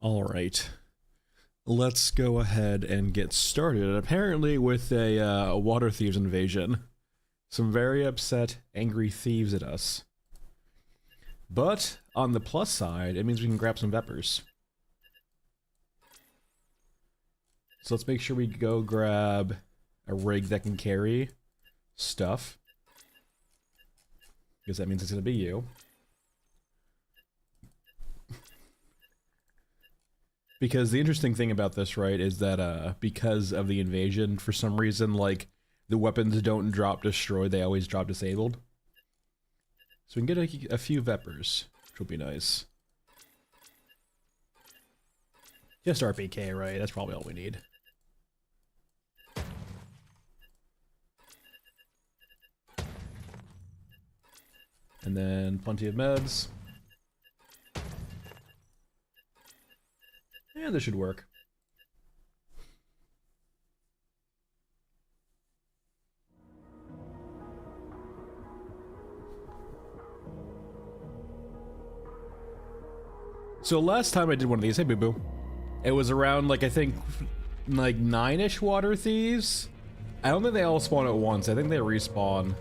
All right, let's go ahead and get started. Apparently, with a water thieves invasion, some very upset, angry thieves at us. But on the plus side, it means we can grab some Vepers. So let's make sure we go grab a rig that can carry stuff, because that means it's gonna be you. Because the interesting thing about this, right, is that because of the invasion, for some reason, like, the weapons don't drop destroyed, they always drop disabled. So we can get a few Vepers, which will be nice. Just RPK, right? That's probably all we need. And then plenty of meds. Yeah, this should work. So last time I did one of these, hey boo boo, it was around like, I think, like 9-ish water thieves. I don't think they all spawn at once. I think they respawn.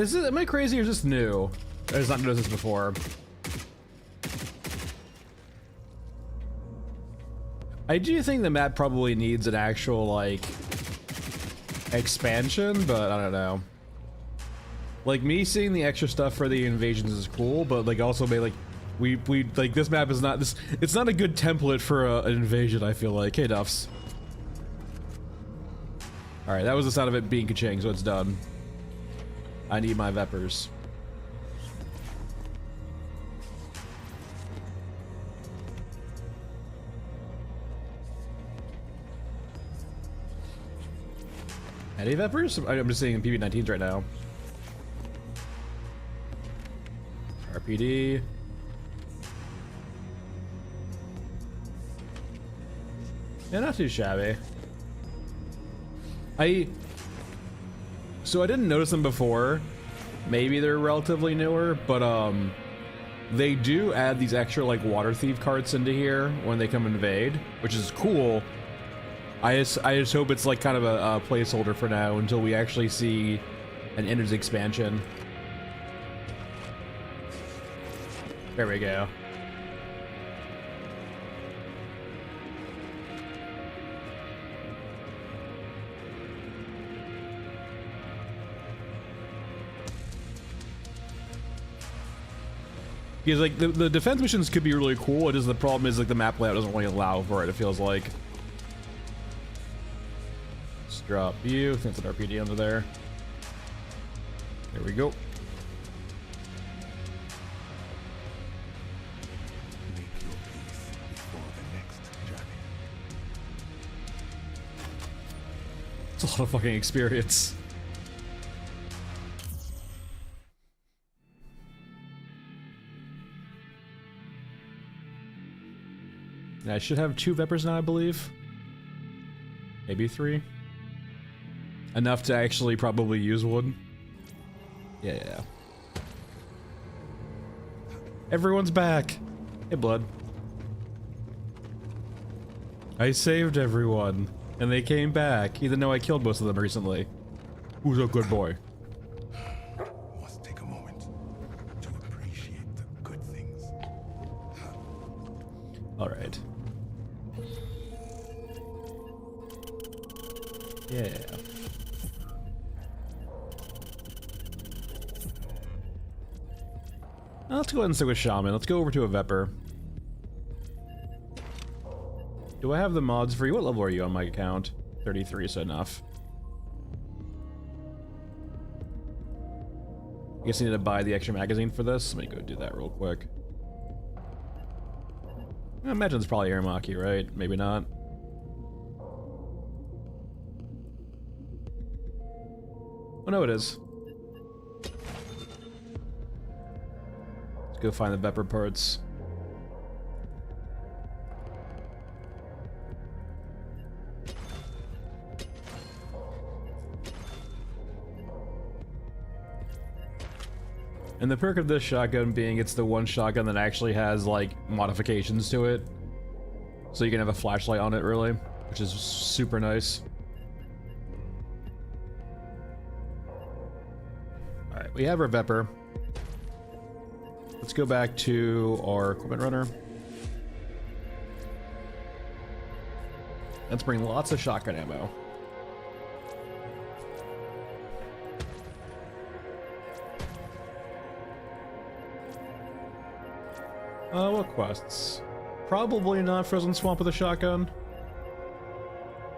Am I crazy or is this new? I just not noticed this before. I do think the map probably needs an actual, like, expansion, but I don't know. Like, me seeing the extra stuff for the invasions is cool, but, like, also made, like, we like, this map is not, it's not a good template for an invasion, I feel like. Hey, Duffs. Alright, that was the sound of it being ka-ching, so it's done. I need my Vepers. Any Vepers? I'm just seeing PB-19s right now. RPD. Yeah, not too shabby. So I didn't notice them before. Maybe they're relatively newer, but they do add these extra, like, water thief carts into here when they come invade, which is cool. I just hope it's like kind of a placeholder for now until we actually see an Enders expansion. There we go. Because, like, the defense missions could be really cool. It is, the problem is, like, the map layout doesn't really allow for it, it feels like. Let's drop you. I think it's an RPD under there. There we go. Make your peace before the next journey. It's a lot of fucking experience. And I should have 2 Vepers now, I believe. Maybe 3. Enough to actually probably use one. Yeah. Everyone's back. Hey, Blood. I saved everyone, and they came back, even though I killed most of them recently. Who's a good boy? Must take a moment to appreciate the good things. All right. Yeah. Let's go ahead and stick with Shaman. Let's go over to a Vepper. Do I have the mods for you? What level are you on my account? 33, so enough. I guess I need to buy the extra magazine for this. Let me go do that real quick. I imagine it's probably Aramaki, right? Maybe not. Oh no, it is. Let's go find the Vepr parts. And the perk of this shotgun being it's the one shotgun that actually has, like, modifications to it. So you can have a flashlight on it, really, which is super nice. Alright, we have our Vepr. Let's go back to our equipment runner. Let's bring lots of shotgun ammo. What quests? Probably not Frozen Swamp with a shotgun.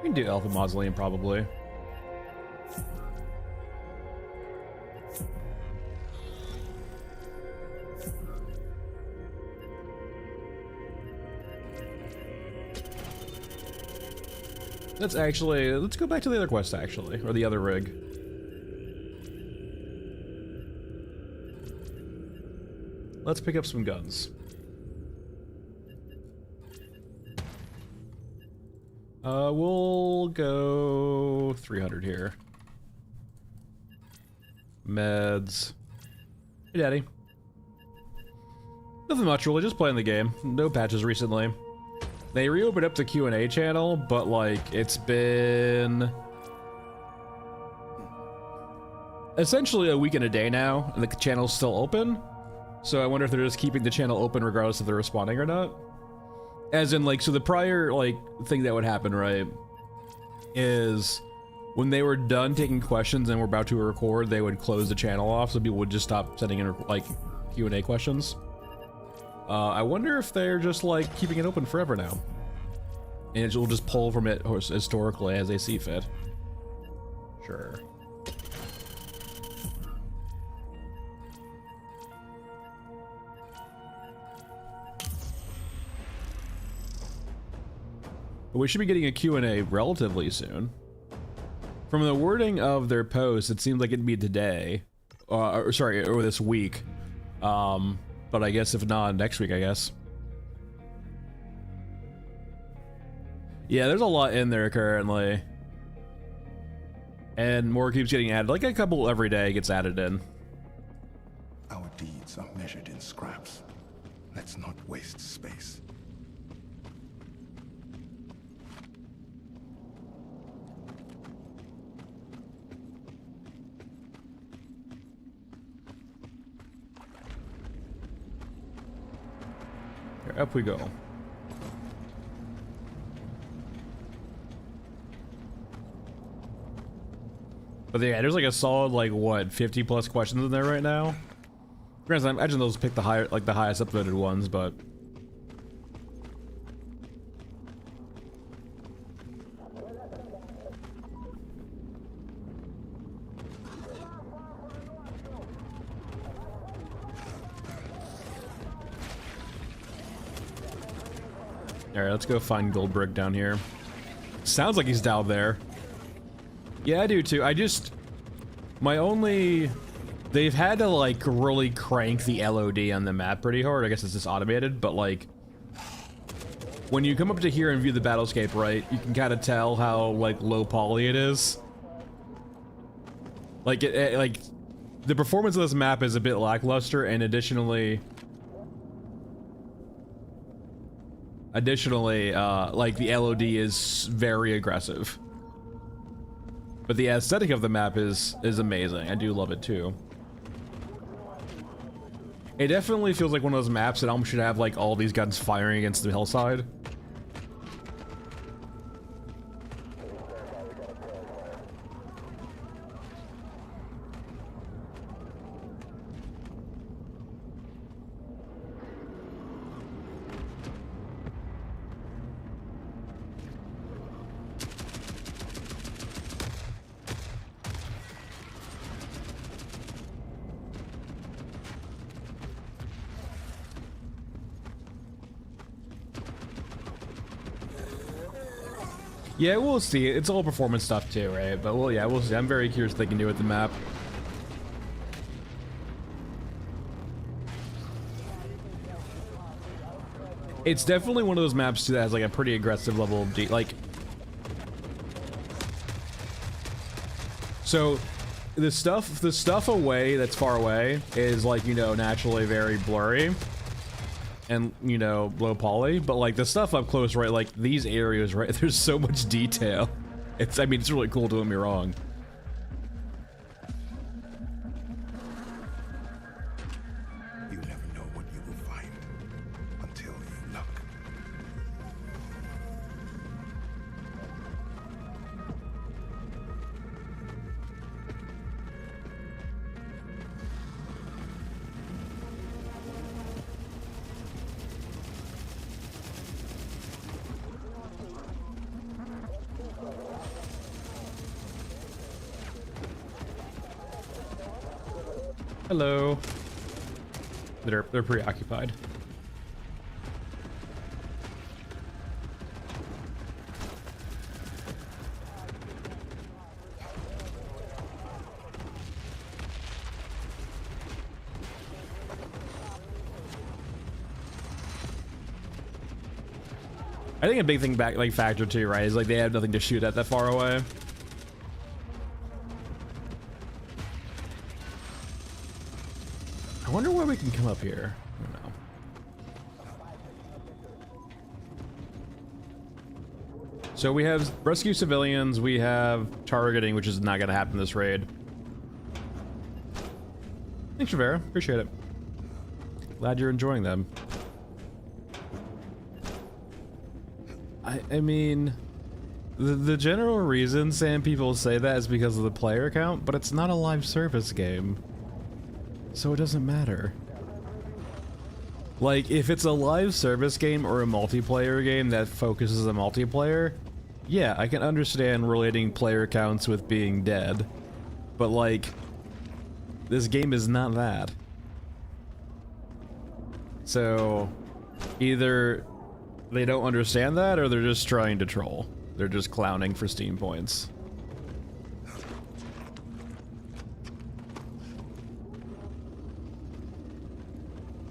We can do Alpha Mausoleum, probably. Let's go back to the other quest, actually, or the other rig. Let's pick up some guns. We'll go 300 here. Meds. Hey, Daddy. Nothing much, really, just playing the game. No patches recently. They reopened up the Q&A channel, but, like, it's been essentially a week and a day now, and the channel's still open. So I wonder if they're just keeping the channel open regardless if they're responding or not. As in, like, so the prior, like, thing that would happen, right, is when they were done taking questions and were about to record, they would close the channel off, so people would just stop sending in, like, Q&A questions. I wonder if they're just, like, keeping it open forever now. And it will just pull from it historically as they see fit. Sure. But we should be getting a Q&A relatively soon. From the wording of their post, it seems like it'd be today. Or this week. But I guess if not, next week, I guess. Yeah, there's a lot in there currently. And more keeps getting added. Like a couple every day gets added in. Our deeds are measured in scraps. Let's not waste space. Here, up we go. But yeah, there's like a solid, like, what, 50 plus questions in there right now? Granted, I imagine those pick the higher, like, the highest upvoted ones, but alright, let's go find Goldbrick down here. Sounds like he's down there. Yeah, I do too. They've had to, like, really crank the LOD on the map pretty hard. I guess it's just automated, but, like, when you come up to here and view the battlescape, right, you can kind of tell how, like, low poly it is. Like, like, the performance of this map is a bit lackluster, and additionally, like, the LOD is very aggressive. But the aesthetic of the map is amazing. I do love it too. It definitely feels like one of those maps that almost should have, like, all these guns firing against the hillside. Yeah, we'll see. It's all performance stuff too, right? But well, yeah, we'll see. I'm very curious what they can do with the map. It's definitely one of those maps too that has like a pretty aggressive level of like. So, the stuff away that's far away is like, you know, naturally very blurry and, you know, low poly, but like the stuff up close, right, like these areas, right, there's so much detail. I mean, it's really cool, don't get me wrong. You never know what you will find until you look. Hello. They're preoccupied. I think a big thing factor too, right, is like they have nothing to shoot at that far away. I wonder where we can come up here. I don't know. So we have rescue civilians, we have targeting, which is not going to happen this raid. Thanks, Rivera. Appreciate it. Glad you're enjoying them. I mean, the general reason some people say that is because of the player count, but it's not a live service game. So it doesn't matter. Like, if it's a live service game or a multiplayer game that focuses on multiplayer, yeah, I can understand relating player counts with being dead. But like, this game is not that. So, either they don't understand that or they're just trying to troll. They're just clowning for Steam points.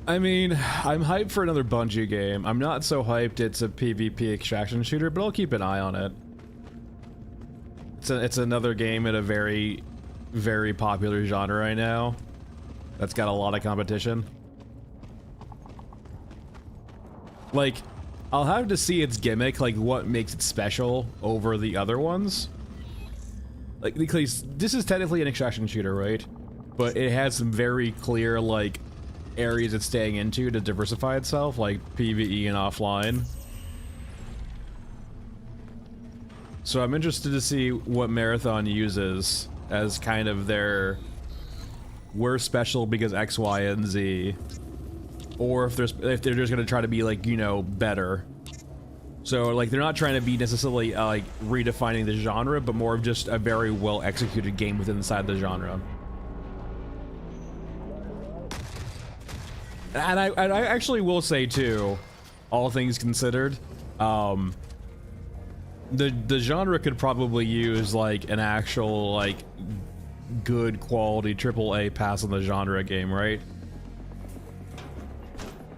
I mean, I'm hyped for another Bungie game. I'm not so hyped it's a PvP extraction shooter, but I'll keep an eye on it. It's another game in a very, very popular genre right now. That's got a lot of competition. Like, I'll have to see its gimmick, like what makes it special over the other ones. Like, because this is technically an extraction shooter, right? But it has some very clear, like, areas it's staying into to diversify itself, like PvE and offline. So I'm interested to see what Marathon uses as kind of their we're special because X, Y, and Z, or if they're just gonna try to be like, you know, better. So like they're not trying to be necessarily like redefining the genre, but more of just a very well executed game within inside the genre. And I actually will say too, all things considered, the genre could probably use like an actual like good quality AAA pass on the genre game, right?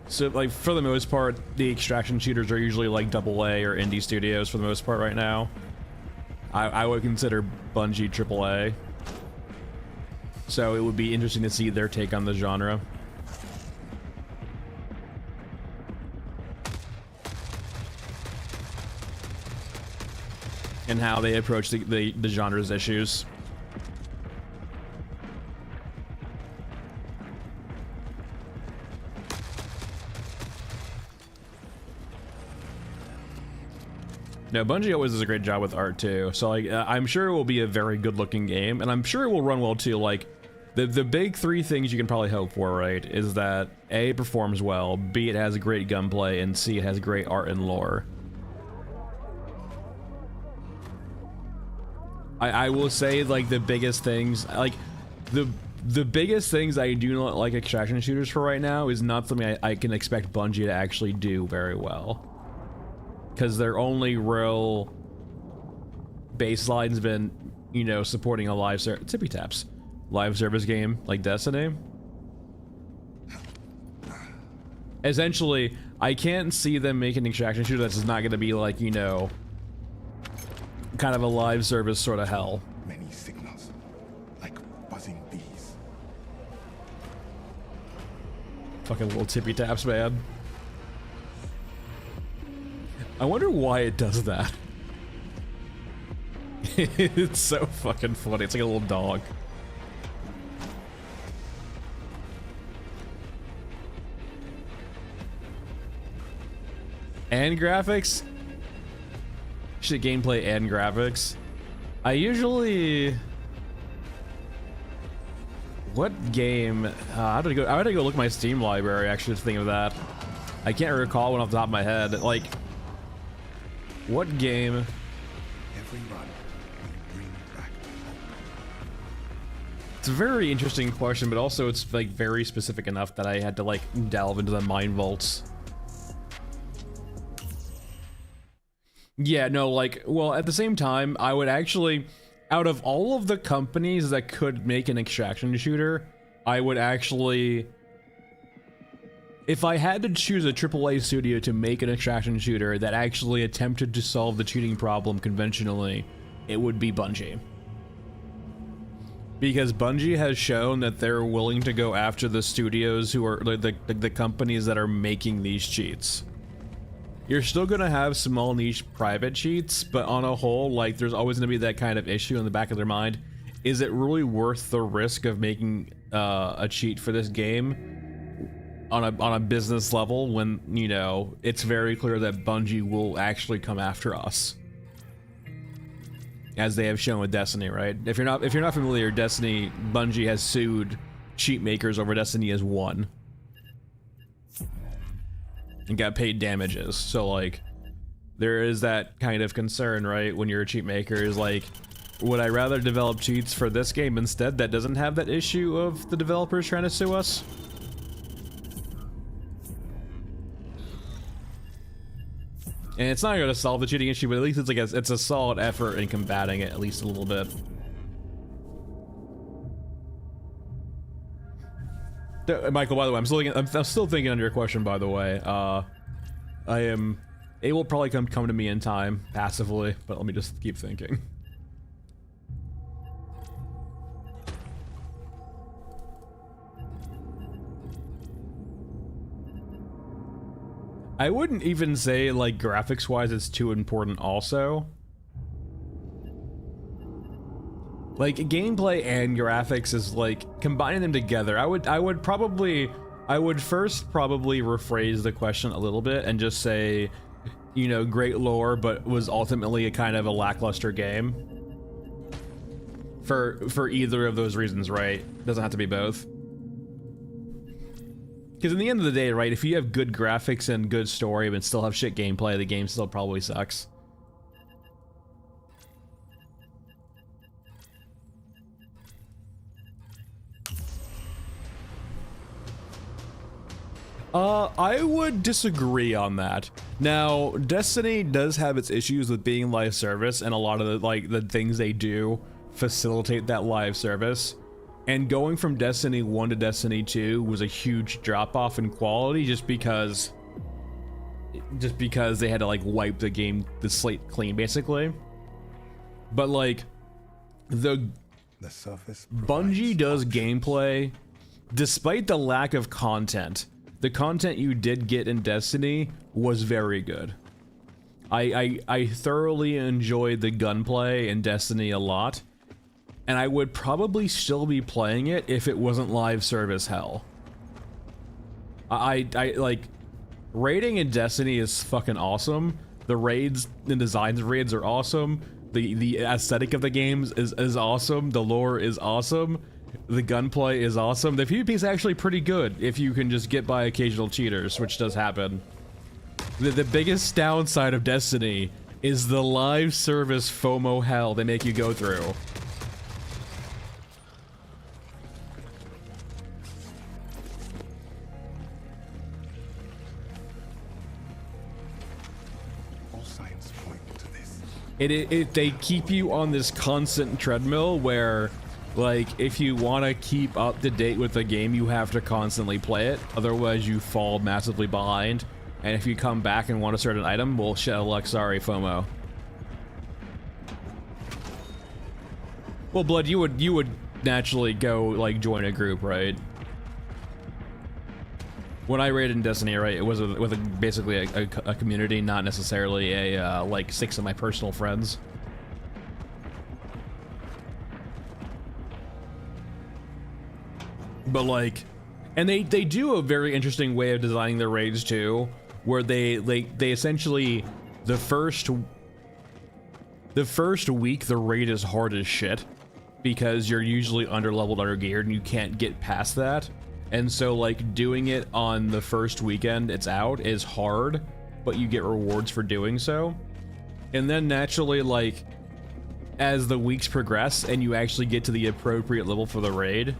So like for the most part, the extraction shooters are usually like AA or indie studios for the most part right now. I would consider Bungie AAA. So it would be interesting to see their take on the genre. And how they approach the genre's issues. No, Bungie always does a great job with art too. So like, I'm sure it will be a very good-looking game, and I'm sure it will run well too. Like, the big three things you can probably hope for, right, is that A, it performs well, B, it has great gunplay, and C, it has great art and lore. I will say, like, the biggest things, like, the biggest things I do not like extraction shooters for right now is not something I can expect Bungie to actually do very well. Because their only real baseline's been, you know, supporting a live tippy taps, live service game like Destiny. Essentially, I can't see them making an extraction shooter that's just not going to be like, you know, kind of a live service sort of hell. Many signals, like buzzing bees. Fucking little tippy taps, man. I wonder why it does that. It's so fucking funny. It's like a little dog. And graphics? Shit, gameplay and graphics. I usually... What game? I had to go look at my Steam library actually to think of that. I can't recall one off the top of my head. Like, what game? Every run will bring back hope. It's a very interesting question, but also it's like very specific enough that I had to like delve into the mind vaults. Yeah, no, like, well, at the same time, I would actually, out of all of the companies that could make an extraction shooter, I would actually, if I had to choose a AAA studio to make an extraction shooter that actually attempted to solve the cheating problem conventionally, it would be Bungie. Because Bungie has shown that they're willing to go after the studios who are, the companies that are making these cheats. You're still gonna have small niche private cheats, but on a whole, like, there's always gonna be that kind of issue in the back of their mind. Is it really worth the risk of making a cheat for this game on a business level when, you know, it's very clear that Bungie will actually come after us, as they have shown with Destiny, right? If you're not familiar, Destiny, Bungie has sued cheat makers over Destiny as one. And got paid damages. So like, there is that kind of concern, right? When you're a cheat maker, is like, would I rather develop cheats for this game instead that doesn't have that issue of the developers trying to sue us? And it's not going to solve the cheating issue, but at least it's like it's a solid effort in combating it at least a little bit. Michael, by the way, I'm still thinking under your question, by the way. It will probably come to me in time, passively, but let me just keep thinking. I wouldn't even say, like, graphics-wise it's too important also. Like, gameplay and graphics is like combining them together. I would first probably rephrase the question a little bit and just say, you know, great lore, but was ultimately a kind of a lackluster game. For either of those reasons, right? Doesn't have to be both. Because in the end of the day, right, if you have good graphics and good story but still have shit gameplay, the game still probably sucks. I would disagree on that. Now, Destiny does have its issues with being live service, and a lot of the things they do facilitate that live service. And going from Destiny 1 to Destiny 2 was a huge drop-off in quality just because they had to like wipe the slate clean, basically. But like, the surface Bungie does gameplay, despite the lack of content. The content you did get in Destiny was very good. I thoroughly enjoyed the gunplay in Destiny a lot, and I would probably still be playing it if it wasn't live service hell. I like, raiding in Destiny is fucking awesome. The raids, the designs of raids are awesome. The aesthetic of the games is awesome. The lore is awesome. The gunplay is awesome. The PvP is actually pretty good if you can just get by occasional cheaters, which does happen. The biggest downside of Destiny is the live service FOMO hell they make you go through. All signs point to this. they keep you on this constant treadmill where, like, if you want to keep up to date with the game, you have to constantly play it. Otherwise, you fall massively behind. And if you come back and want to start an item, well, shit, luck, sorry, FOMO. Well, Blood, you would naturally go, like, join a group, right? When I raided in Destiny, right, it was basically a community, not necessarily a, like, 6 of my personal friends. But, like, and they do a very interesting way of designing their raids, too, where they essentially, the first week, the raid is hard as shit, because you're usually under-leveled, under-geared, and you can't get past that. And so, like, doing it on the first weekend it's out is hard, but you get rewards for doing so. And then naturally, like, as the weeks progress and you actually get to the appropriate level for the raid,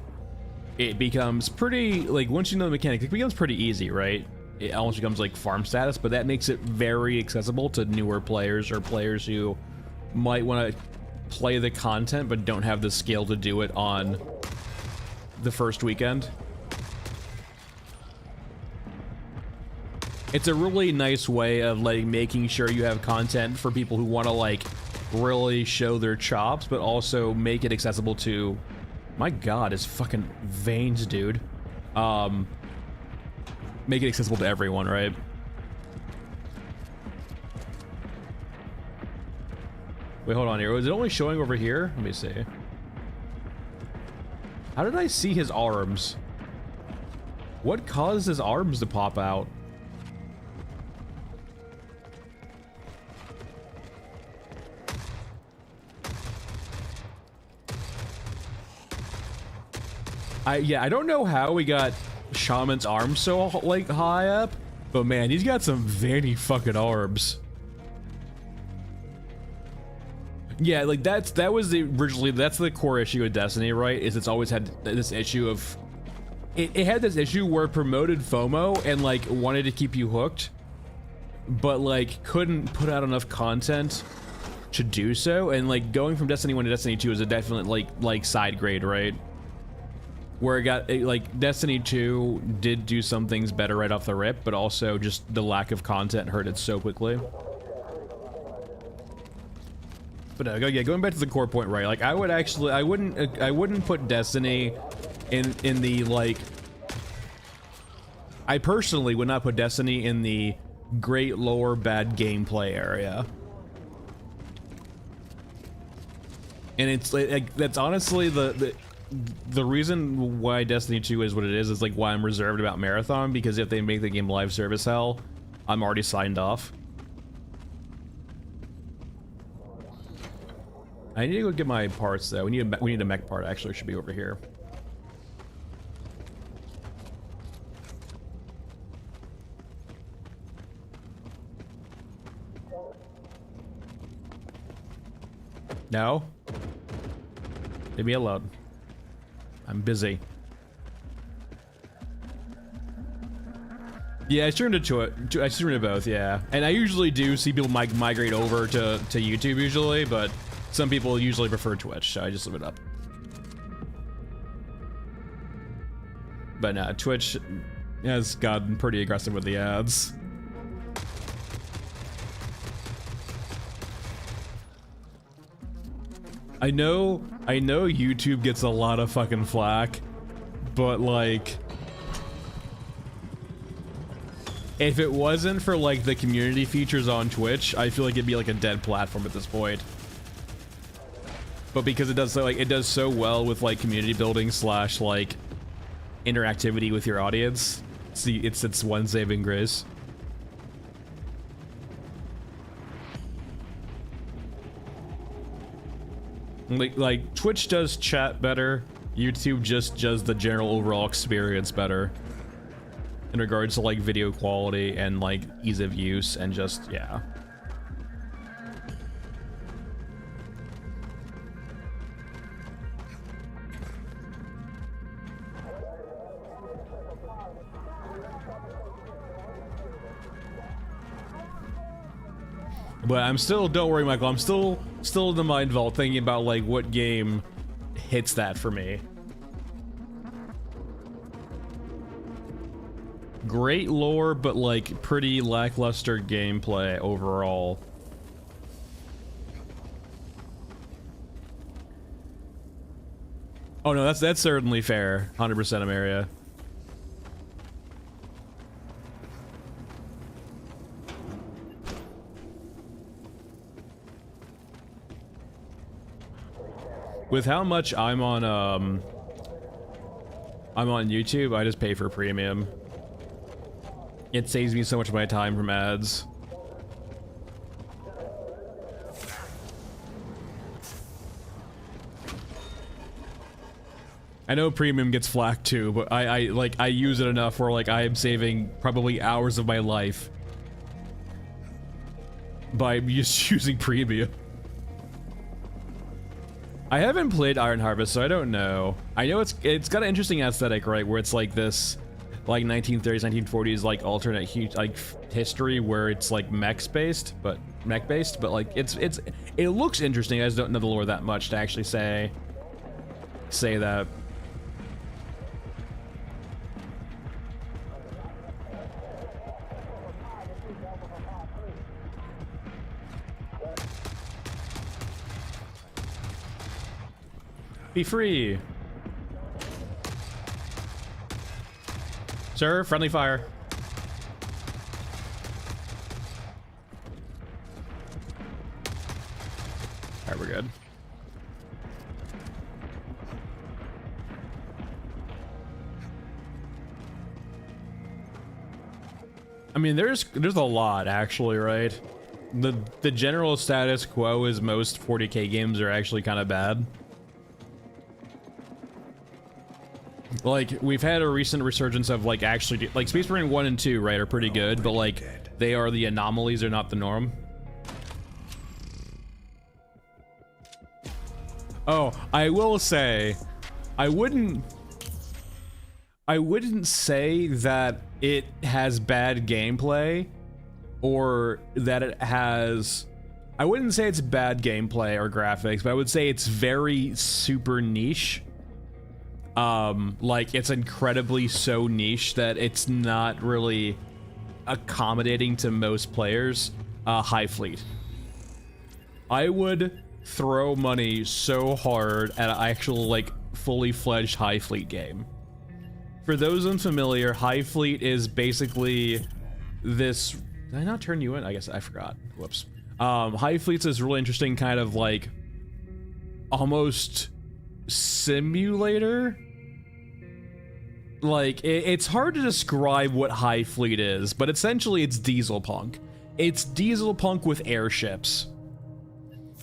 it becomes pretty, like, once you know the mechanics, it becomes pretty easy, right? It almost becomes like farm status, but that makes it very accessible to newer players or players who might want to play the content but don't have the skill to do it on the first weekend. It's a really nice way of, like, making sure you have content for people who want to, like, really show their chops, but also make it accessible to, my god, his fucking veins, dude. Make it accessible to everyone, right? Wait, hold on here. Was it only showing over here? Let me see. How did I see his arms? What caused his arms to pop out? Yeah, I don't know how we got Shaman's arms so, like, high up, but man, he's got some veiny fucking arms. Yeah, like, that was originally, that's the core issue of Destiny, right? Is it's always had this issue of, it had this issue where it promoted FOMO and, like, wanted to keep you hooked, but, like, couldn't put out enough content to do so. And, like, going from Destiny 1 to Destiny 2 is a definite, like side grade, right? Where it got, like, Destiny 2 did do some things better right off the rip, but also just the lack of content hurt it so quickly. But yeah, going back to the core point, right? Like, I wouldn't put Destiny in the, like, I personally would not put Destiny in the great lore, bad gameplay area. And it's like that's honestly the reason why Destiny 2 is what it is like why I'm reserved about Marathon, because if they make the game live service hell, I'm already signed off. I need to go get my parts though. We need a mech part, actually. It should be over here. No? Leave me alone. I'm busy. Yeah, I streamed to it. I streamed to both, yeah. And I usually do see people migrate over to YouTube usually, but some people usually prefer Twitch, so I just leave it up. But no, Twitch has gotten pretty aggressive with the ads. I know YouTube gets a lot of fucking flack, but like, if it wasn't for like the community features on Twitch, I feel like it'd be like a dead platform at this point. But because it does so well with like community building slash like interactivity with your audience, see, it's one saving grace. Like Twitch does chat better, YouTube just does the general overall experience better in regards to like video quality and like ease of use and just, yeah. But I'm still, don't worry, Michael, I'm still in the mind vault thinking about like what game hits that for me. Great lore, but like pretty lackluster gameplay overall. Oh no, that's certainly fair. 100% Amaria. With how much I'm on YouTube, I just pay for premium. It saves me so much of my time from ads. I know premium gets flack too, but I use it enough where like I am saving probably hours of my life by just using premium. I haven't played Iron Harvest, so I don't know. I know it's got an interesting aesthetic, right? Where it's like this, like 1930s, 1940s, like alternate history where it's like mech based, but like it looks interesting. I just don't know the lore that much to actually say that. Be free. Sir, friendly fire. Alright, we're good. I mean, there's a lot actually, right? The general status quo is most 40K games are actually kind of bad. Like, we've had a recent resurgence of, like, actually, like, Space Marine 1 and 2, right, are pretty good, but, like, they are the anomalies, they're not the norm. Oh, I will say, I wouldn't say that it has bad gameplay, or that it has... I wouldn't say it's bad gameplay or graphics, but I would say it's very super niche. Like, it's incredibly so niche that it's not really accommodating to most players. Hive Fleet. I would throw money so hard at an actual, like, fully fledged Hive Fleet game. For those unfamiliar, Hive Fleet is basically this... Did I not turn you in? I guess I forgot. Whoops. Hive Fleet's this really interesting kind of, like, almost simulator. Like, it's hard to describe what Hive Fleet is, but essentially it's Diesel Punk. It's Diesel Punk with airships.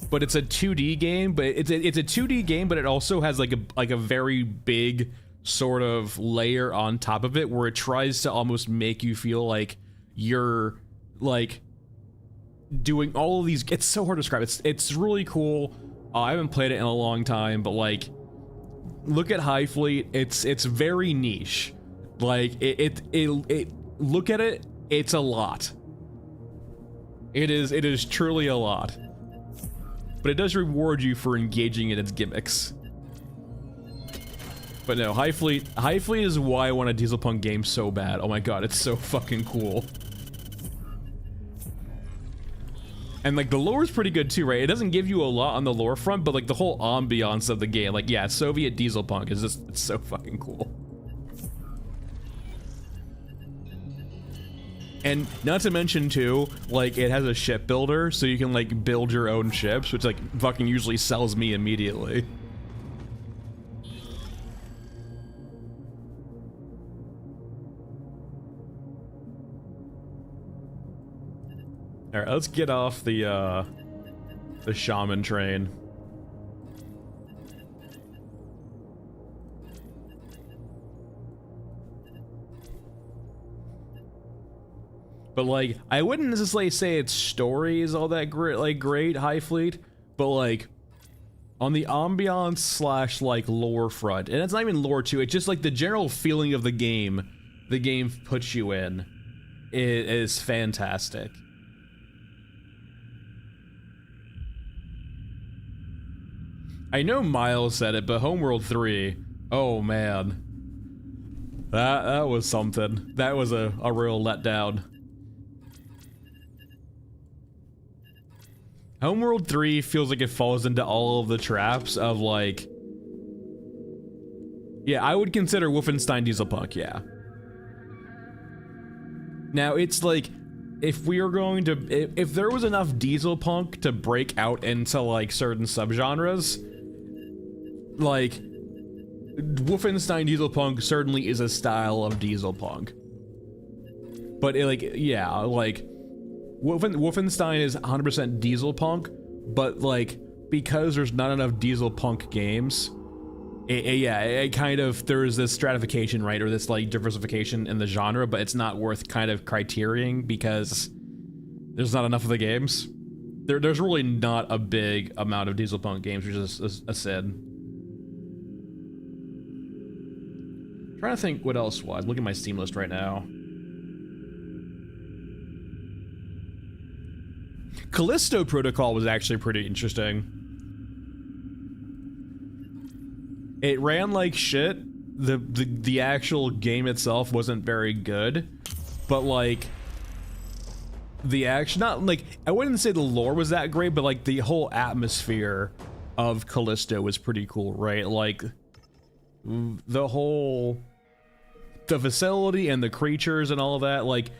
But it's a 2D game, but it's a 2D game, but it also has like a very big sort of layer on top of it where it tries to almost make you feel like you're like doing all of these. It's so hard to describe. It's really cool. I haven't played it in a long time, but like, look at Hive Fleet. It's very niche. Like it look at it. It's a lot. It is truly a lot. But it does reward you for engaging in its gimmicks. But no, Hive Fleet is why I want a Diesel Punk game so bad. Oh my god, it's so fucking cool. And like the lore is pretty good too, right? It doesn't give you a lot on the lore front, but like the whole ambiance of the game, like yeah, Soviet Diesel Punk is just, it's so fucking cool. And not to mention too, like it has a shipbuilder, so you can like build your own ships, which like fucking usually sells me immediately. All right, let's get off the shaman train. But like, I wouldn't necessarily say its story is all that great, Hive Fleet, but like, on the ambiance slash like lore front, and it's not even lore too, it's just like the general feeling of the game puts you in, is fantastic. I know Miles said it, but Homeworld 3, oh man. That was something. That was a real letdown. Homeworld 3 feels like it falls into all of the traps of like... Yeah, I would consider Wolfenstein Dieselpunk, yeah. Now, it's like, if we are going to... If there was enough Dieselpunk to break out into like certain subgenres, like, Wolfenstein Dieselpunk certainly is a style of Dieselpunk. But it, like, yeah, like... Wolfenstein is 100% Dieselpunk, but like, because there's not enough Dieselpunk games, it kind of, there's this stratification, right, or this like diversification in the genre, but it's not worth kind of criterion because there's not enough of the games. There's really not a big amount of Dieselpunk games, which is a sin. Trying to think what else was. Look at my Steam list right now. Callisto Protocol was actually pretty interesting. It ran like shit. The actual game itself wasn't very good, but like the action, not like, I wouldn't say the lore was that great, but like the whole atmosphere of Callisto was pretty cool, right? Like the facility and the creatures and all of that, like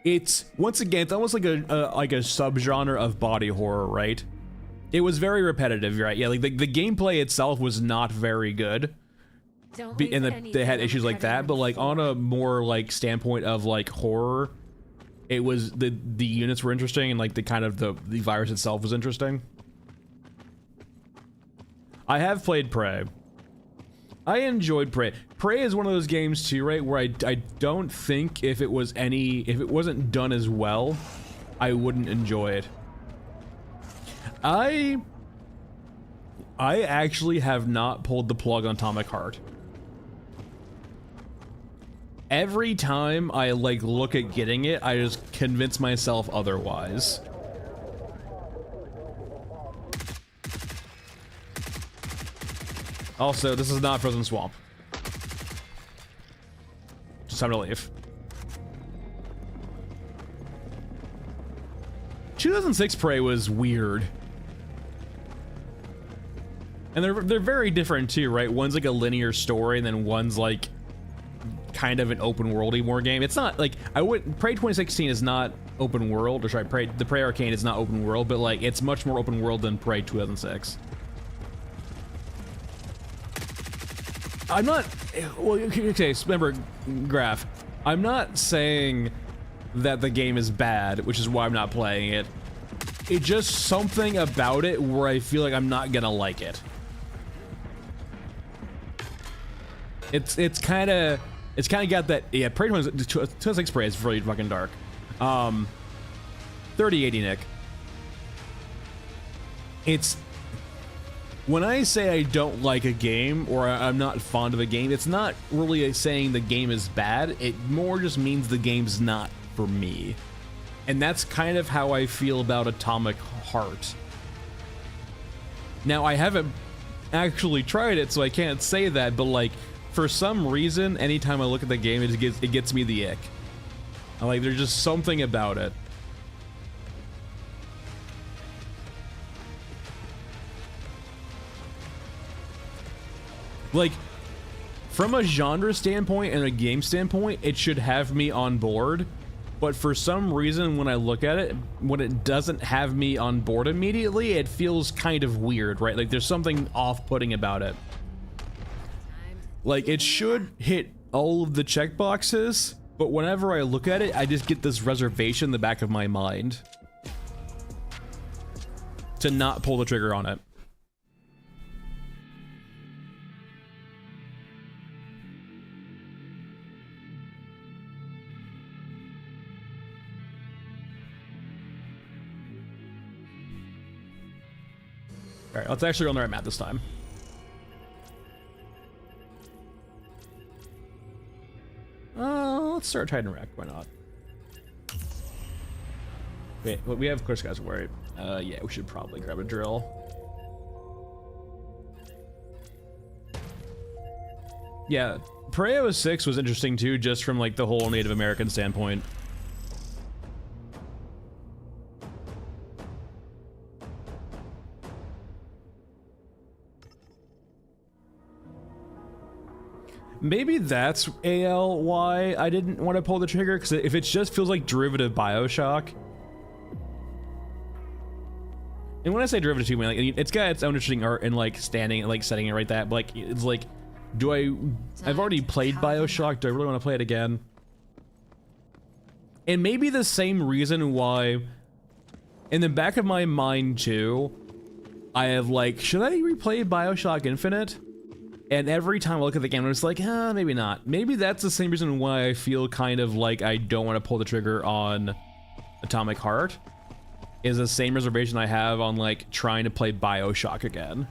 it's once again, it's almost like a subgenre of body horror, right? It was very repetitive, right? Yeah, like the gameplay itself was not very good, and they had issues like that. But like on a more like standpoint of like horror, it was the units were interesting, and like the kind of the virus itself was interesting. I have played Prey. I enjoyed Prey. Prey is one of those games too, right, where I don't think if it wasn't done as well, I wouldn't enjoy it. I actually have not pulled the plug on Atomic Heart. Every time I like look at getting it, I just convince myself otherwise. Also, this is not Frozen Swamp. Just time to leave. 2006 Prey was weird. And they're very different too, right? One's like a linear story, and then one's like kind of an open worldy more game. It's not like Prey 2016 is not open world, or sorry, the Prey Arcane is not open world, but like it's much more open world than Prey 2006. I'm not, well, okay, remember, Graph, I'm not saying that the game is bad, which is why I'm not playing it. It's just something about it where I feel like I'm not gonna like it. It's kind of got that, yeah, Prey 2006 Prey is really fucking dark. 3080 Nick. It's, when I say I don't like a game or I'm not fond of a game, it's not really saying the game is bad. It more just means the game's not for me. And that's kind of how I feel about Atomic Heart. Now, I haven't actually tried it, so I can't say that, but like, for some reason, anytime I look at the game, it gets me the ick. Like, there's just something about it. Like, from a genre standpoint and a game standpoint, it should have me on board. But for some reason, when I look at it, when it doesn't have me on board immediately, it feels kind of weird, right? Like, there's something off-putting about it. Like, it should hit all of the checkboxes, but whenever I look at it, I just get this reservation in the back of my mind to not pull the trigger on it. All right, let's actually go on the right map this time. Let's start Titan Wreck, why not? Wait, well, we have, of course, guys, worried. Yeah, we should probably grab a drill. Yeah, Pareo 6 was interesting too, just from like the whole Native American standpoint. Maybe that's AL why I didn't want to pull the trigger, because if it just feels like derivative Bioshock. And when I say derivative too, I mean, it's got its own interesting art and like standing and like setting it right that, but like it's like, I've already played Bioshock, do I really want to play it again? And maybe the same reason why, in the back of my mind too, I have like, should I replay Bioshock Infinite? And every time I look at the game, I'm just like, maybe not. Maybe that's the same reason why I feel kind of like I don't want to pull the trigger on Atomic Heart. Is the same reservation I have on like trying to play Bioshock again.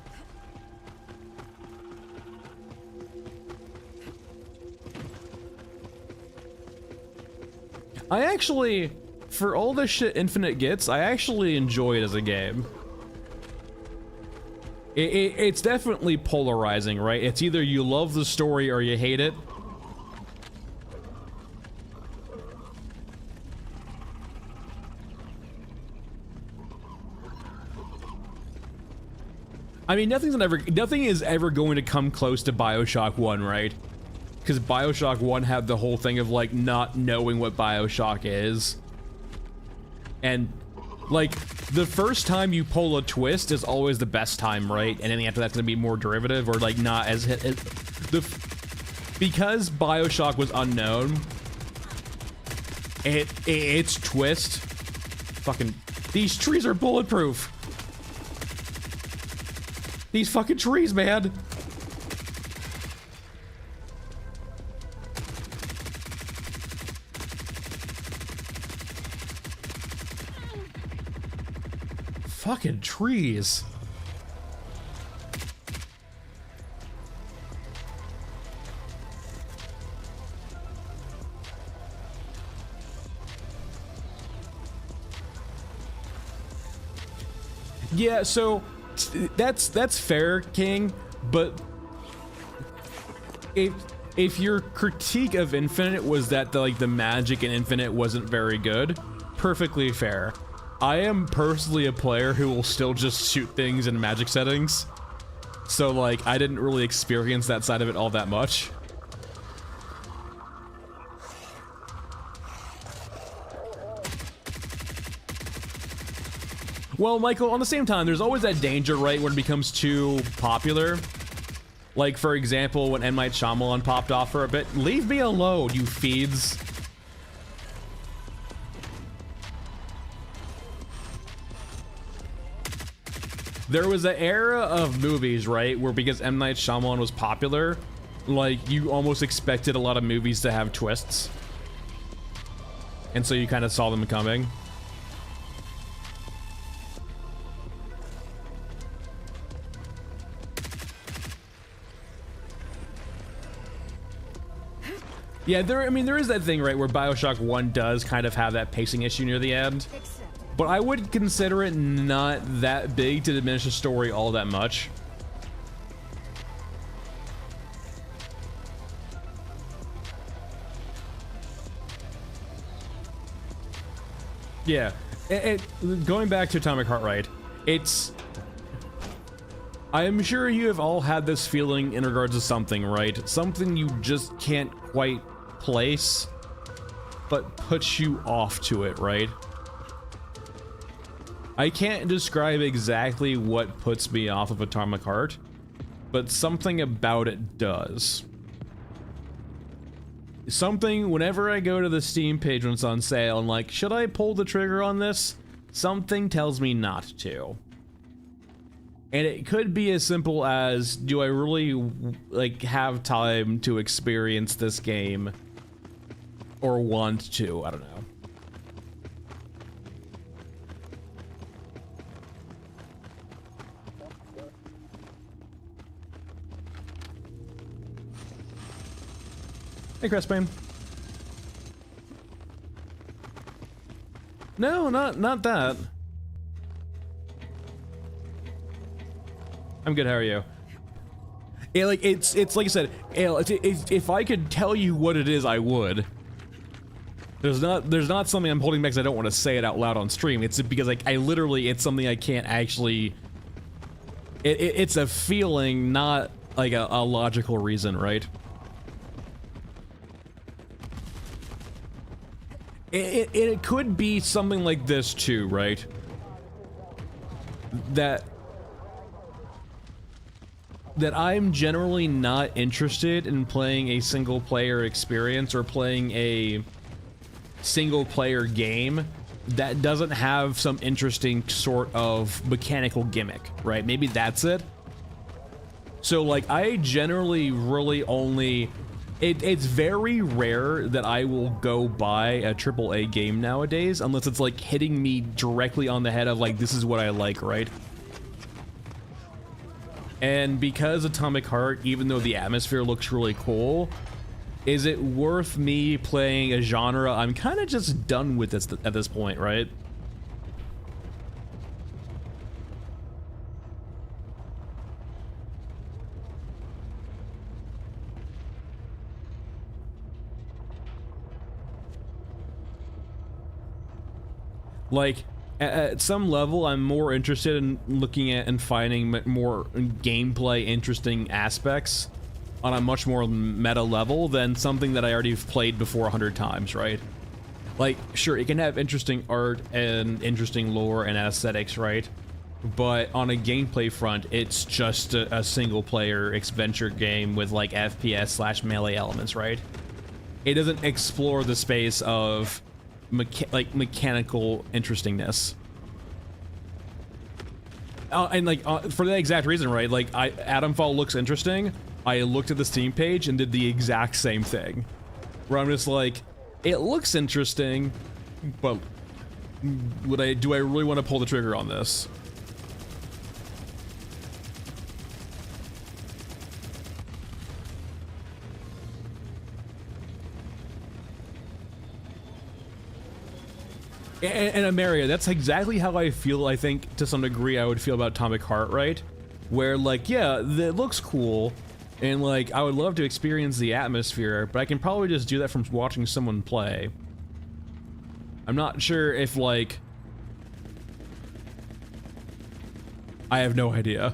I actually, for all the shit Infinite gets, I actually enjoy it as a game. It's definitely polarizing, right? It's either you love the story or you hate it. I mean, nothing is ever going to come close to Bioshock 1, right? Because Bioshock 1 had the whole thing of like not knowing what Bioshock is. And like the first time you pull a twist is always the best time, right? And anything after that's gonna be more derivative or like not as because Bioshock was unknown. Its twist. Fucking these trees are bulletproof. These fucking trees, man. Fucking trees. Yeah, so that's fair, King, but if your critique of Infinite was that the magic in Infinite wasn't very good, perfectly fair. I am personally a player who will still just shoot things in magic settings. So like, I didn't really experience that side of it all that much. Well, Michael, on the same time, there's always that danger, right, when it becomes too popular. Like, for example, when M. Night Shyamalan popped off for a bit. Leave me alone, you feeds. There was an era of movies, right, where because M. Night Shyamalan was popular, like, you almost expected a lot of movies to have twists. And so you kind of saw them coming. Yeah, there is that thing, right, where Bioshock 1 does kind of have that pacing issue near the end. But I would consider it not that big to diminish the story all that much. Yeah, going back to Atomic Heart, right, I am sure you have all had this feeling in regards to something, right? Something you just can't quite place, but puts you off to it, right? I can't describe exactly what puts me off of Atomic Heart, but something about it does. Something, whenever I go to the Steam page when it's on sale, I'm like, should I pull the trigger on this? Something tells me not to. And it could be as simple as, do I really, like, have time to experience this game? Or want to, I don't know. Hey, Crestbane. No, not that. I'm good. How are you? Yeah, like it's like I said, if I could tell you what it is, I would. There's not something I'm holding back because I don't want to say it out loud on stream. It's because like I literally, it's something I can't actually. It's a feeling, not like a logical reason, right? It could be something like this too, right? That I'm generally not interested in playing a single player experience or playing a single player game that doesn't have some interesting sort of mechanical gimmick, right? Maybe that's it. So like I generally really only it's very rare that I will go buy a AAA game nowadays unless it's like hitting me directly on the head of like this is what I like, right? And because Atomic Heart, even though the atmosphere looks really cool, is it worth me playing a genre I'm kind of just done with this at this point, right? Like, at some level, I'm more interested in looking at and finding more gameplay interesting aspects on a much more meta level than something that I already have played before 100 times, right? Like, sure, it can have interesting art and interesting lore and aesthetics, right? But on a gameplay front, it's just a single-player adventure game with, like, FPS/melee elements, right? It doesn't explore the space of mechanical interestingness. And like for that exact reason, right? Like Adamfall looks interesting. I looked at the Steam page and did the exact same thing, where I'm just like, it looks interesting, but do I really want to pull the trigger on this? And Amaria, that's exactly how I feel, I think, to some degree, I would feel about Atomic Heart, right? Where, like, yeah, it looks cool, and, like, I would love to experience the atmosphere, but I can probably just do that from watching someone play. I'm not sure if, like... I have no idea.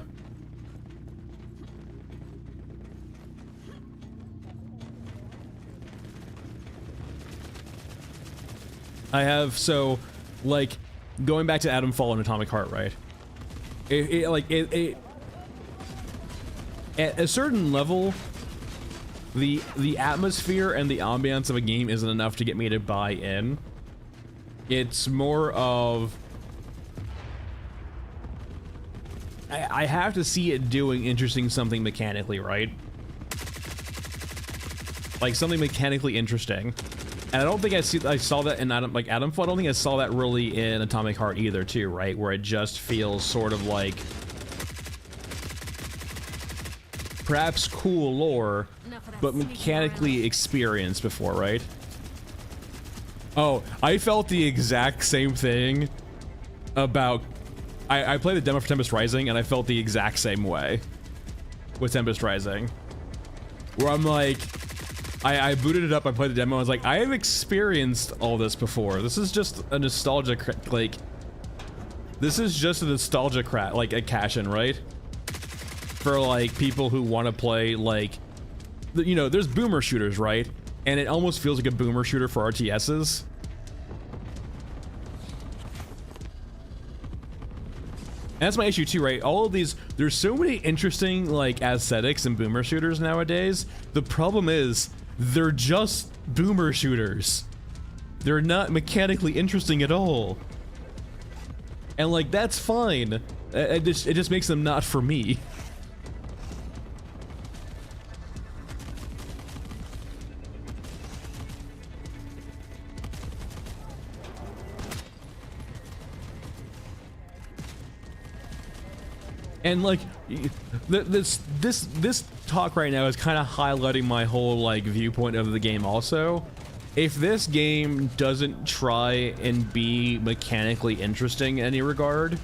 I have, so, like, going back to Adamfall and Atomic Heart, right? At a certain level, the atmosphere and the ambiance of a game isn't enough to get me to buy in. It's more of... I have to see it doing interesting something mechanically, right? Like, something mechanically interesting. And I don't think I saw that in Adamfall. I don't think I saw that really in Atomic Heart either, too, right? Where it just feels sort of like perhaps cool lore, but mechanically experienced before, right? Oh, I felt the exact same thing about... I played the demo for Tempest Rising, and I felt the exact same way with Tempest Rising. Where I'm like... I booted it up, I played the demo, I was like, I have experienced all this before. This is just a nostalgia, like... This is just a nostalgia like a cash-in, right? For, like, people who want to play, like... You know, there's boomer shooters, right? And it almost feels like a boomer shooter for RTSs. And that's my issue too, right? All of these, there's so many interesting, like, aesthetics in boomer shooters nowadays. The problem is, they're just boomer shooters. They're not mechanically interesting at all. And, like, that's fine. It just makes them not for me. And like, this talk right now is kind of highlighting my whole like viewpoint of the game also, if this game doesn't try and be mechanically interesting in any regard,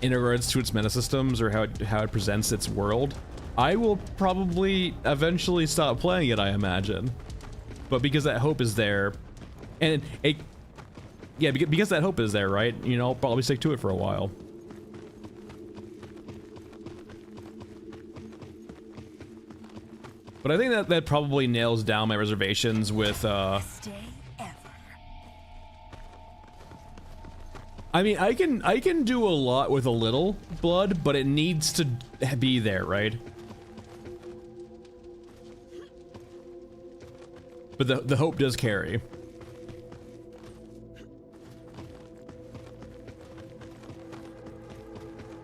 in regards to its meta systems or how it presents its world, I will probably eventually stop playing it, I imagine. But because that hope is there, and because that hope is there, right? You know, I'll probably stick to it for a while. But I think that probably nails down my reservations with, I mean, I can do a lot with a little blood, but it needs to be there, right? But the hope does carry.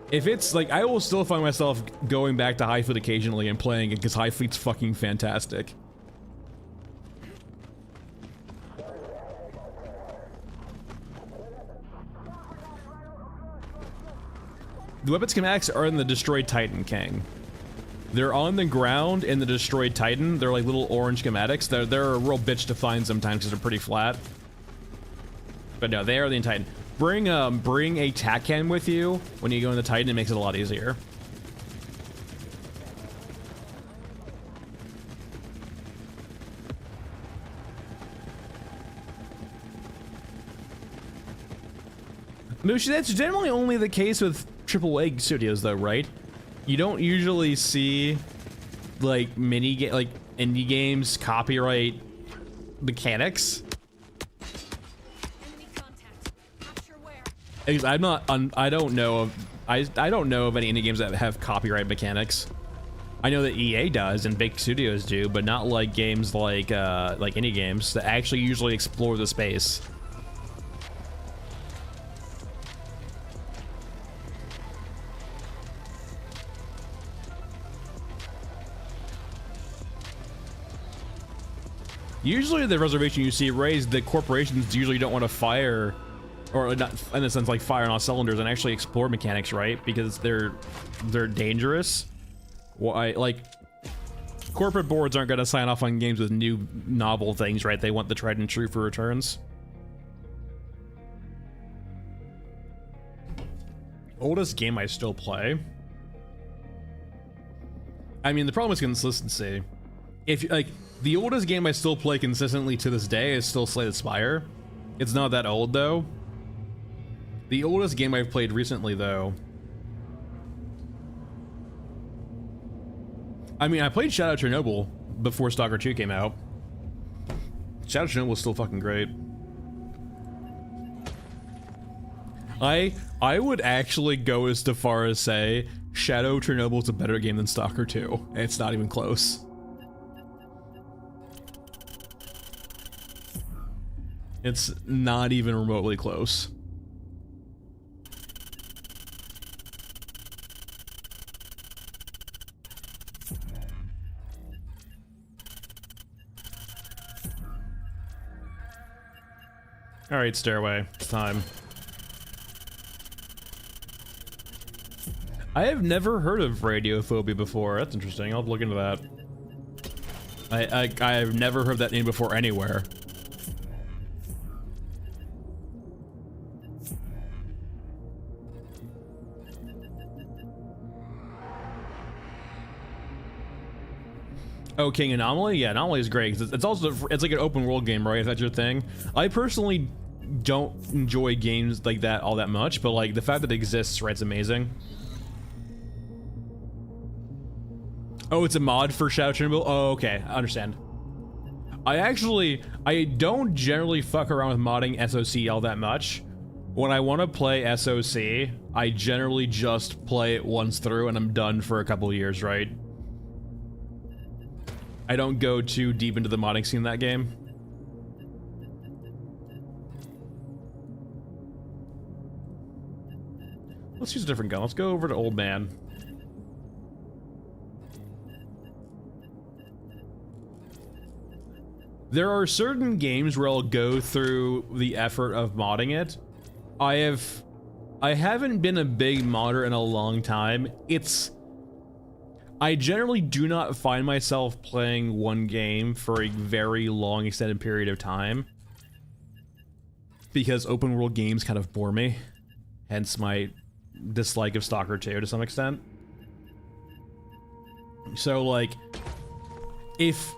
If it's like, I will still find myself going back to High Fleet occasionally and playing it because High Fleet's fucking fantastic. The weapon schematics are in the Destroyed Titan, King. They're on the ground in the Destroyed Titan. They're like little orange schematics. They're a real bitch to find sometimes because they're pretty flat. But no, they are the Titan. Bring a tac cam with you when you go in the Titan. It makes it a lot easier. Mushi, that's generally only the case with AAA studios, though, right? You don't usually see like indie games copyright mechanics. I don't know of any indie games that have copyright mechanics. I know that EA does and big studios do, but not like games like indie games that actually usually explore the space. Usually the reservation you see raised, the corporations usually don't want to fire, or not in a sense like fire on all cylinders and actually explore mechanics, right? Because they're dangerous. Why, like, corporate boards aren't going to sign off on games with new novel things, right? They want the tried and true for returns. Oldest game I still play. I mean, the problem is consistency. If like the oldest game I still play consistently to this day is still Slay the Spire. It's not that old though. The oldest game I've played recently though, I mean, I played Shadow Chernobyl before Stalker 2 came out. Shadow Chernobyl was still fucking great. I would actually go as far as say Shadow Chernobyl is a better game than Stalker 2, and it's not even close. It's not even remotely close. All right, Stairway, it's time. I have never heard of radiophobia before. That's interesting. I'll look into that. I've never heard that name before anywhere. Oh, King Anomaly? Yeah, Anomaly is great because it's also, it's like an open world game, right? If that's your thing. I personally don't enjoy games like that all that much, but like the fact that it exists, right, it's amazing. Oh, it's a mod for Shadow Chernobyl? Oh, okay, I understand. I don't generally fuck around with modding SOC all that much. When I want to play SOC, I generally just play it once through and I'm done for a couple years, right? I don't go too deep into the modding scene in that game. Let's use a different gun. Let's go over to Old Man. There are certain games where I'll go through the effort of modding it. I haven't been a big modder in a long time. I generally do not find myself playing one game for a very long extended period of time because open world games kind of bore me, hence my dislike of Stalker 2 to some extent. So like, if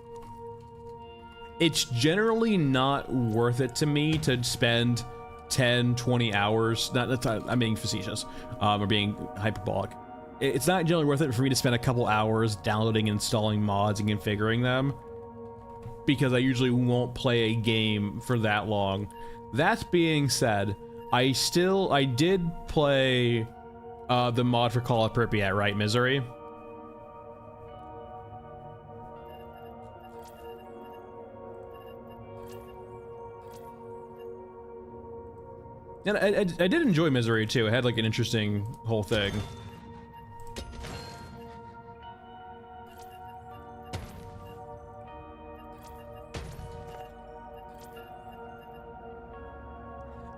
it's generally not worth it to me to spend 10, 20 hours, I'm being facetious, or being hyperbolic. It's not generally worth it for me to spend a couple hours downloading and installing mods and configuring them, because I usually won't play a game for that long. That being said, I did play the mod for Call of Pripyat, right? Misery. And I did enjoy Misery too. It had like an interesting whole thing.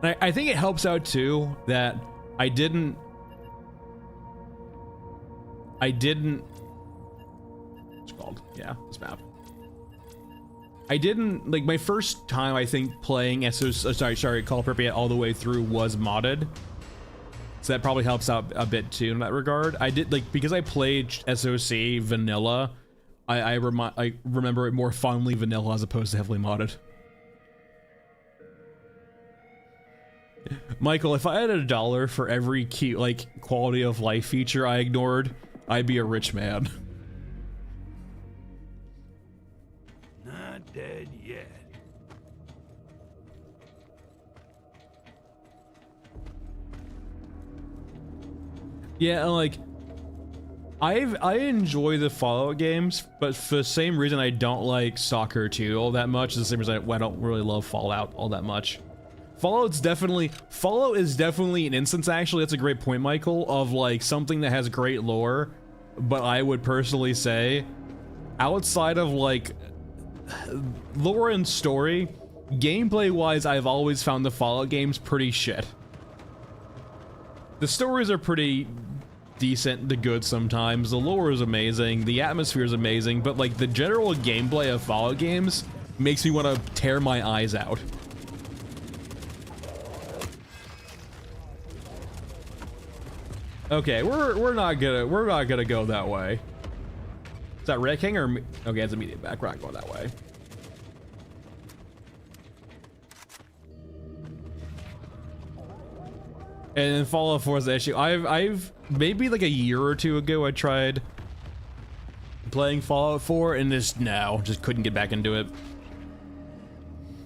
And I think it helps out too that I didn't what's it called? Yeah, this map. I didn't, like, my first time I think playing Call of Pripyat all the way through was modded. So that probably helps out a bit too in that regard. I did, like, because I played SOC vanilla, I remember it more fondly vanilla as opposed to heavily modded. Michael, if I had $1 for every cute, like, quality of life feature I ignored, I'd be a rich man. Not dead yet. Yeah, and like, I enjoy the Fallout games, but for the same reason I don't like Stalker 2 all that much, is the same reason I don't really love Fallout all that much. Fallout is definitely an instance, actually, that's a great point, Michael, of like something that has great lore, but I would personally say, outside of like lore and story, gameplay-wise, I've always found the Fallout games pretty shit. The stories are pretty decent to good sometimes, the lore is amazing, the atmosphere is amazing, but like the general gameplay of Fallout games makes me want to tear my eyes out. Okay, we're not gonna go that way. Is that Red King or okay? It's immediate back. We're not going that way. And then Fallout 4 is the issue. I've maybe like a year or two ago I tried playing Fallout 4 and just couldn't get back into it.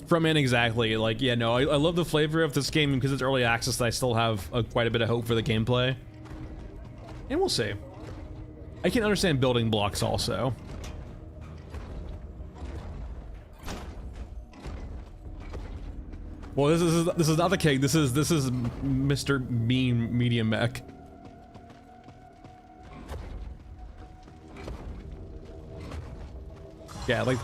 From exactly, like, yeah, no, I love the flavor of this game because it's early access. I still have quite a bit of hope for the gameplay. And we'll see. I can understand building blocks also. Well, this is not the king. This is Mr. Mean Medium Mech. Yeah, like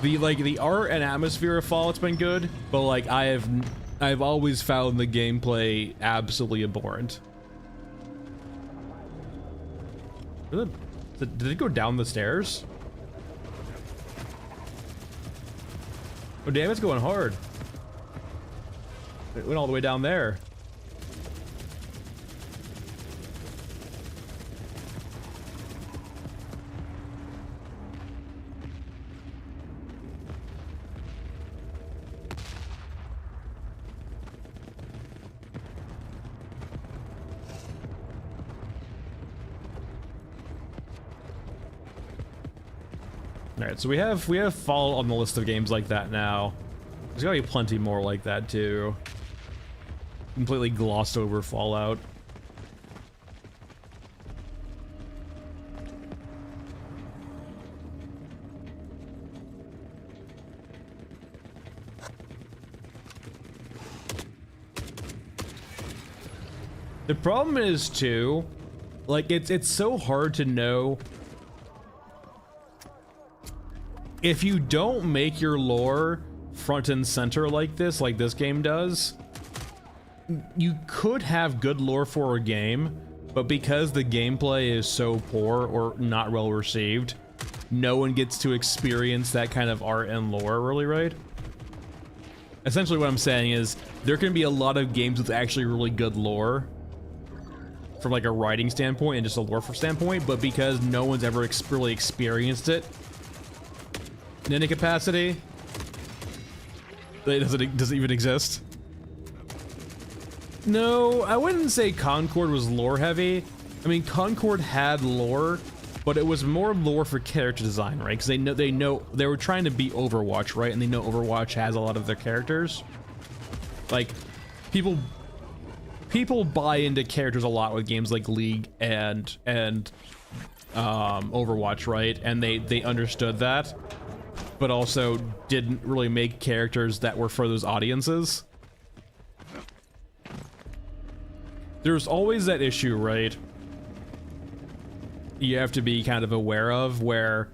the art and atmosphere of Fallout's been good, but like I've always found the gameplay absolutely abhorrent. Did it go down the stairs? Oh damn, it's going hard. It went all the way down there. Alright, so we have Fallout on the list of games like that now. There's gotta be plenty more like that too. Completely glossed over Fallout. The problem is too, like it's so hard to know if you don't make your lore front and center like this game does. You could have good lore for a game, but because the gameplay is so poor or not well received, no one gets to experience that kind of art and lore really, right? Essentially what I'm saying is there can be a lot of games with actually really good lore from like a writing standpoint and just a lore standpoint, but because no one's ever really experienced it in any capacity, does it even exist? No, I wouldn't say Concord was lore heavy. I mean, Concord had lore, but it was more lore for character design, right? Because they were trying to be Overwatch, right? And they know Overwatch has a lot of their characters. Like, people buy into characters a lot with games like League and Overwatch, right? And they understood that, but also didn't really make characters that were for those audiences. There's always that issue, right? You have to be kind of aware of where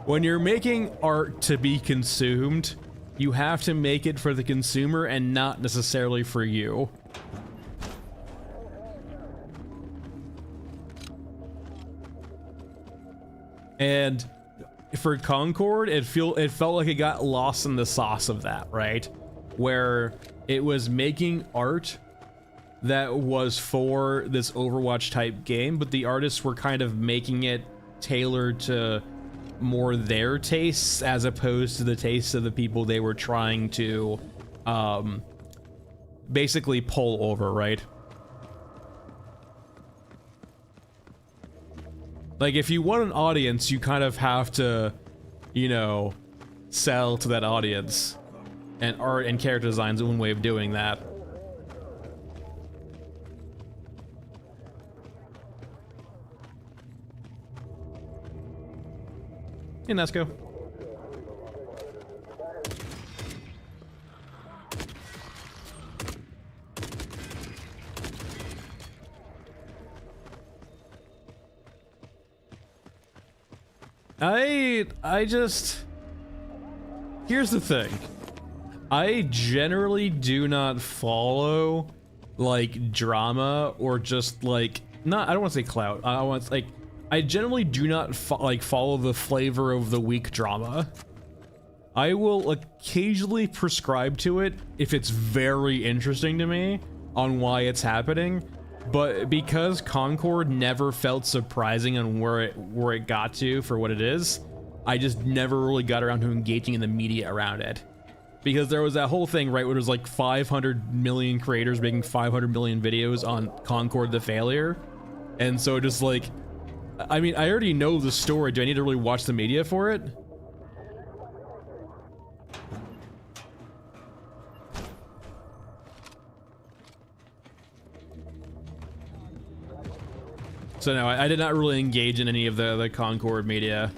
when you're making art to be consumed, you have to make it for the consumer and not necessarily for you. And for Concord, it felt like it got lost in the sauce of that, right? Where it was making art that was for this Overwatch type game, but the artists were kind of making it tailored to more their tastes as opposed to the tastes of the people they were trying to basically pull over, right? Like, if you want an audience, you kind of have to, you know, sell to that audience. And art and character design's one way of doing that. Hey, Nesco. I just... Here's the thing. I generally do not follow, like, drama or just, like... I don't want to say clout. I generally do not follow the flavor of the week drama. I will occasionally prescribe to it if it's very interesting to me on why it's happening, but because Concord never felt surprising on where it got to for what it is, I just never really got around to engaging in the media around it. Because there was that whole thing, right, where it was like 500 million creators making 500 million videos on Concord the Failure, and so just like, I mean, I already know the story. Do I need to really watch the media for it? So no, I did not really engage in any of the Concord media.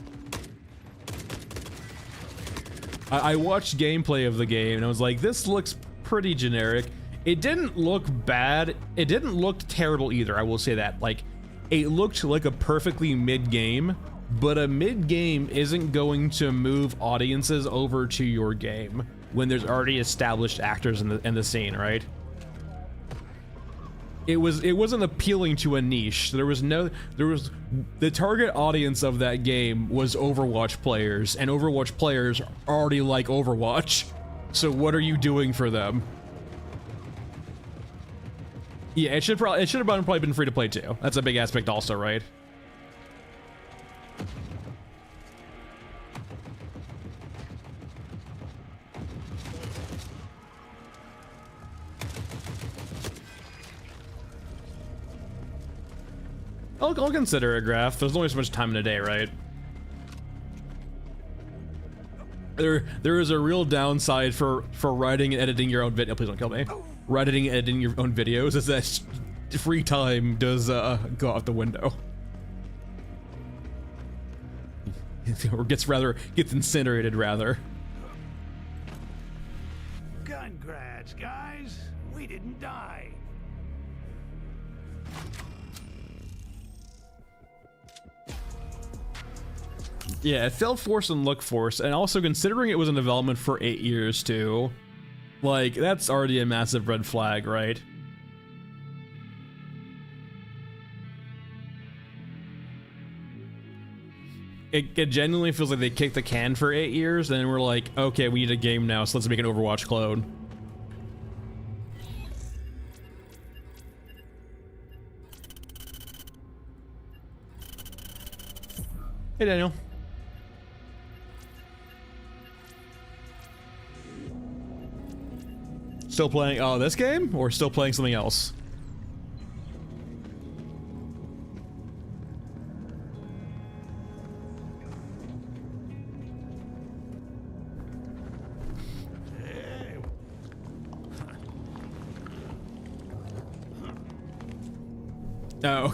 I watched gameplay of the game and I was like, this looks pretty generic. It didn't look bad. It didn't look terrible either, I will say that. Like, it looked like a perfectly mid-game, but a mid-game isn't going to move audiences over to your game when there's already established actors in the scene, right? It wasn't appealing to a niche. There was the target audience of that game was Overwatch players, and Overwatch players already like Overwatch. So what are you doing for them? Yeah, it should have probably been free to play too. That's a big aspect also, right? I'll consider it, Graph. There's only so much time in a day, right? There is a real downside for writing and editing your own video. Please don't kill me. Writing and editing your own videos is that free time does go out the window. Or gets incinerated rather. Congrats, guys. We didn't die. Yeah, it felt forced and looked forced, and also considering it was in development for 8 years too, Like, that's already a massive red flag, right? It genuinely feels like they kicked the can for 8 years, and we're like, okay, we need a game now, so let's make an Overwatch clone. Hey, Daniel. Still playing, this game? Or still playing something else? Oh,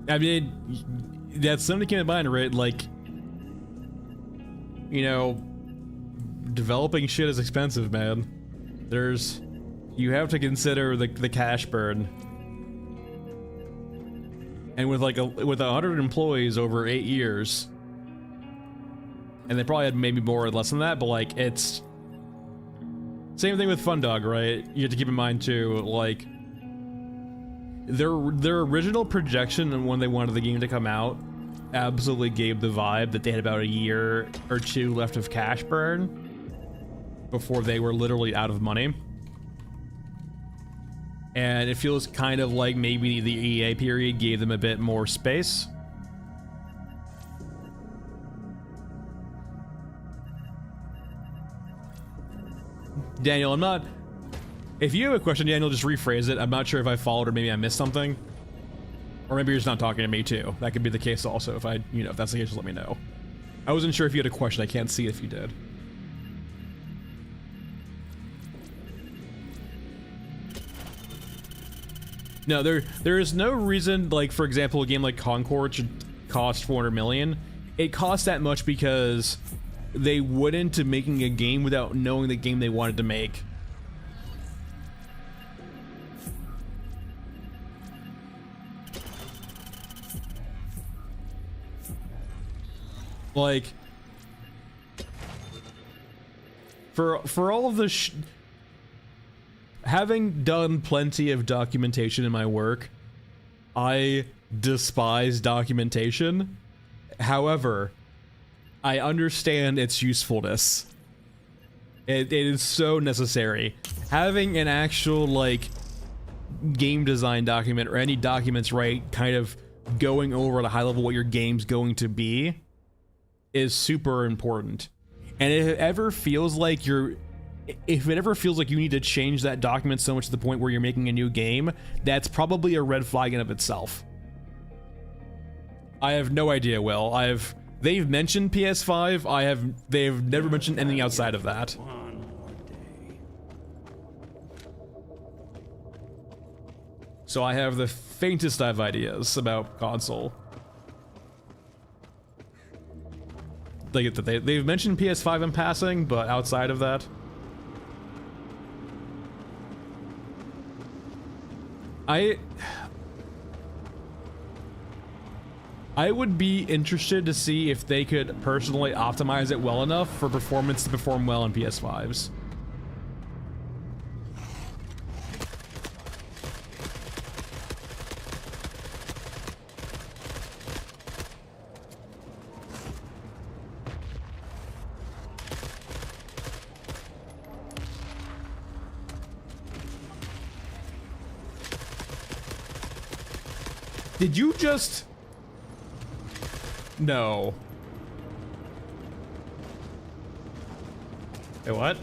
I mean, that's something to keep in mind, right? Like, you know, developing shit is expensive, man. You have to consider the cash burn. And with with 100 employees over 8 years, and they probably had maybe more or less than that, but like, it's same thing with Fundog, right? You have to keep in mind too, like, their original projection and when they wanted the game to come out absolutely gave the vibe that they had about a year or two left of cash burn before they were literally out of money. And it feels kind of like maybe the EA period gave them a bit more space. Daniel, if you have a question, Daniel, just rephrase it. I'm not sure if I followed or maybe I missed something. Or maybe you're just not talking to me too. That could be the case also. If if that's the case, just let me know. I wasn't sure if you had a question. I can't see if you did. No, there is no reason, like, for example, a game like Concord should cost 400 million. It costs that much because they went into making a game without knowing the game they wanted to make. Like, for all of the having done plenty of documentation in my work, I despise documentation. However, I understand its usefulness. It is so necessary. Having an actual, like, game design document or any documents, right, kind of going over at a high level what your game's going to be is super important. And if it ever feels like you need to change that document so much to the point where you're making a new game, that's probably a red flag in of itself. I have no idea, Will. They've mentioned PS5, they've never mentioned anything outside of that. So I have the faintest of ideas about console. They've mentioned PS5 in passing, but outside of that, I would be interested to see if they could personally optimize it well enough for performance to perform well on PS5s. Did you just... No. Hey, what?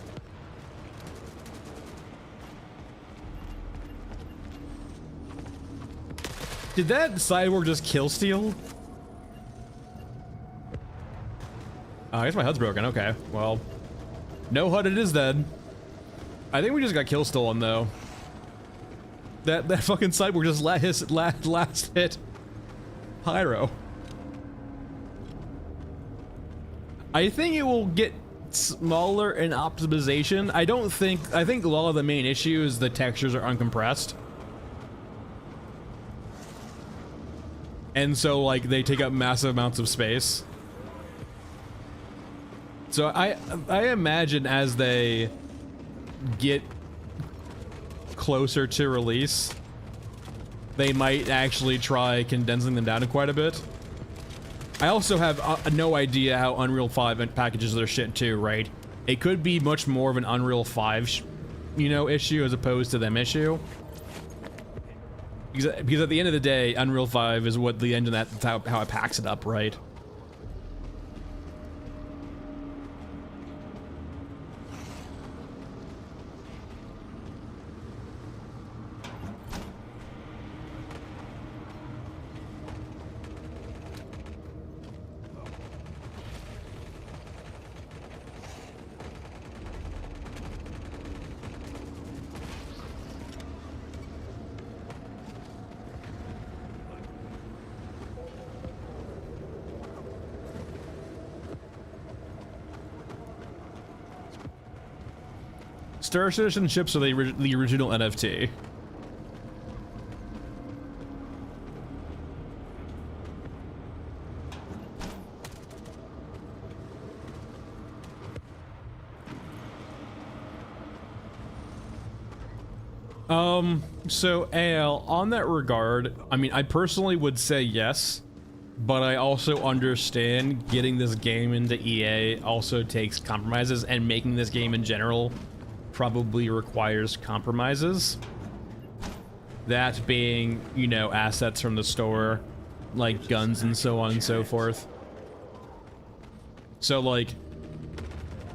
Did that cyborg just kill steal? Oh, I guess my HUD's broken. Okay, well, no HUD it is then. I think we just got kill stolen though. That fucking cyborg just let his last hit Pyro. I think it will get smaller in optimization. I think a lot of the main issue is the textures are uncompressed. and so like they take up massive amounts of space. So I imagine as they get closer to release, they might actually try condensing them down quite a bit. I also have no idea how Unreal 5 packages their shit too, right? It could be much more of an Unreal 5, issue as opposed to them issue. Because at the end of the day, Unreal 5 is what the engine that's how it packs it up, right? Star Citizen ships are the original NFT. So AL, on that regard, I mean, I personally would say yes, but I also understand getting this game into EA also takes compromises, and making this game in general probably requires compromises. That being, assets from the store, like guns and so on and so forth. So like,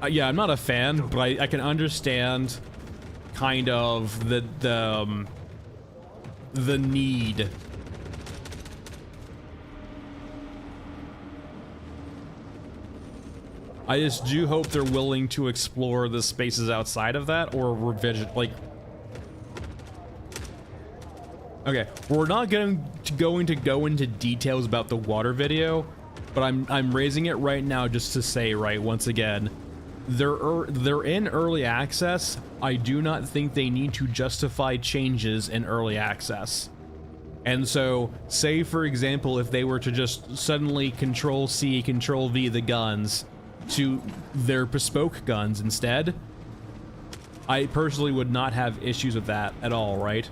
yeah, I'm not a fan, but I can understand kind of the need. I just do hope they're willing to explore the spaces outside of that, or revision, like... Okay, we're not going to go into details about the water video, but I'm raising it right now just to say, right, once again, they're in early access. I do not think they need to justify changes in early access. And so, say for example, if they were to just suddenly Control-C, Control-V the guns to their bespoke guns instead, I personally would not have issues with that at all, right?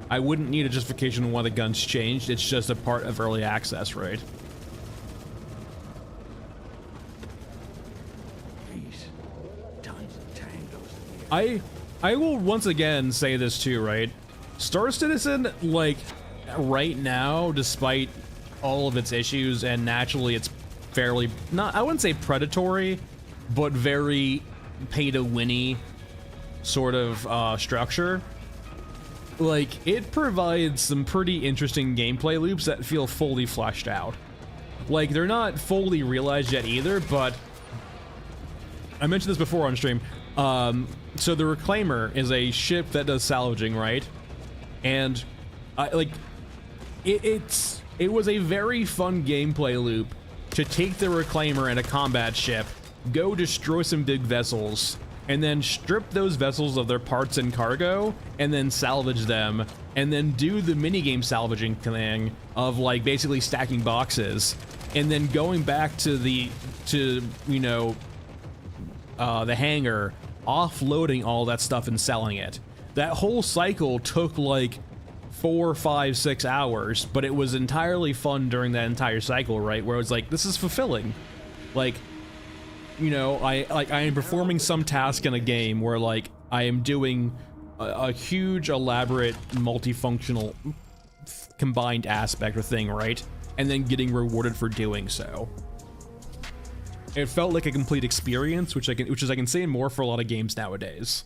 I wouldn't need a justification on why the guns changed. It's just a part of early access, right? I will once again say this too, right? Star Citizen, like, right now, despite all of its issues, and naturally it's fairly, not, I wouldn't say predatory, but very pay-to-winny sort of structure. Like, it provides some pretty interesting gameplay loops that feel fully fleshed out. Like, they're not fully realized yet either, but I mentioned this before on stream. So the Reclaimer is a ship that does salvaging, right? And it was a very fun gameplay loop to take the Reclaimer and a combat ship, go destroy some big vessels, and then strip those vessels of their parts and cargo, and then salvage them, and then do the minigame salvaging thing of like basically stacking boxes, and then going back to the hangar, offloading all that stuff and selling it. That whole cycle took like 4, 5, 6 hours, but it was entirely fun during that entire cycle, right? Where it was like, this is fulfilling. Like, I am performing some task in a game where like I am doing a huge, elaborate, multifunctional combined aspect or thing, right? And then getting rewarded for doing so. It felt like a complete experience, which I can say more for a lot of games nowadays.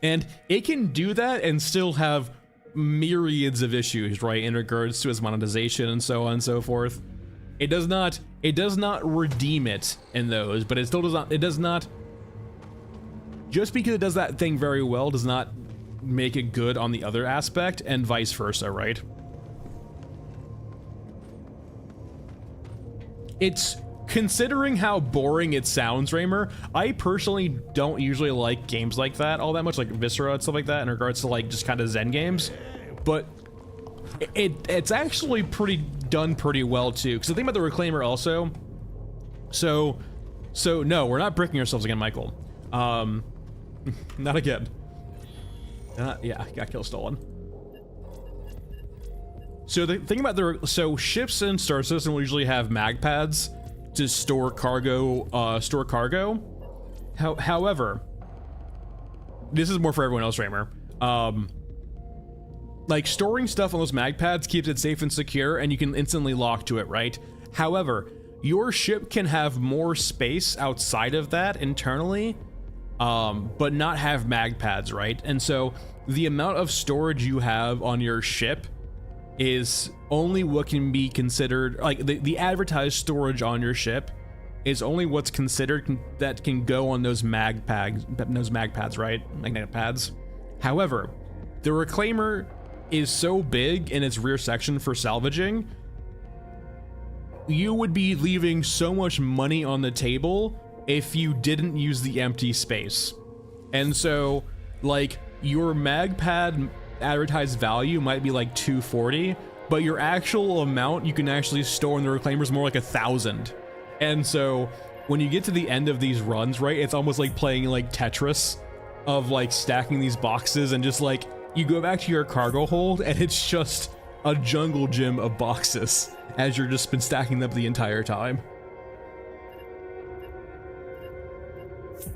And it can do that and still have myriads of issues, right, in regards to its monetization and so on and so forth. It does not redeem it in those, but it still does not, just because it does that thing very well does not make it good on the other aspect, and vice versa, right? It's considering how boring it sounds, Raymer, I personally don't usually like games like that all that much, like Viscera and stuff like that, in regards to like just kind of Zen games. But it's actually done pretty well too. Because the thing about the Reclaimer also, so no, we're not bricking ourselves again, Michael. Not again. Yeah, got kill stolen. So the thing about so ships in Star Citizen will usually have mag pads to store cargo. However, this is more for everyone else, Raymer. Like storing stuff on those mag pads keeps it safe and secure, and you can instantly lock to it, right? However, your ship can have more space outside of that internally, but not have mag pads, right? And so the amount of storage you have on your ship is only what can be considered, like the advertised storage on your ship is only what's considered that can go on those mag pads, right? Magnetic pads. However, the Reclaimer is so big in its rear section for salvaging, you would be leaving so much money on the table if you didn't use the empty space. And so, like, your mag pad advertised value might be like 240, but your actual amount you can actually store in the Reclaimer is more like 1,000. And so when you get to the end of these runs, right, it's almost like playing like Tetris, of like stacking these boxes, and just like you go back to your cargo hold and it's just a jungle gym of boxes as you're just been stacking them the entire time.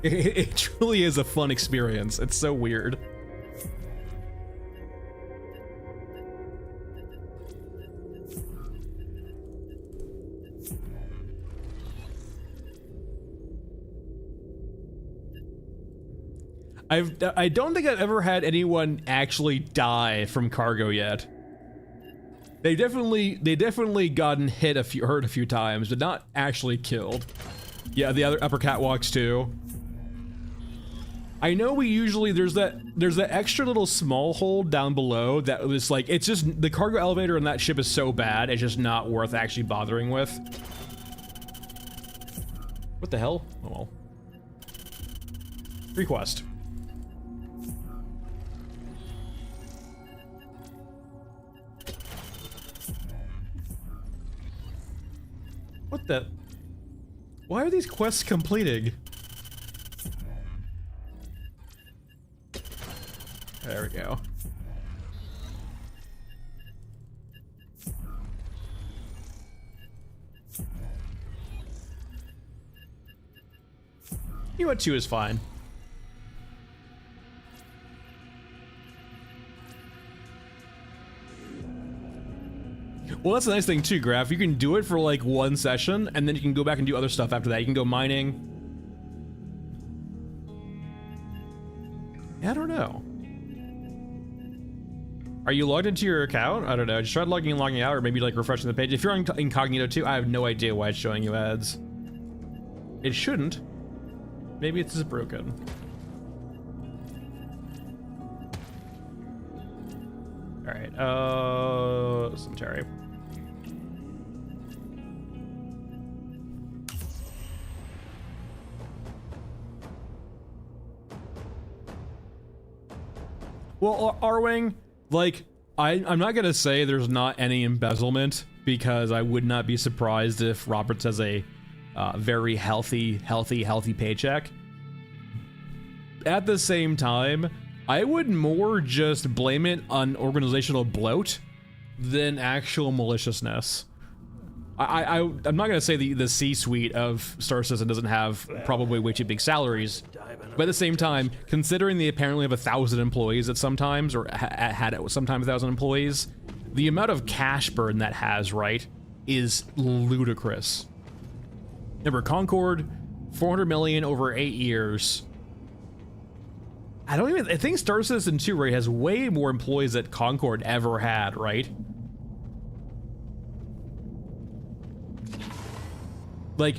It truly is a fun experience. It's so weird. I don't think I've ever had anyone actually die from cargo yet. They definitely gotten hurt a few times, but not actually killed. Yeah, the other upper catwalks too. I know we usually there's that extra little small hold down below that was like, it's just the cargo elevator on that ship is so bad it's just not worth actually bothering with. What the hell? Oh well. Request. What the? Why are these quests completing? There we go. You know what, 2 is fine. Well, that's the nice thing too, Graph. You can do it for like 1 session, and then you can go back and do other stuff after that. You can go mining. I don't know. Are you logged into your account? I don't know. Just try logging in, logging out, or maybe like refreshing the page. If you're on incognito too, I have no idea why it's showing you ads. It shouldn't. Maybe it's just broken. All right. Cemetery. Well, Arwing, like, I'm not gonna say there's not any embezzlement, because I would not be surprised if Roberts has a very healthy paycheck. At the same time, I would more just blame it on organizational bloat than actual maliciousness. I'm not gonna say the C-suite of Star Citizen doesn't have probably way too big salaries, but at the same time, considering they apparently have 1,000 employees at sometimes, or had at sometimes 1,000 employees, the amount of cash burn that has, right, is ludicrous. Remember, Concord, 400 million over 8 years. I think Star Citizen 2, right, has way more employees that Concord ever had, right? Like,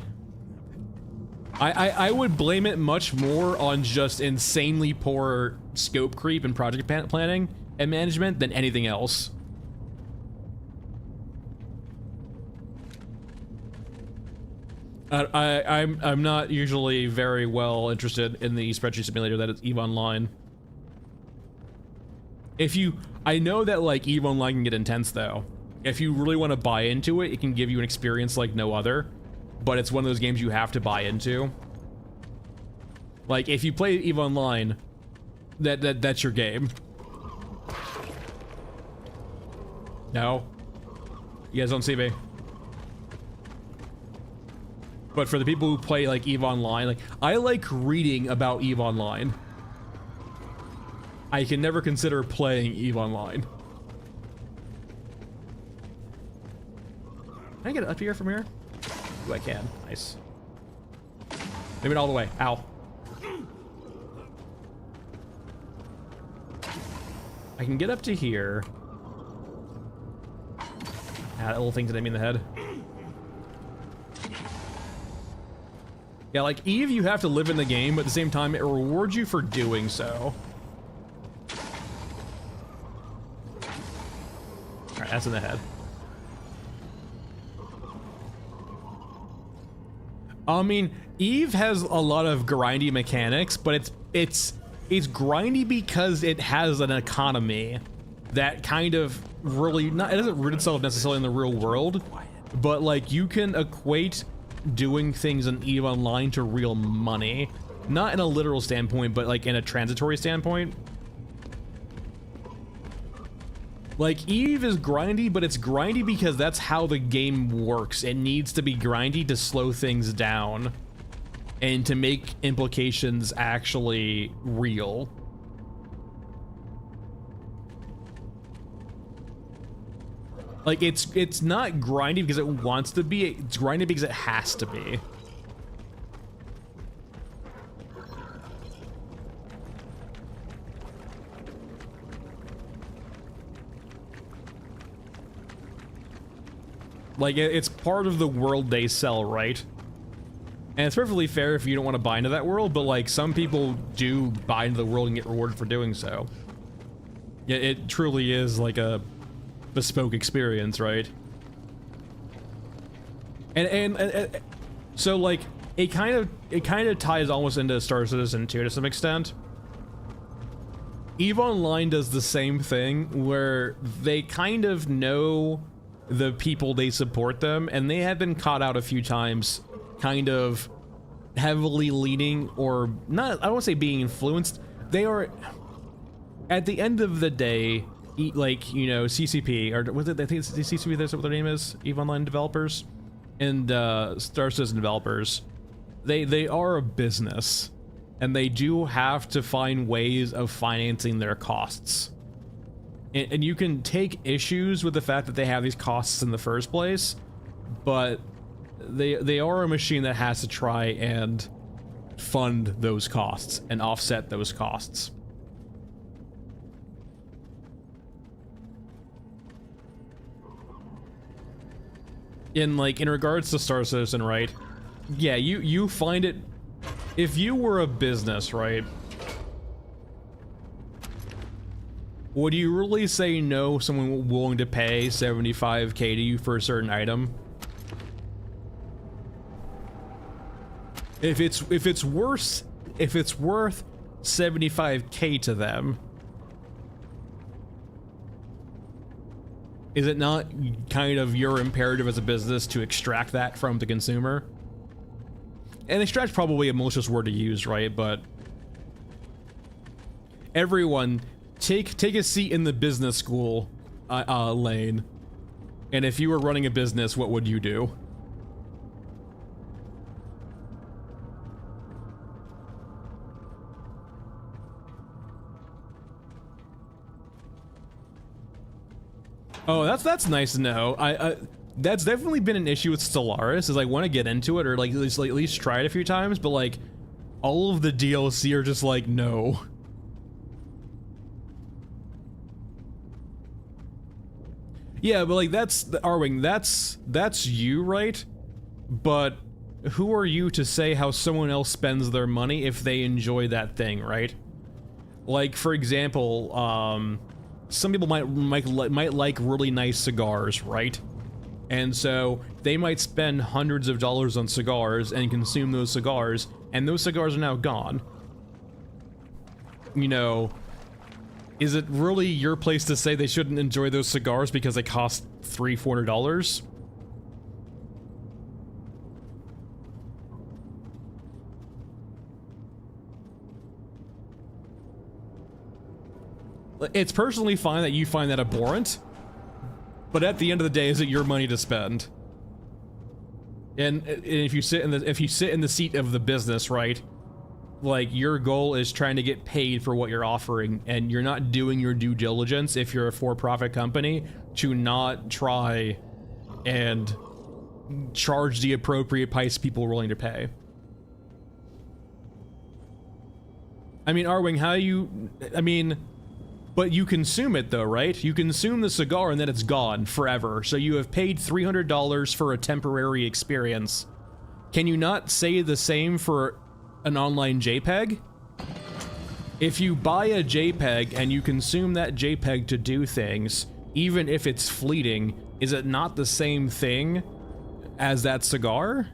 I would blame it much more on just insanely poor scope creep and project planning and management than anything else. I'm not usually very well interested in the spreadsheet simulator that is EVE Online. I know that like EVE Online can get intense though. If you really want to buy into it, it can give you an experience like no other. But it's one of those games you have to buy into. Like if you play EVE Online, that's your game. No, you guys don't see me. But for the people who play like EVE Online, like I like reading about EVE Online. I can never consider playing EVE Online. Can I get up here from here? Ooh, I can. Nice. Maybe not all the way. Ow. I can get up to here. Ah, that little thing hit me in the head. Yeah, like EVE, you have to live in the game, but at the same time, it rewards you for doing so. Alright, that's in the head. I mean, EVE has a lot of grindy mechanics, but it's grindy because it has an economy that kind of really it doesn't root itself necessarily in the real world, but like you can equate doing things in EVE Online to real money, not in a literal standpoint, but like in a transitory standpoint. Like, EVE is grindy, but it's grindy because that's how the game works. It needs to be grindy to slow things down and to make implications actually real. Like, it's not grindy because it wants to be, it's grindy because it has to be. Like, it's part of the world they sell, right? And it's perfectly fair if you don't want to buy into that world, but like, some people do buy into the world and get rewarded for doing so. Yeah, it truly is like a bespoke experience, right? And so like, it kind of ties almost into Star Citizen 2 to some extent. EVE Online does the same thing where they kind of know the people they support them, and they have been caught out a few times kind of heavily leaning, or not, I don't want to say being influenced. They are, at the end of the day, like, you know, CCP, or was it, I think it's the CCP, that's what their name is, EVE Online developers, and Star Citizen developers, they are a business, and they do have to find ways of financing their costs. And you can take issues with the fact that they have these costs in the first place, but they are a machine that has to try and fund those costs and offset those costs. In regards to Star Citizen, right? Yeah, you find it, if you were a business, right? Would you really say no to someone willing to pay $75K to you for a certain item? If it's worth $75K to them, is it not kind of your imperative as a business to extract that from the consumer? And extract probably a malicious word to use, right? But everyone, take a seat in the business school lane, and if you were running a business, what would you do? Oh, that's nice to know. That's definitely been an issue with Stellaris, is I want to get into it, or like at least try it a few times, but like all of the DLC are just like, no. Yeah, but like that's Arwing, that's you, right? But who are you to say how someone else spends their money if they enjoy that thing, right? Like, for example, some people might like really nice cigars, right? And so they might spend hundreds of dollars on cigars and consume those cigars, and those cigars are now gone. You know, is it really your place to say they shouldn't enjoy those cigars because they cost $300-$400? It's personally fine that you find that abhorrent, but at the end of the day, is it your money to spend? And if you sit in the seat of the business, right? Like, your goal is trying to get paid for what you're offering, and you're not doing your due diligence if you're a for-profit company to not try and charge the appropriate price people are willing to pay. I mean, Arwing, but you consume it though, right? You consume the cigar and then it's gone forever. So you have paid $300 for a temporary experience. Can you not say the same for an online JPEG? If you buy a JPEG and you consume that JPEG to do things, even if it's fleeting, is it not the same thing as that cigar?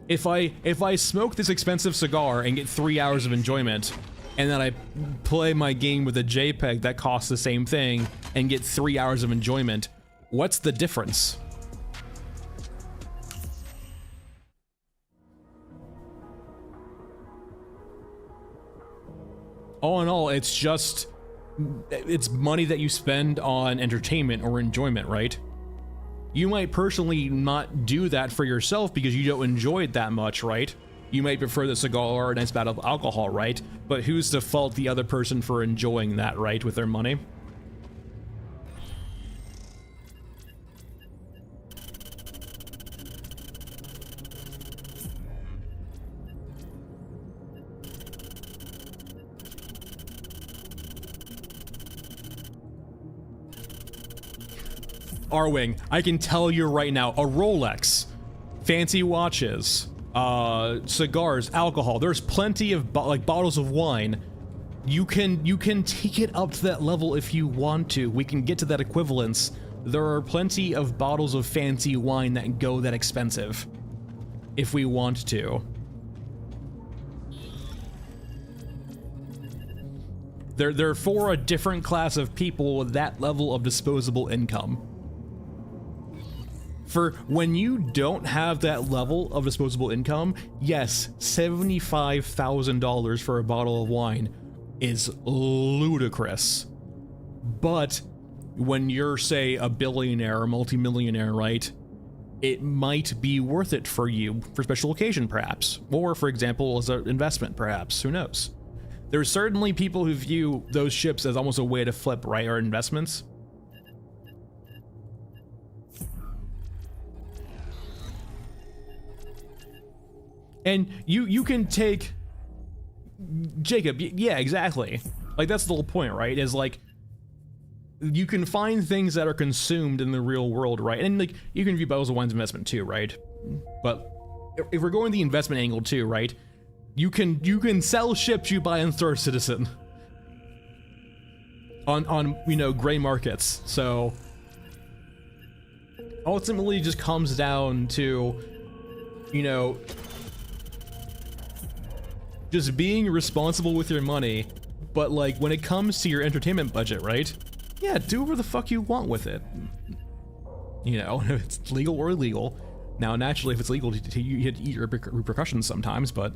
If I smoke this expensive cigar and get 3 hours of enjoyment, and then I play my game with a JPEG that costs the same thing and get 3 hours of enjoyment, what's the difference? All in all, it's money that you spend on entertainment or enjoyment, right? You might personally not do that for yourself because you don't enjoy it that much, right? You might prefer the cigar or a nice bout of alcohol, right? But who's to fault the other person for enjoying that, right, with their money? Arwing, I can tell you right now, a Rolex, fancy watches, cigars, alcohol, there's plenty of bottles of wine. You can take it up to that level if you want to. We can get to that equivalence. There are plenty of bottles of fancy wine that go that expensive if we want to. They're for a different class of people with that level of disposable income. For when you don't have that level of disposable income, yes, $75,000 for a bottle of wine is ludicrous. But when you're, say, a billionaire or multimillionaire, right, it might be worth it for you for special occasion, perhaps. Or, for example, as an investment, perhaps. Who knows? There's certainly people who view those ships as almost a way to flip, right, our investments. And you can take Jacob, yeah, exactly. Like, that's the whole point, right? Is like, you can find things that are consumed in the real world, right? And like, you can view bottles of wine's investment too, right? But if we're going the investment angle too, right? You can sell ships you buy in Star Citizen on you know, gray markets. So ultimately, it just comes down to, you know, just being responsible with your money, but like, when it comes to your entertainment budget, right? Yeah, do whatever the fuck you want with it. You know, if it's legal or illegal. Now, naturally, if it's legal, you have to eat your repercussions sometimes, but...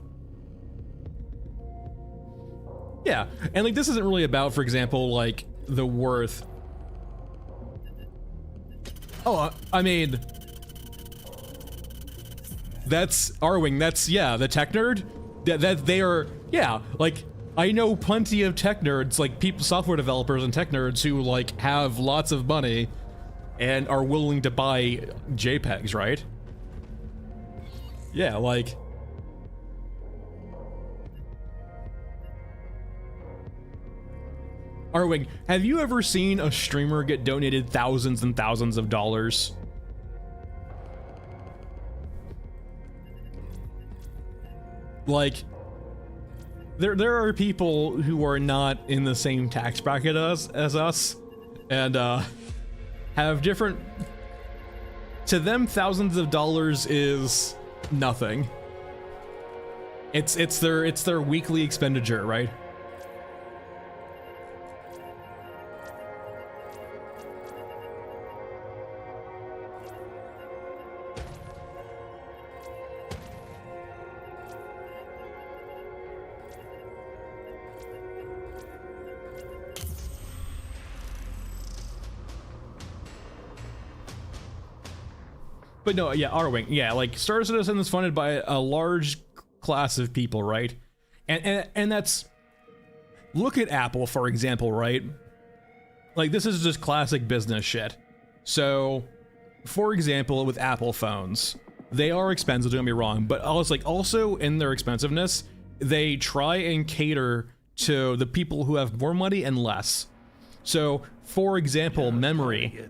yeah, and like, this isn't really about, for example, like, the worth... oh, I mean... that's Arwing, that's, yeah, the tech nerd? That they are, yeah, like, I know plenty of tech nerds, like people, software developers and tech nerds who like have lots of money and are willing to buy JPEGs, right? Yeah, like, Arwing, have you ever seen a streamer get donated thousands and thousands of dollars? Like, there are people who are not in the same tax bracket as us, and have different. To them, thousands of dollars is nothing. It's their weekly expenditure, right? But no, yeah, R-Wing, yeah, like Star Citizen is funded by a large class of people, right? And that's, look at Apple, for example, right? Like, this is just classic business shit. So, for example, with Apple phones, they are expensive, don't get me wrong, but also in their expensiveness, they try and cater to the people who have more money and less. So, for example, memory.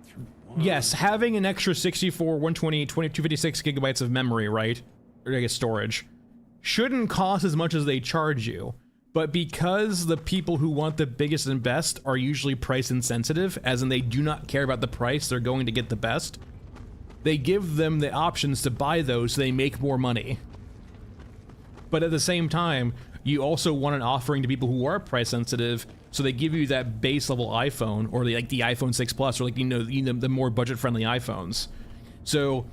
Yes, having an extra 64, 128, 256 gigabytes of memory, right? Or I guess storage, shouldn't cost as much as they charge you. But because the people who want the biggest and best are usually price insensitive, as in they do not care about the price, they're going to get the best, they give them the options to buy those so they make more money. But at the same time, you also want an offering to people who are price sensitive, so they give you that base level iPhone, or the iPhone 6 Plus, or the more budget friendly iPhones. So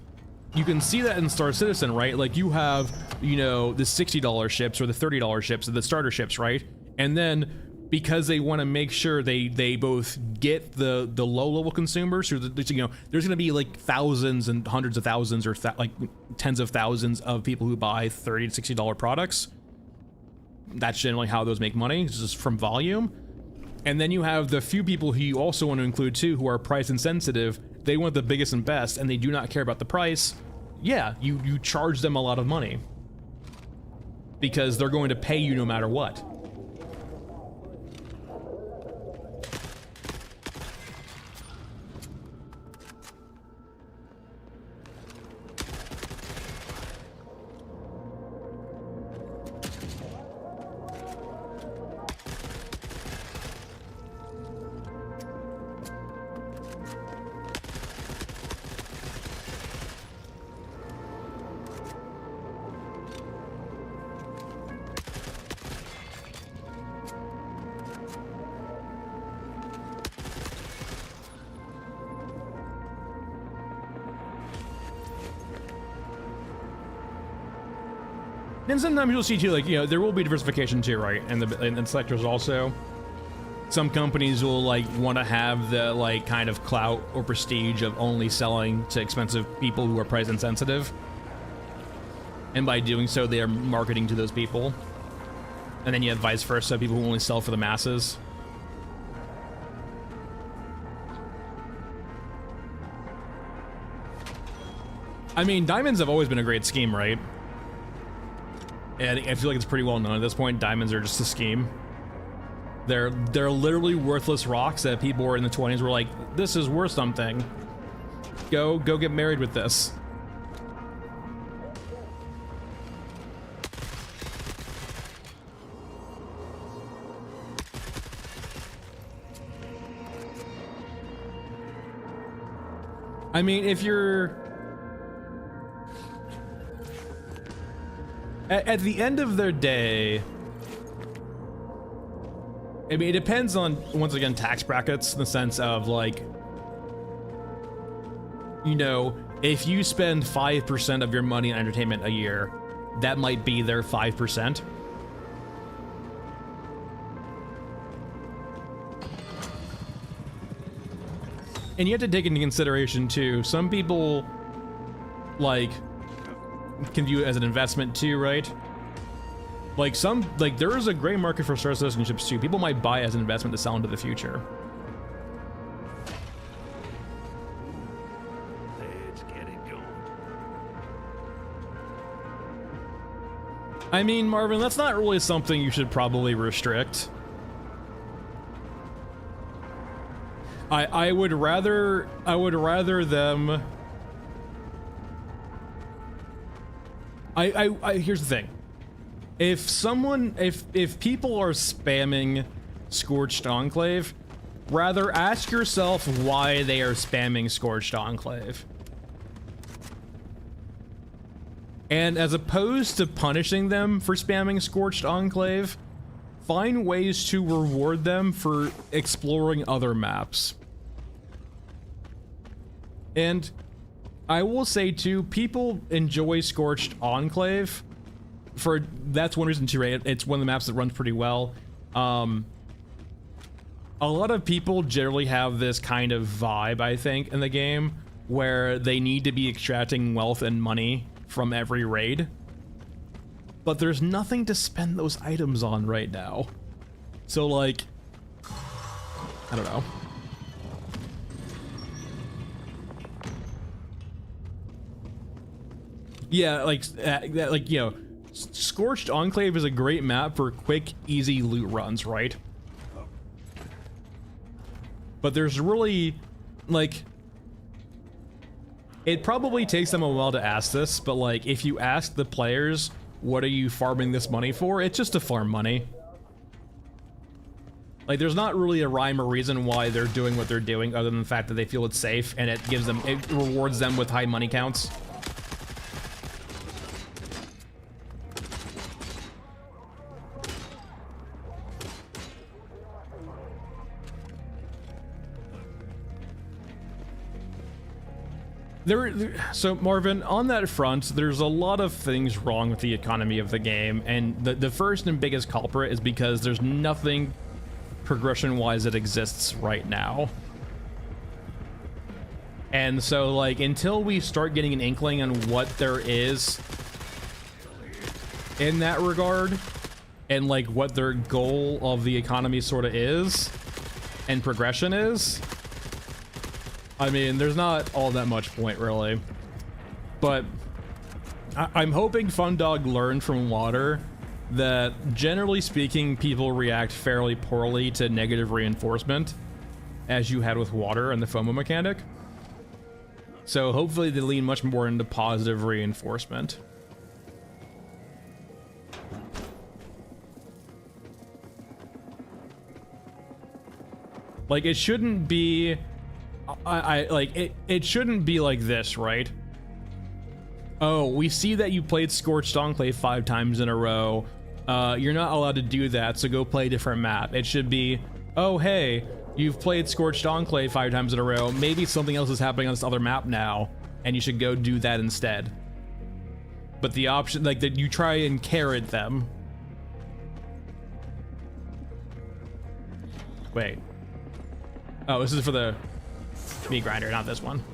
you can see that in Star Citizen, right? Like you have, the $60 ships or the $30 ships, the starter ships, right? And then because they want to make sure they both get the low level consumers, or there's going to be like thousands and hundreds of thousands, or like tens of thousands of people who buy $30 to $60 products. That's generally how those make money, just from volume. And then you have the few people who you also want to include too, who are price insensitive. They want the biggest and best, and they do not care about the price. Yeah, you charge them a lot of money because they're going to pay you no matter what. And sometimes you'll see too, there will be diversification too, right? And the sectors also. Some companies will want to have the kind of clout or prestige of only selling to expensive people who are price insensitive. And by doing so, they are marketing to those people. And then you have vice versa, people who only sell for the masses. I mean, diamonds have always been a great scheme, right? And I feel like it's pretty well known at this point. Diamonds are just a scheme. They're literally worthless rocks that people were in the 20s were like, this is worth something. Go get married with this. I mean, if you're... At the end of their day, I mean, it depends on, once again, tax brackets, in the sense of, if you spend 5% of your money on entertainment a year, that might be their 5%. And you have to take into consideration, too, some people, can view it as an investment too, right? There is a gray market for Star Citizenships too. People might buy as an investment to sell into the future. Let's get it going. I mean, Marvin, that's not really something you should probably restrict. I would rather them. Here's the thing. If people are spamming Scorched Enclave, Rather, ask yourself why they are spamming Scorched Enclave. And as opposed to punishing them for spamming Scorched Enclave, find ways to reward them for exploring other maps. And I will say too, people enjoy Scorched Enclave that's one reason too, right? It's one of the maps that runs pretty well. A lot of people generally have this kind of vibe, I think, in the game where they need to be extracting wealth and money from every raid. But there's nothing to spend those items on right now. So like, I don't know. Yeah, like, you know, Scorched Enclave is a great map for quick, easy loot runs, right? But there's really, like, it probably takes them a while to ask this, but like, if you ask the players, what are you farming this money for? It's just to farm money. Like, there's not really a rhyme or reason why they're doing what they're doing other than the fact that they feel it's safe and it rewards them with high money counts. So Marvin, on that front, there's a lot of things wrong with the economy of the game, and the first and biggest culprit is because there's nothing progression-wise that exists right now. And so, like, until we start getting an inkling on what there is in that regard, and like what their goal of the economy sort of is, and progression is, I mean, there's not all that much point, really. But I'm hoping Fundog learned from Water that, generally speaking, people react fairly poorly to negative reinforcement, as you had with Water and the FOMO mechanic. So hopefully they lean much more into positive reinforcement. Like, it shouldn't be... it shouldn't be like this, right? Oh, we see that you played Scorched Enclave 5 times in a row. You're not allowed to do that, so go play a different map. It should be, oh, hey, you've played Scorched Enclave 5 times in a row. Maybe something else is happening on this other map now, and you should go do that instead. But the option, like, that you try and carrot them. Wait. Oh, this is for the meat grinder, not this one.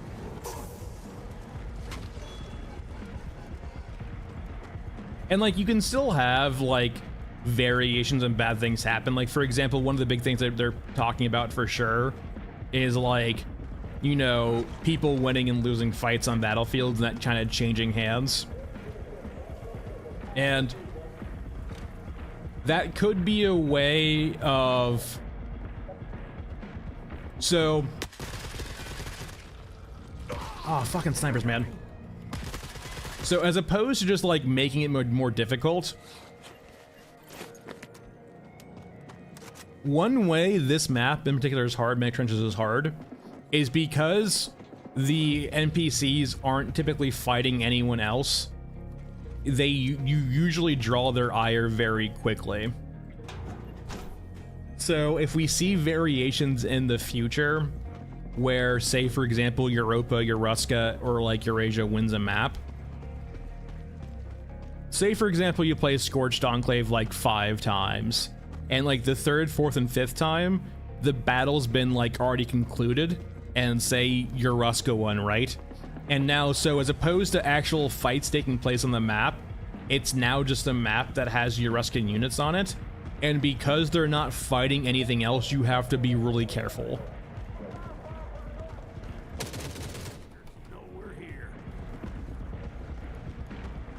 And like, you can still have like variations and bad things happen. Like, for example, one of the big things that they're talking about for sure is like, you know, people winning and losing fights on battlefields and that kind of changing hands. And that could be a way of... So... Oh, fucking snipers, man. So as opposed to just like making it more difficult, one way this map in particular is hard, Manic Trenches is hard, is because the NPCs aren't typically fighting anyone else. You usually draw their ire very quickly. So if we see variations in the future where, say, for example, Europa, Euruska, or like Eurasia wins a map. Say, for example, you play Scorched Enclave like 5 times, and like the 3rd, 4th, and 5th time, the battle's been like already concluded, and say Euruska won, right? And now, so as opposed to actual fights taking place on the map, it's now just a map that has Euruskan units on it, and because they're not fighting anything else, you have to be really careful.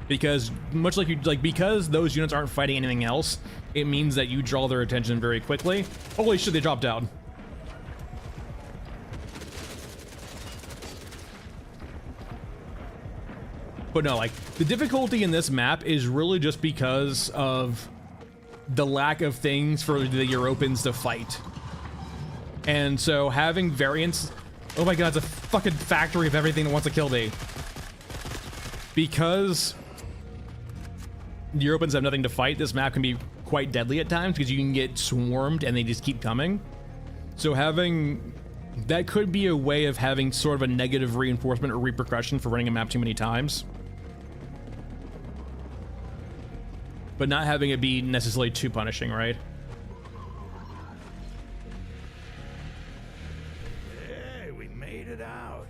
Because much like because those units aren't fighting anything else, it means that you draw their attention very quickly. Holy shit, they dropped down. But no, like, the difficulty in this map is really just because of the lack of things for the Europans to fight. And so having variants... Oh my god, it's a fucking factory of everything that wants to kill me. Because Europans have nothing to fight, this map can be quite deadly at times because you can get swarmed and they just keep coming. So having... That could be a way of having sort of a negative reinforcement or repercussion for running a map too many times. But not having it be necessarily too punishing, right? Hey, we made it out.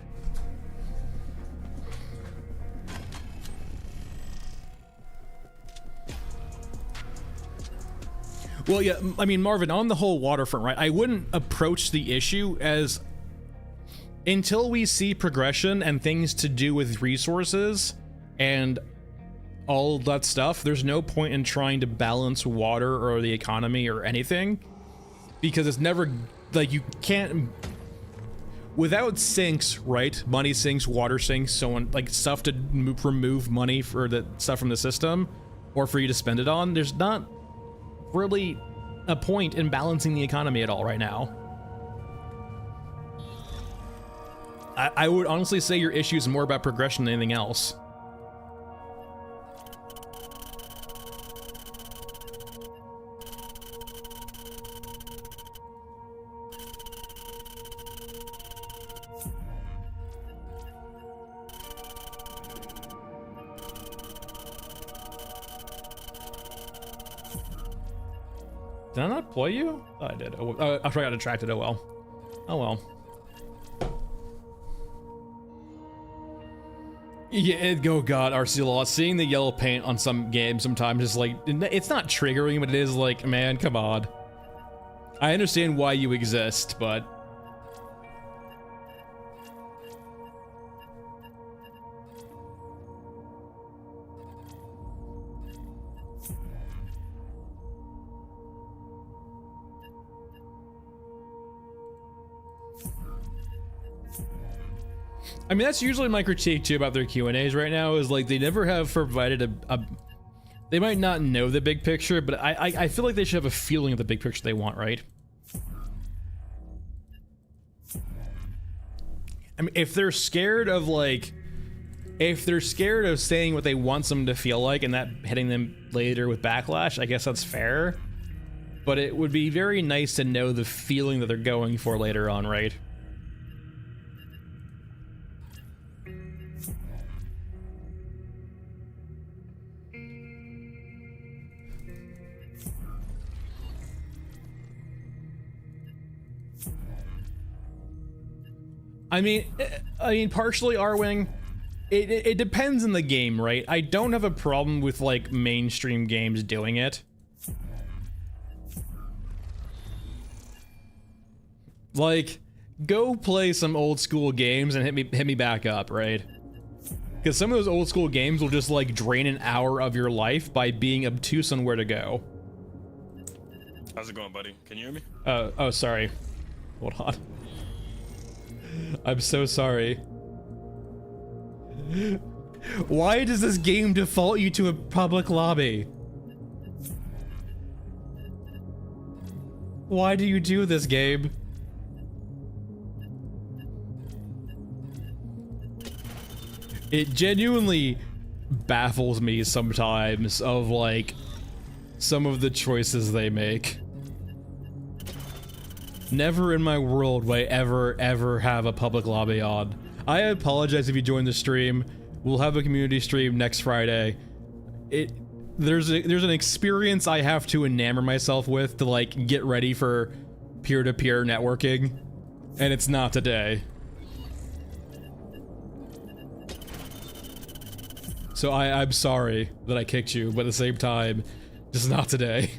Well, yeah, I mean, Marvin, on the whole waterfront, right? I wouldn't approach the issue as until we see progression and things to do with resources and all that stuff, there's no point in trying to balance water or the economy or anything, because it's never, like, you can't, without sinks, right? Money sinks, water sinks, so on, like stuff to remove money for the stuff from the system or for you to spend it on, there's not really a point in balancing the economy at all right now. I would honestly say your issue is more about progression than anything else. Did I not play you? Oh, I did. Oh, I got attracted. Oh well. Oh well. Yeah, oh god, RC Law. Seeing the yellow paint on some games sometimes is like, it's not triggering, but it is like, man, come on. I understand why you exist, but... I mean, that's usually my critique too about their Q&As right now, is like they never have provided a they might not know the big picture, but I feel like they should have a feeling of the big picture they want, right? I mean, if they're scared of like, if they're scared of saying what they want them to feel like and that hitting them later with backlash, I guess that's fair. But it would be very nice to know the feeling that they're going for later on, right? I mean, partially R-Wing. It depends on the game, right? I don't have a problem with like mainstream games doing it. Like, go play some old school games and hit me back up, right? Because some of those old school games will just like drain an hour of your life by being obtuse on where to go. How's it going, buddy? Can you hear me? Oh, sorry. Hold on. I'm so sorry. Why does this game default you to a public lobby? Why do you do this, Gabe? It genuinely baffles me sometimes of like some of the choices they make. Never in my world will I ever have a public lobby on. I apologize if you joined the stream. We'll have a community stream next Friday. There's an experience I have to enamor myself with to like get ready for peer-to-peer networking, and it's not today. So I'm sorry that I kicked you, but at the same time, just not today.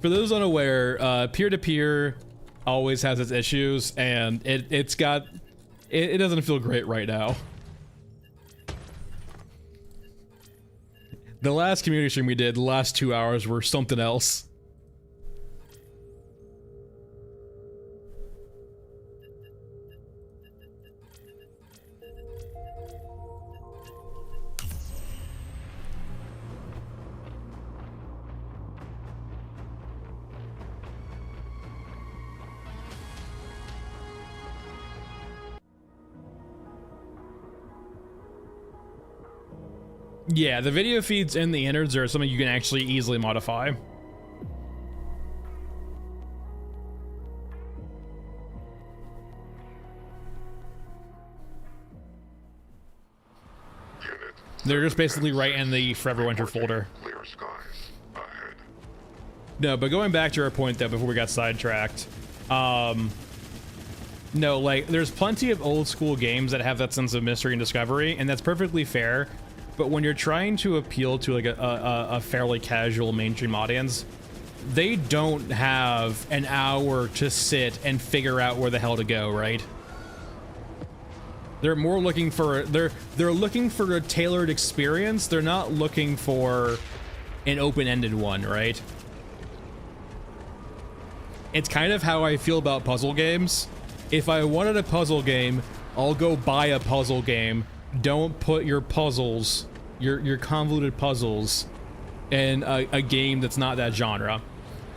For those unaware, peer-to-peer always has its issues, and it doesn't feel great right now. The last community stream we did, the last 2 hours were something else. Yeah, the video feeds and the innards are something you can actually easily modify. They're just basically right in the Forever Winter folder. Clear skies ahead. No, but going back to our point though, before we got sidetracked, no, like there's plenty of old school games that have that sense of mystery and discovery, and that's perfectly fair. But when you're trying to appeal to like a fairly casual mainstream audience, they don't have an hour to sit and figure out where the hell to go, right? They're more looking for they're looking for a tailored experience. They're not looking for an open-ended one, right? It's kind of how I feel about puzzle games. If I wanted a puzzle game, I'll go buy a puzzle game. Don't put your puzzles, your convoluted puzzles, in a game that's not that genre.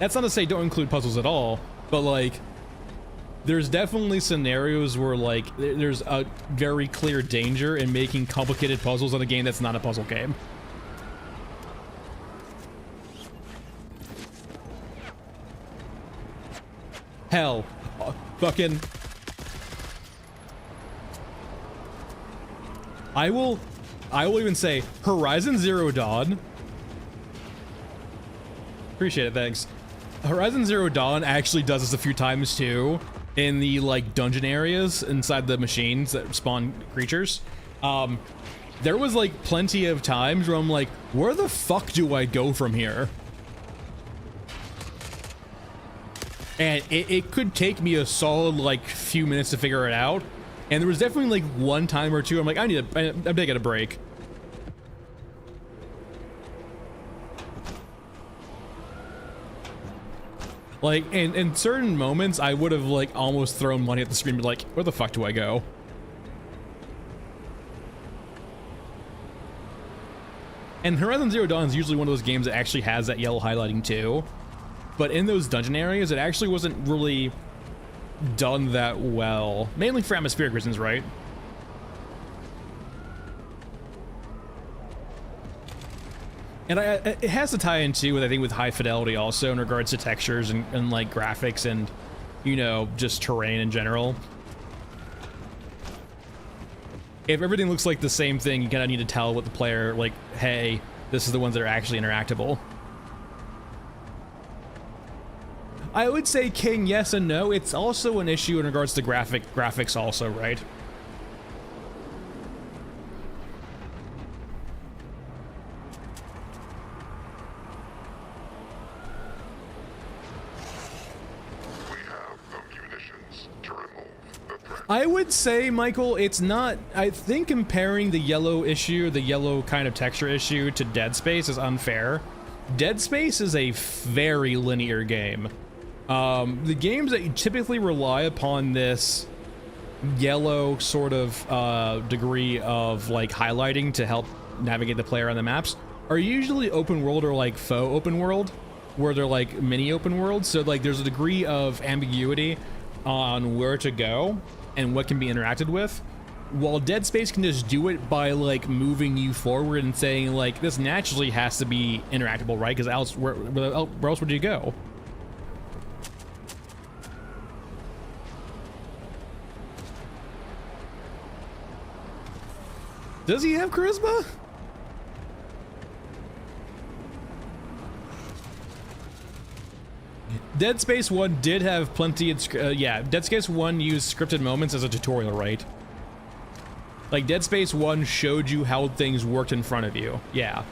That's not to say don't include puzzles at all, but like, there's definitely scenarios where like there's a very clear danger in making complicated puzzles on a game that's not a puzzle game. Hell, fucking. I will even say Horizon Zero Dawn. Appreciate it, thanks. Horizon Zero Dawn actually does this a few times too, in the like dungeon areas inside the machines that spawn creatures. There was like plenty of times where I'm like, where the fuck do I go from here? And it could take me a solid like few minutes to figure it out. And there was definitely like one time or two I'm like, I'm taking a break. Like, in certain moments, I would have, like, almost thrown money at the screen and be like, where the fuck do I go? And Horizon Zero Dawn is usually one of those games that actually has that yellow highlighting too. But in those dungeon areas, it actually wasn't really done that well. Mainly for atmospheric reasons, right? And it has to tie into with, I think, with high fidelity also in regards to textures and like graphics and, you know, just terrain in general. If everything looks like the same thing, you kind of need to tell what the player, like, hey, this is the ones that are actually interactable. I would say King, yes and no. It's also an issue in regards to graphics also, right? I would say, Michael, it's not, I think comparing the yellow issue, the yellow kind of texture issue to Dead Space is unfair. Dead Space is a very linear game. The games that typically rely upon this yellow sort of degree of like highlighting to help navigate the player on the maps are usually open world or like faux open world, where they're like mini open worlds. So like there's a degree of ambiguity on where to go and what can be interacted with, while Dead Space can just do it by like moving you forward and saying like this naturally has to be interactable, right? Because else where else would you go? Does he have charisma? Dead Space 1 did have plenty of, yeah, Dead Space 1 used scripted moments as a tutorial, right? Like, Dead Space 1 showed you how things worked in front of you, yeah.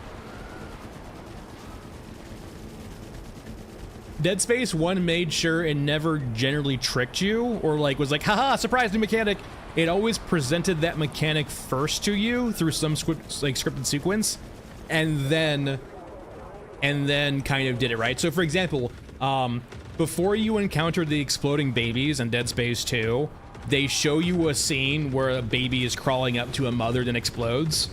Dead Space 1 made sure it never generally tricked you, or like, was like, haha, surprise, new mechanic. It always presented that mechanic first to you through some scripted sequence, and then kind of did it, right? So for example, before you encounter the exploding babies in Dead Space 2, they show you a scene where a baby is crawling up to a mother then explodes.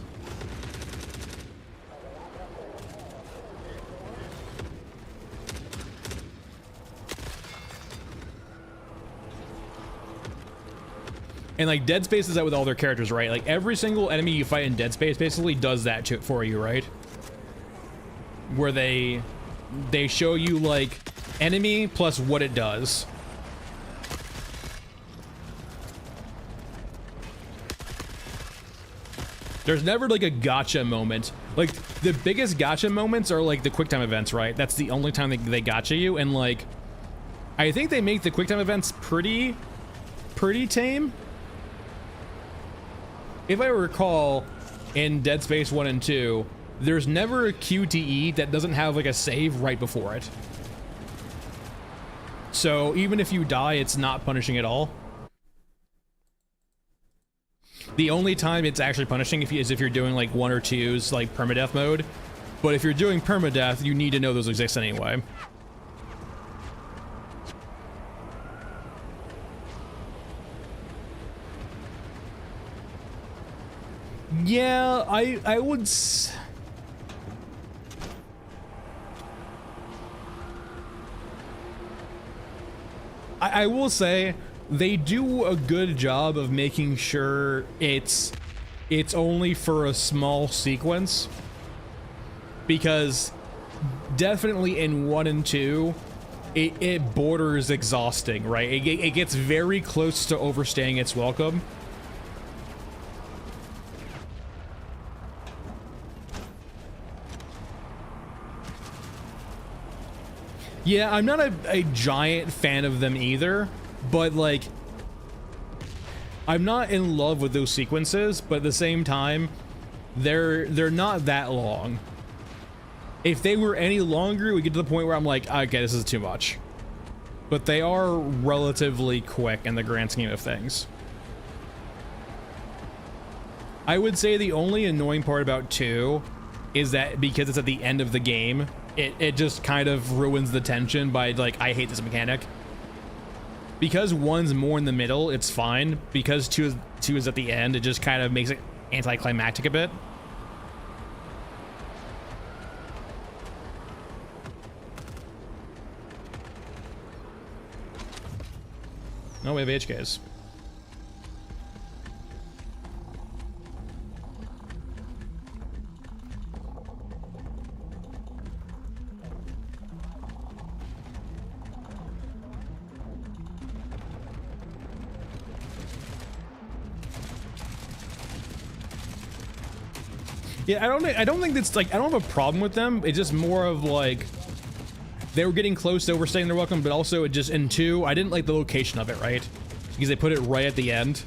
And like Dead Space does that with all their characters, right? Like every single enemy you fight in Dead Space basically does that for you, right? Where they show you like enemy plus what it does. There's never like a gotcha moment. Like the biggest gotcha moments are like the QuickTime events, right? That's the only time they gotcha you, and like I think they make the QuickTime events pretty tame. If I recall, in Dead Space 1 and 2, there's never a QTE that doesn't have like a save right before it. So even if you die, it's not punishing at all. The only time it's actually punishing is if you're doing like 1 or 2's like permadeath mode. But if you're doing permadeath, you need to know those exist anyway. Yeah, I would I will say they do a good job of making sure it's only for a small sequence, because definitely in 1 and 2 it borders exhausting, right? It gets very close to overstaying its welcome. Yeah, I'm not a giant fan of them either, but like I'm not in love with those sequences, but at the same time they're not that long. If they were any longer, we get to the point where I'm like, okay, this is too much. But they are relatively quick in the grand scheme of things. I would say the only annoying part about 2 is that because it's at the end of the game, it just kind of ruins the tension by like, I hate this mechanic. Because 1's more in the middle, it's fine. Because 2 is at the end, it just kind of makes it anticlimactic a bit. No, we have HKs. Yeah, I don't think that's like, I don't have a problem with them. It's just more of like they were getting close to overstaying their welcome, but also it just in 2, I didn't like the location of it, right? Because they put it right at the end.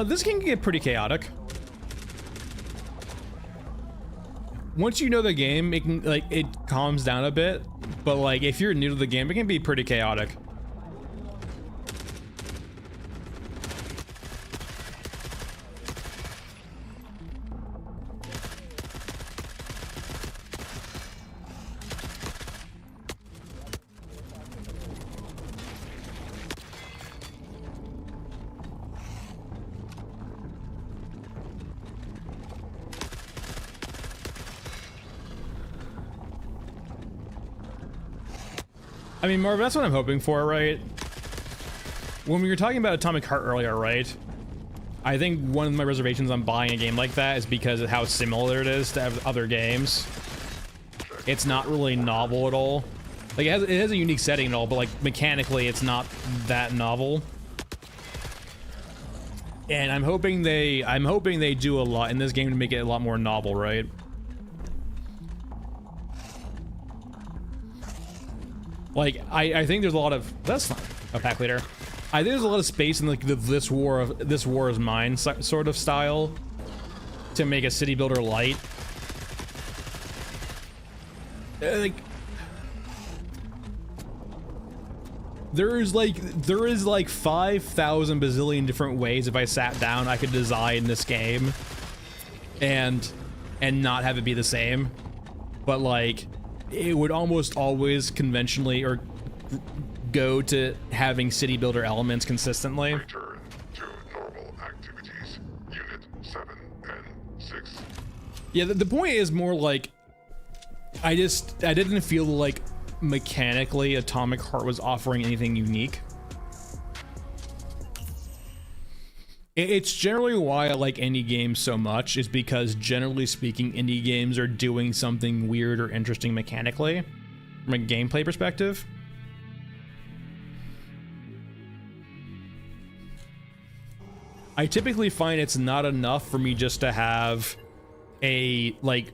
This can get pretty chaotic. Once you know the game, it can like it calms down a bit, but like if you're new to the game, it can be pretty chaotic. I mean, Marv, that's what I'm hoping for, right? When we were talking about Atomic Heart earlier, right? I think one of my reservations on buying a game like that is because of how similar it is to other games. It's not really novel at all. Like, it has a unique setting and all, but like, mechanically, it's not that novel. And I'm hoping they do a lot in this game to make it a lot more novel, right? Like, I think there's a lot of, that's fine, a pack leader. I think there's a lot of space in like this war is mine sort of style to make a city builder light. Like, there is like 5,000 bazillion different ways if I sat down I could design this game and not have it be the same, but like it would almost always conventionally or go to having city builder elements consistently. Return to normal activities. Unit 7 and 6. Yeah, the point is more like I didn't feel like mechanically Atomic Heart was offering anything unique. It's generally why I like indie games so much, is because generally speaking indie games are doing something weird or interesting mechanically from a gameplay perspective. I typically find it's not enough for me just to have a like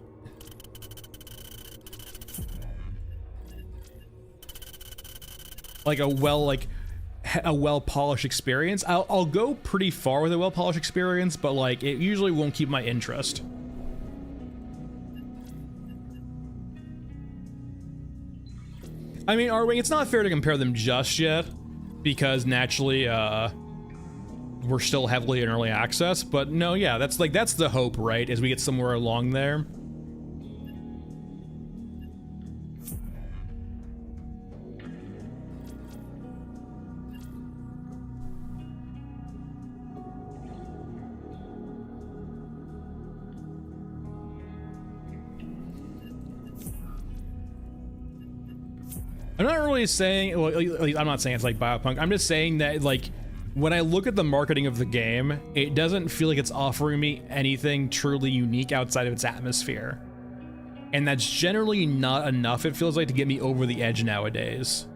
a well-polished experience. I'll go pretty far with a well-polished experience, but like it usually won't keep my interest. I mean, Arwing, it's not fair to compare them just yet because naturally we're still heavily in early access, but no, yeah, that's the hope, right? As we get somewhere along there. I'm not really saying, well, I'm not saying it's like Biopunk. I'm just saying that, like, when I look at the marketing of the game, it doesn't feel like it's offering me anything truly unique outside of its atmosphere. And that's generally not enough, it feels like, to get me over the edge nowadays.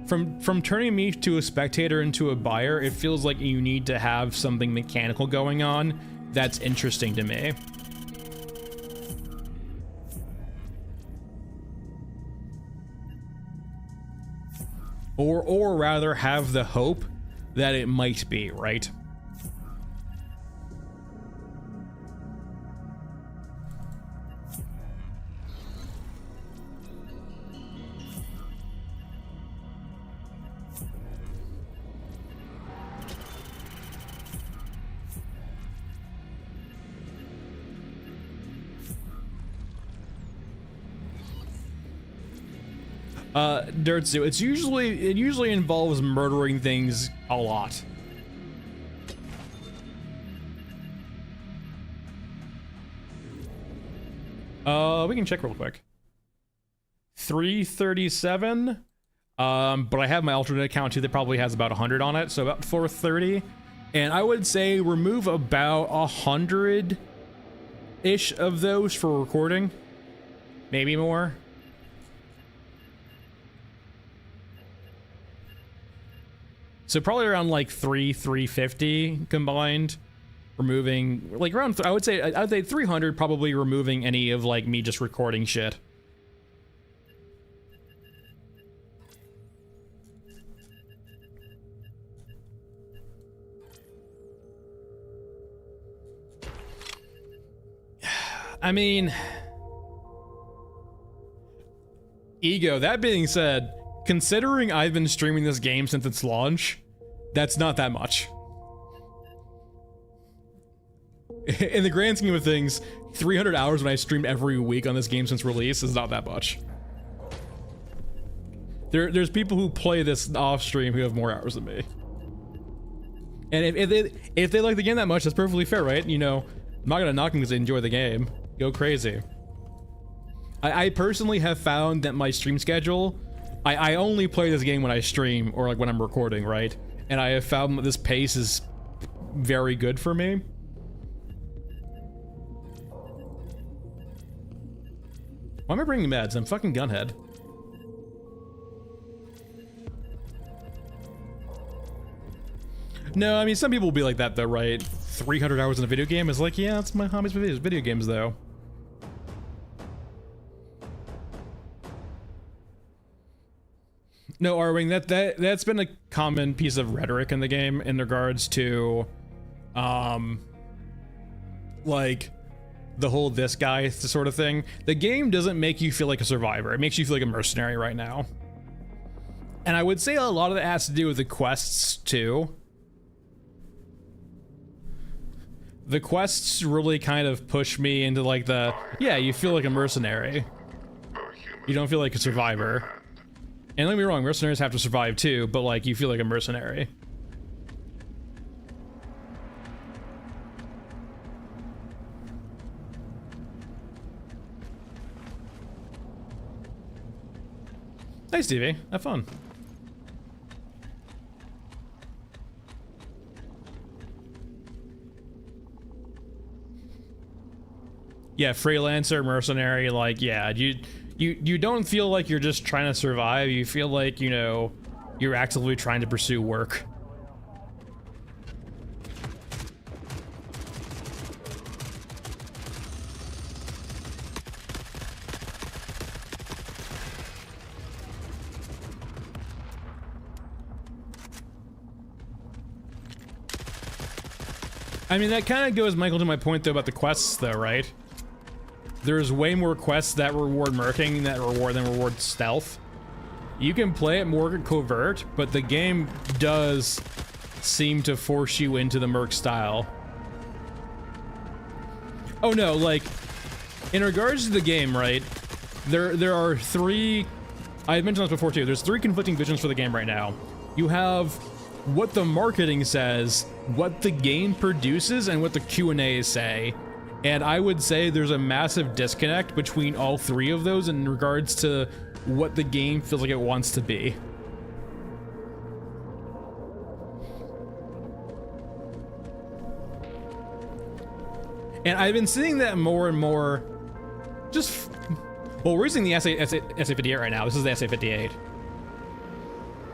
From turning me to a spectator into a buyer, it feels like you need to have something mechanical going on that's interesting to me. Or rather have the hope that it might be, right? Dirt Zoo. It usually involves murdering things a lot. We can check real quick. 337. But I have my alternate account too that probably has about 100 on it, so about 430. And I would say remove about 100-ish of those for recording. Maybe more. So probably around like 350 combined, removing like around, I'd say 300, probably removing any of like me just recording shit. I mean, ego, that being said, considering I've been streaming this game since its launch, that's not that much. In the grand scheme of things, 300 hours when I stream every week on this game since release is not that much. There's people who play this off stream who have more hours than me. And if they like the game that much, that's perfectly fair, right? You know, I'm not gonna knock them because they enjoy the game. Go crazy. I personally have found that my stream schedule, I only play this game when I stream or like when I'm recording, right? And I have found that this pace is very good for me. Why am I bringing meds? I'm fucking gunhead. No, I mean, some people will be like that though, right? 300 hours in a video game is like, yeah, that's my hobbies with video games though. No, Arwing, that's been a common piece of rhetoric in the game in regards to, like, the whole this guy sort of thing. The game doesn't make you feel like a survivor. It makes you feel like a mercenary right now. And I would say a lot of that has to do with the quests too. The quests really kind of push me into like the, yeah, you feel like a mercenary. You don't feel like a survivor. And don't get me wrong, mercenaries have to survive too, but like you feel like a mercenary. Hey Stevie, have fun. Yeah, freelancer, mercenary, like, yeah, you don't feel like you're just trying to survive. You feel like, you know, you're actively trying to pursue work. I mean, that kind of goes, Michael, to my point, though, about the quests, though, right? There's way more quests that reward murking than reward stealth. You can play it more covert, but the game does seem to force you into the merc style. Oh no, like, in regards to the game, right? There are three, I had mentioned this before too, there's three conflicting visions for the game right now. You have what the marketing says, what the game produces, and what the Q&As say. And I would say there's a massive disconnect between all three of those in regards to what the game feels like it wants to be. And I've been seeing that more and more. Just, well, we're using the SA58 right now. This is the SA58,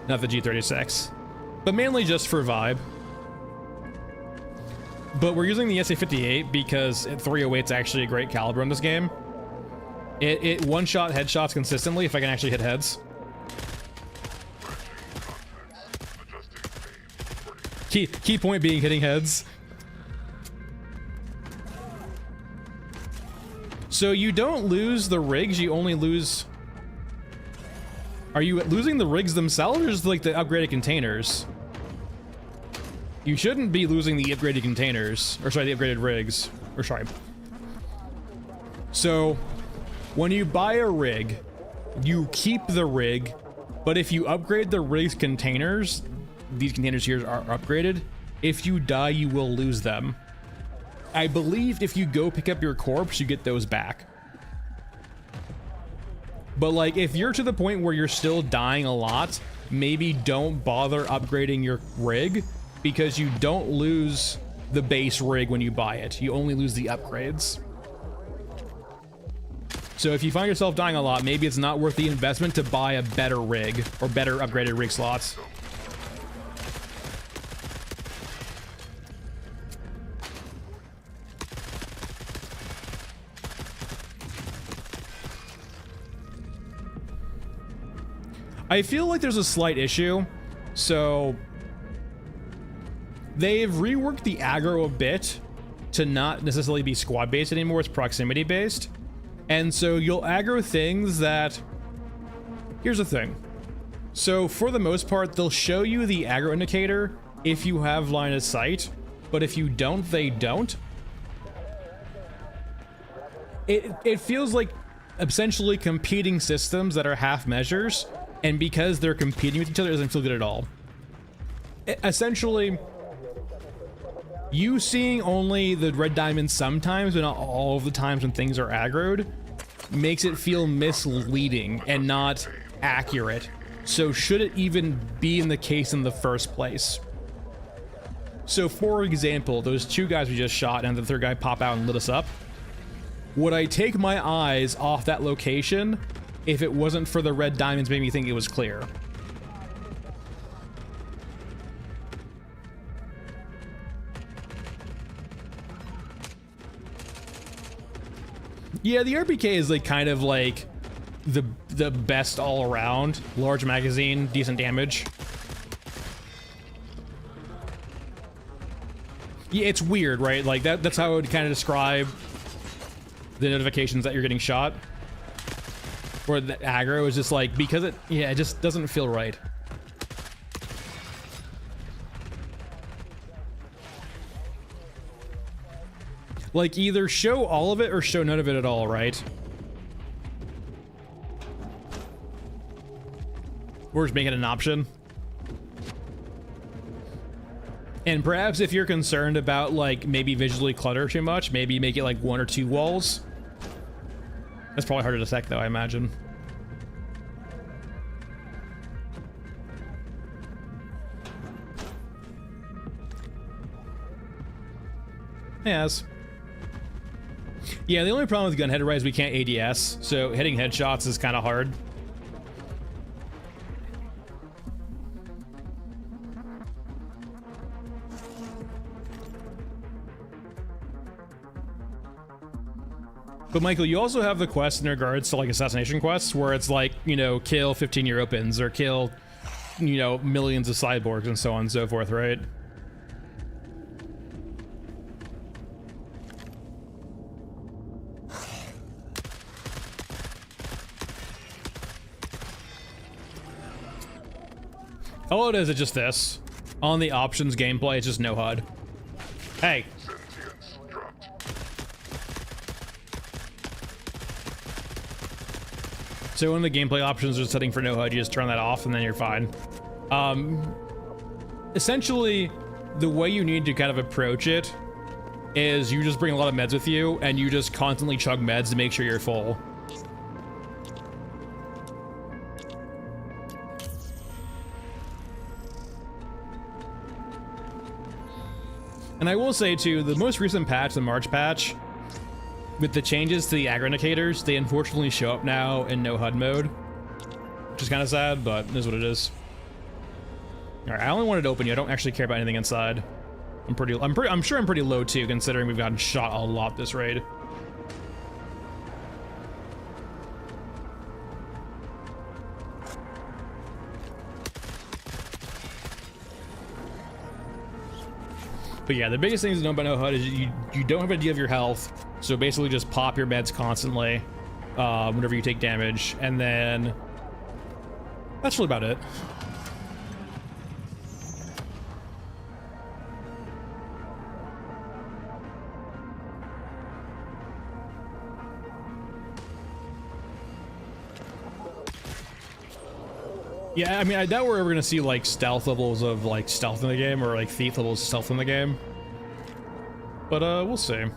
not the G36, but mainly just for vibe. But we're using the SA58 because 308 is actually a great caliber in this game. It one-shot headshots consistently if I can actually hit heads. Key point being hitting heads. So you don't lose the rigs, you only lose... Are you losing the rigs themselves or just like the upgraded containers? You shouldn't be losing the upgraded containers, or sorry, the upgraded rigs, or sorry. So, when you buy a rig, you keep the rig, but if you upgrade the rig's containers, these containers here are upgraded, if you die, you will lose them. I believe if you go pick up your corpse, you get those back. But like, if you're to the point where you're still dying a lot, maybe don't bother upgrading your rig, because you don't lose the base rig when you buy it. You only lose the upgrades. So if you find yourself dying a lot, maybe it's not worth the investment to buy a better rig or better upgraded rig slots. I feel like there's a slight issue. So they've reworked the aggro a bit to not necessarily be squad based anymore, it's proximity based. And so you'll aggro things that, here's the thing. So for the most part, they'll show you the aggro indicator if you have line of sight, but if you don't, they don't. It feels like essentially competing systems that are half measures, and because they're competing with each other, it doesn't feel good at all. Essentially, you seeing only the red diamond sometimes, but not all of the times when things are aggroed, makes it feel misleading and not accurate. So should it even be in the case in the first place? So for example, those two guys we just shot and the third guy pop out and lit us up. Would I take my eyes off that location if it wasn't for the red diamonds making me think it was clear? Yeah, the RPK is like kind of like the best all around. Large magazine, decent damage. Yeah, it's weird, right? Like that's how I would kind of describe the notifications that you're getting shot. Or the aggro is just like, because it just doesn't feel right. Like, either show all of it or show none of it at all, right? Or just make it an option. And perhaps if you're concerned about, like, maybe visually clutter too much, maybe make it like 1 or 2 walls. That's probably harder to detect, though, I imagine. Yes. Yeah, the only problem with gunhead array is we can't ADS, so hitting headshots is kind of hard. But Michael, you also have the quest in regards to like assassination quests where it's like, you know, kill 15 Europans or kill, you know, millions of cyborgs and so on and so forth, right? All it is just this. On the options gameplay, it's just no HUD. Hey. Sentience dropped. So in the gameplay options are setting for no HUD, you just turn that off and then you're fine. Essentially, the way you need to kind of approach it is you just bring a lot of meds with you and you just constantly chug meds to make sure you're full. And I will say too, the most recent patch, the March patch, with the changes to the aggro indicators, they unfortunately show up now in no HUD mode, which is kind of sad, but it is what it is. All right, I only wanted to open you. I don't actually care about anything inside. I'm sure I'm pretty low too, considering we've gotten shot a lot this raid. But yeah, the biggest thing to know about no HUD is you don't have an idea of your health, so basically just pop your meds constantly whenever you take damage, and then that's really about it. Yeah, I mean, I doubt we're ever gonna see like stealth levels of like stealth in the game, or like thief levels of stealth in the game. But we'll see. Not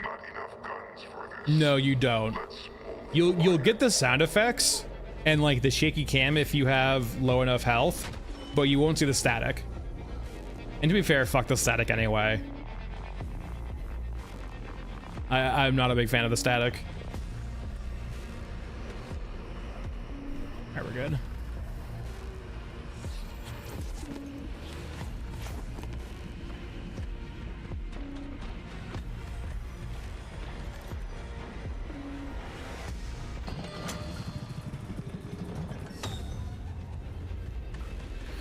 enough guns for this. No, you don't. You'll get the sound effects and like the shaky cam if you have low enough health, but you won't see the static. And to be fair, fuck the static anyway. I'm not a big fan of the static. Alright, we're good.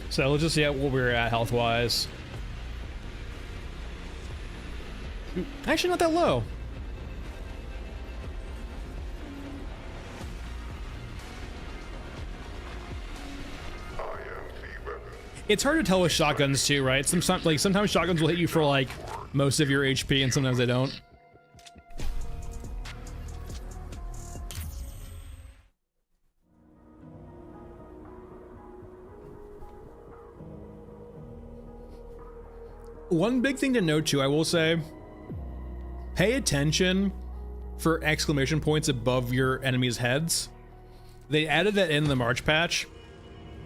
So let's just see what we're at health-wise. Actually, not that low. It's hard to tell with shotguns too, right? Sometimes shotguns will hit you for like most of your HP, and sometimes they don't. One big thing to note too, I will say, pay attention for exclamation points above your enemies' heads. They added that in the March patch.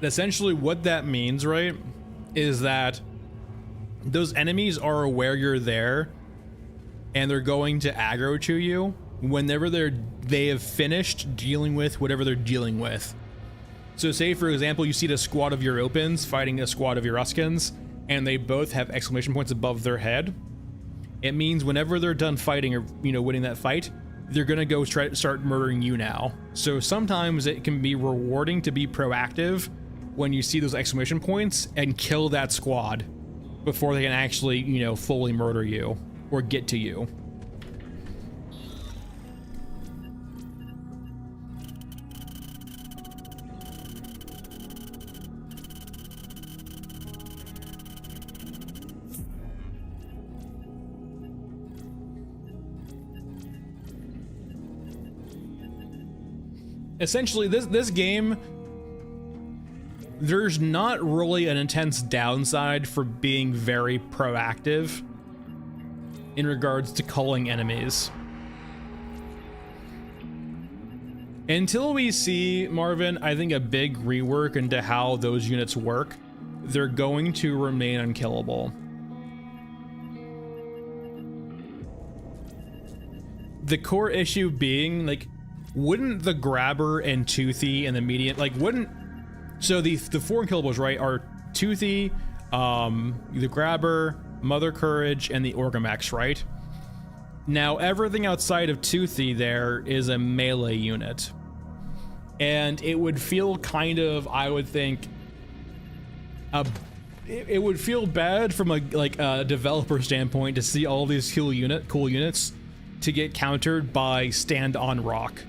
Essentially what that means, right, is that those enemies are aware you're there and they're going to aggro to you whenever they have finished dealing with whatever they're dealing with. So say, for example, you see a squad of Europans fighting a squad of Eruskans, and they both have exclamation points above their head. It means whenever they're done fighting or, you know, winning that fight, they're gonna go start murdering you now. So sometimes it can be rewarding to be proactive when you see those exclamation points and kill that squad before they can actually, you know, fully murder you or get to you. Essentially, this game, there's not really an intense downside for being very proactive in regards to culling enemies. Until we see, Marvin, I think a big rework into how those units work, they're going to remain unkillable. The core issue being, like, wouldn't the grabber and Toothy and the median, like, wouldn't, so the four unkillables, right, are Toothy, the grabber, Mother Courage, and the Orgamex, right? Now everything outside of Toothy there is a melee unit, and it would feel kind of, I would think, it would feel bad from a developer standpoint to see all these cool units to get countered by Stand on Rock.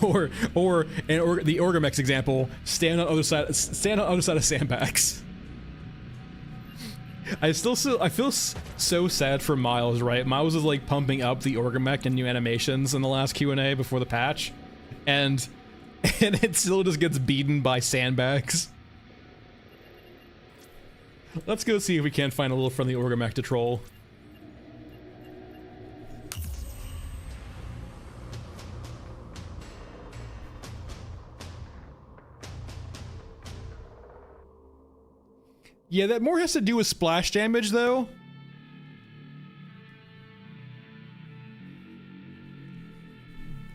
Or the Orgamex example, stand on other side of sandbags. I feel so sad for Miles, right? Miles is like pumping up the Orgamex and new animations in the last Q&A before the patch, and it still just gets beaten by sandbags. Let's go see if we can't find a little friendly Orgamex to troll. Yeah, that more has to do with splash damage, though.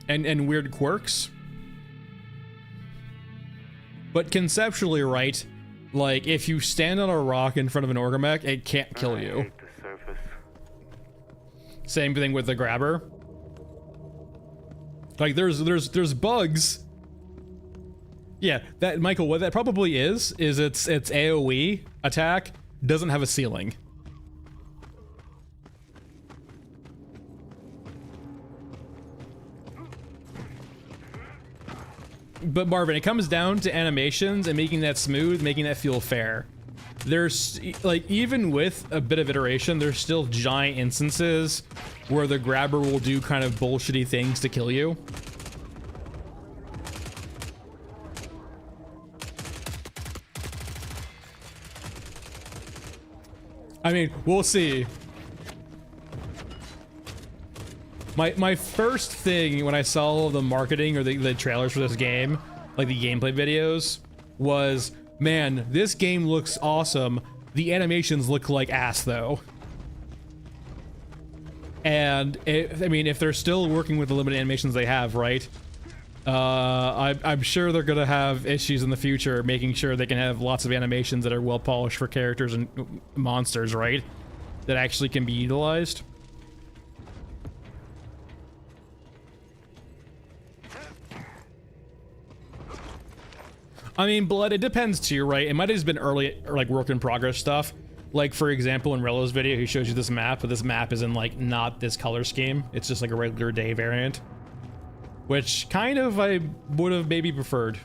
And weird quirks. But conceptually, right, like, if you stand on a rock in front of an Orgamex, it can't kill you. Same thing with the grabber. Like, there's bugs. Yeah, that, Michael, what that probably is its AoE attack doesn't have a ceiling. But Marvin, it comes down to animations and making that smooth, making that feel fair. There's, like, even with a bit of iteration, there's still giant instances where the grabber will do kind of bullshitty things to kill you. I mean, we'll see. My first thing when I saw the marketing or the trailers for this game, like the gameplay videos, was, man, this game looks awesome. The animations look like ass, though. And I mean, if they're still working with the limited animations they have, right? I'm sure they're gonna have issues in the future making sure they can have lots of animations that are well polished for characters and monsters, right? That actually can be utilized. I mean, Blood, it depends too, right? It might have just been early, or like work in progress stuff. Like, for example, in Rello's video, he shows you this map, but this map is in, like, not this color scheme. It's just like a regular day variant. Which, kind of, I would have maybe preferred.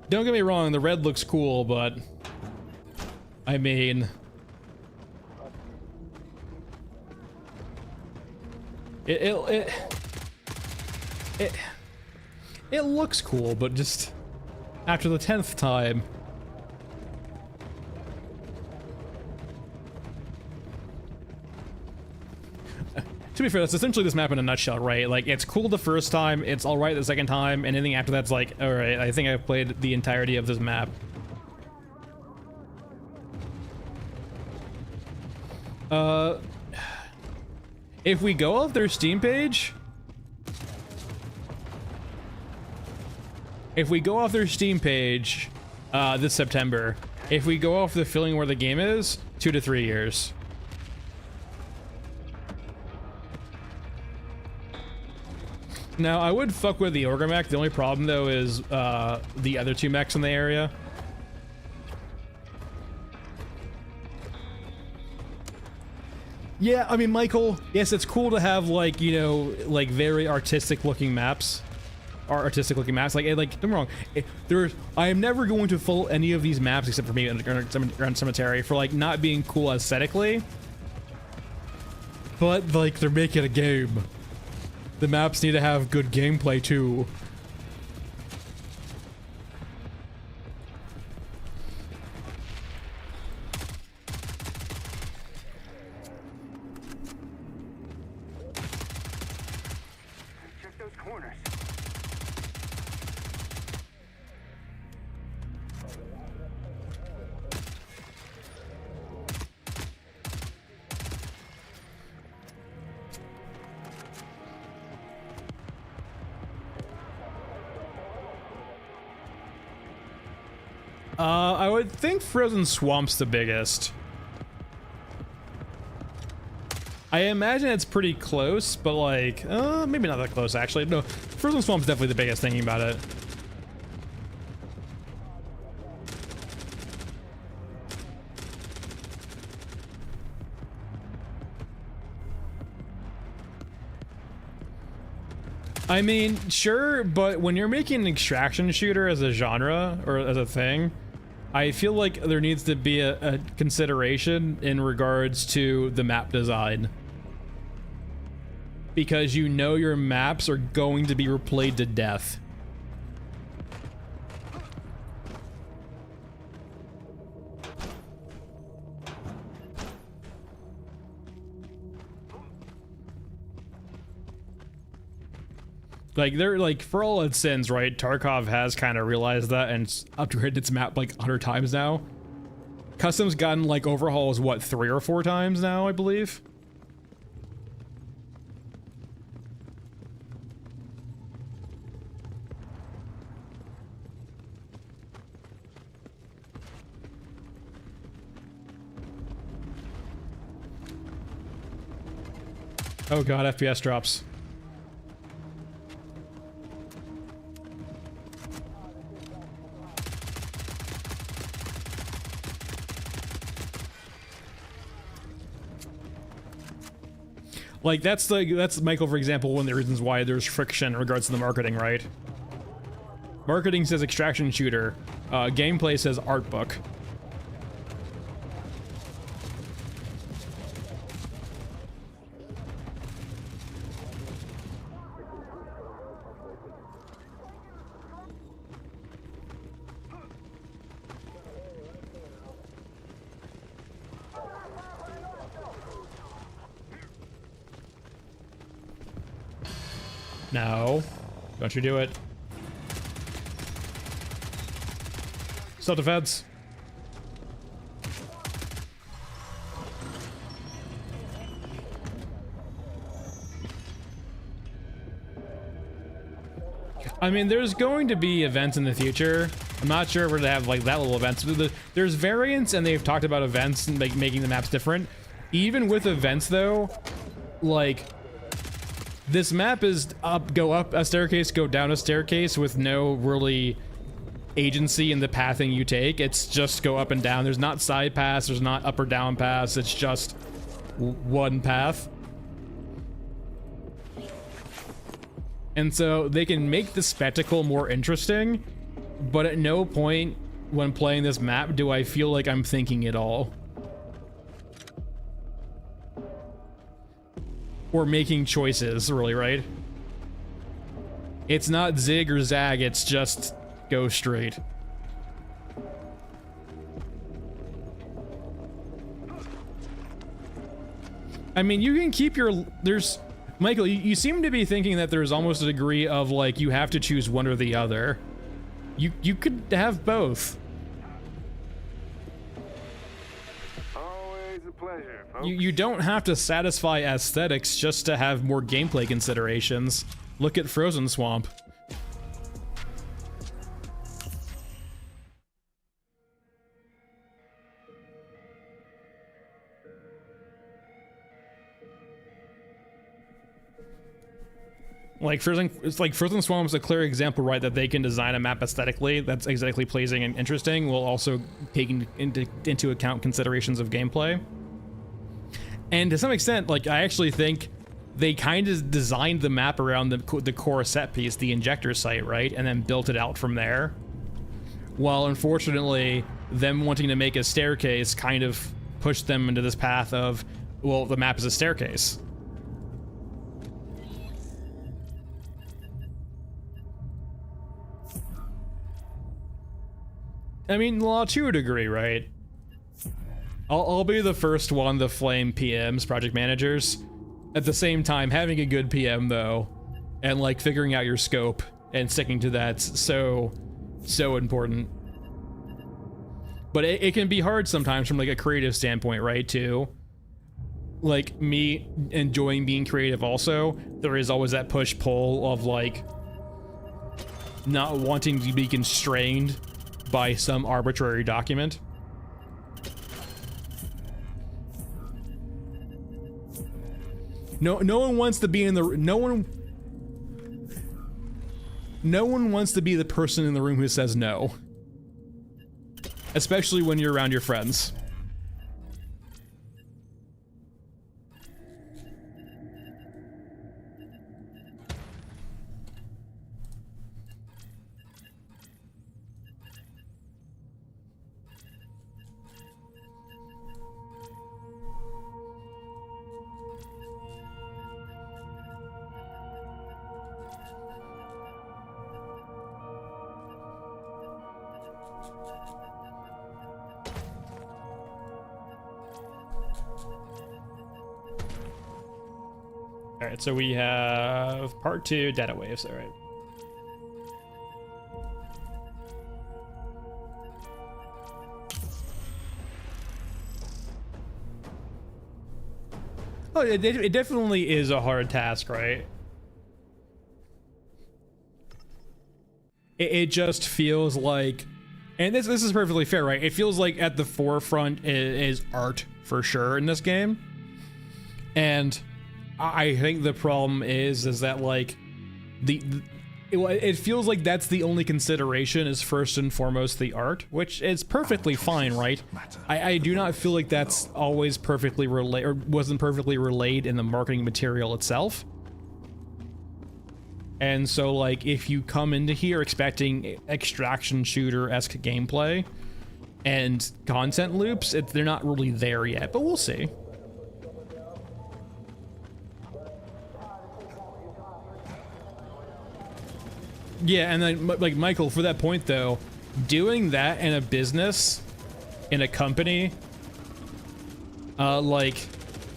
Don't get me wrong, the red looks cool, but... I mean... It looks cool, but just... After the 10th time... To be fair, that's essentially this map in a nutshell, right? Like, it's cool the first time, it's alright the second time, and anything after that's like, alright, I think I've played the entirety of this map. If we go off their Steam page... If we go off their Steam page, this September, If we go off the feeling where the game is, 2 to 3 years. Now, I would fuck with the Ogre mech. The only problem, though, is the other 2 mechs in the area. Yeah, I mean, Michael, yes, it's cool to have, like, you know, like, very artistic-looking maps. Or artistic-looking maps. Like, don't get me wrong. I am never going to follow any of these maps, except for maybe Underground Cemetery, for, like, not being cool aesthetically. But, like, they're making a game. The maps need to have good gameplay, too. Check those corners. I would think Frozen Swamp's the biggest. I imagine it's pretty close, but like, maybe not that close actually. No, Frozen Swamp's definitely the biggest thinking about it. I mean, sure, but when you're making an extraction shooter as a genre, or as a thing, I feel like there needs to be a consideration in regards to the map design. Because you know your maps are going to be replayed to death. Like, they're like, for all its sins, right? Tarkov has kind of realized that and upgraded its map like 100 times now. Custom's gotten like overhauls, what, 3 or 4 times now, I believe? Oh god, FPS drops. Like, that's Michael, for example, one of the reasons why there's friction in regards to the marketing, right? Marketing says extraction shooter. Gameplay says art book. No. Don't you do it. Self-defense. I mean, there's going to be events in the future. I'm not sure if we're gonna have like that little events. There's variants, and they've talked about events and like making the maps different. Even with events, though, like, this map is go up a staircase, go down a staircase with no really agency in the pathing you take. It's just go up and down. There's not side paths, there's not up or down paths, it's just one path. And so they can make the spectacle more interesting, but at no point when playing this map do I feel like I'm thinking it all. Or making choices, really, right? It's not zig or zag, it's just go straight. I mean, you can keep your... Michael, you seem to be thinking that there's almost a degree of, like, you have to choose one or the other. You could have both. Always a pleasure, folks. You don't have to satisfy aesthetics just to have more gameplay considerations. Look at Frozen Swamp. Like Frozen Swamp is a clear example, right, that they can design a map aesthetically that's aesthetically pleasing and interesting, while also taking into account considerations of gameplay. And to some extent, like, I actually think they kind of designed the map around the core set piece, the injector site, right, and then built it out from there. While unfortunately, them wanting to make a staircase kind of pushed them into this path of, well, the map is a staircase. I mean, well, to a degree, right? I'll be the first one to flame PMs, project managers. At the same time, having a good PM, though, and, like, figuring out your scope and sticking to that's so important. But it can be hard sometimes from, like, a creative standpoint, right, too? Like, me enjoying being creative also, there is always that push-pull of, like, not wanting to be constrained by some arbitrary document. No one wants to be in the no one wants to be the person in the room who says no. Especially when you're around your friends. Alright, so we have part 2, data waves, alright. Oh, it definitely is a hard task, right? It just feels like, and this is perfectly fair, right? It feels like at the forefront is art for sure in this game. And I think the problem is that, like, it feels like that's the only consideration is first and foremost the art, which is perfectly fine, right? I do not feel like that's always perfectly relayed, or wasn't perfectly relayed in the marketing material itself. And so, like, if you come into here expecting extraction shooter-esque gameplay and content loops, they're not really there yet, but we'll see. Yeah, and then, like, Michael, for that point, though, doing that in a business, in a company, like,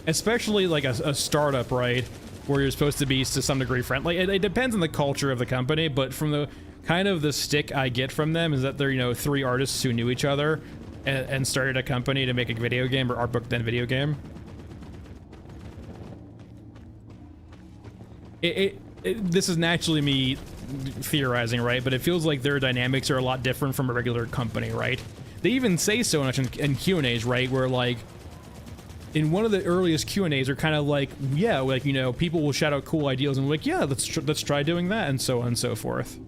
especially, like, a startup, right, where you're supposed to be, to some degree, friendly. It depends on the culture of the company, but from the kind of the stick I get from them is that they're, you know, 3 artists who knew each other and started a company to make a video game, or art book, then video game. This is naturally me theorizing, right? But it feels like their dynamics are a lot different from a regular company, right? They even say so much in Q&As, right? Where, like, in one of the earliest Q&As are kind of like, yeah, like, you know, people will shout out cool ideas and like, yeah, let's try doing that, and so on and so forth.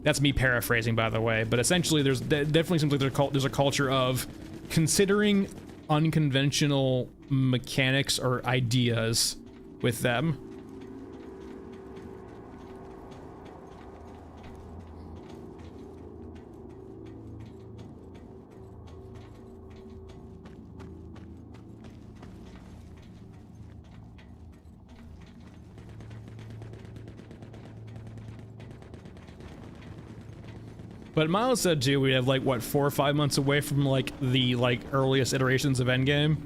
That's me paraphrasing, by the way, but essentially there's definitely seems like there's a culture of considering unconventional mechanics or ideas with them. But Miles said too, we have like, what, 4 or 5 months away from like the earliest iterations of Endgame.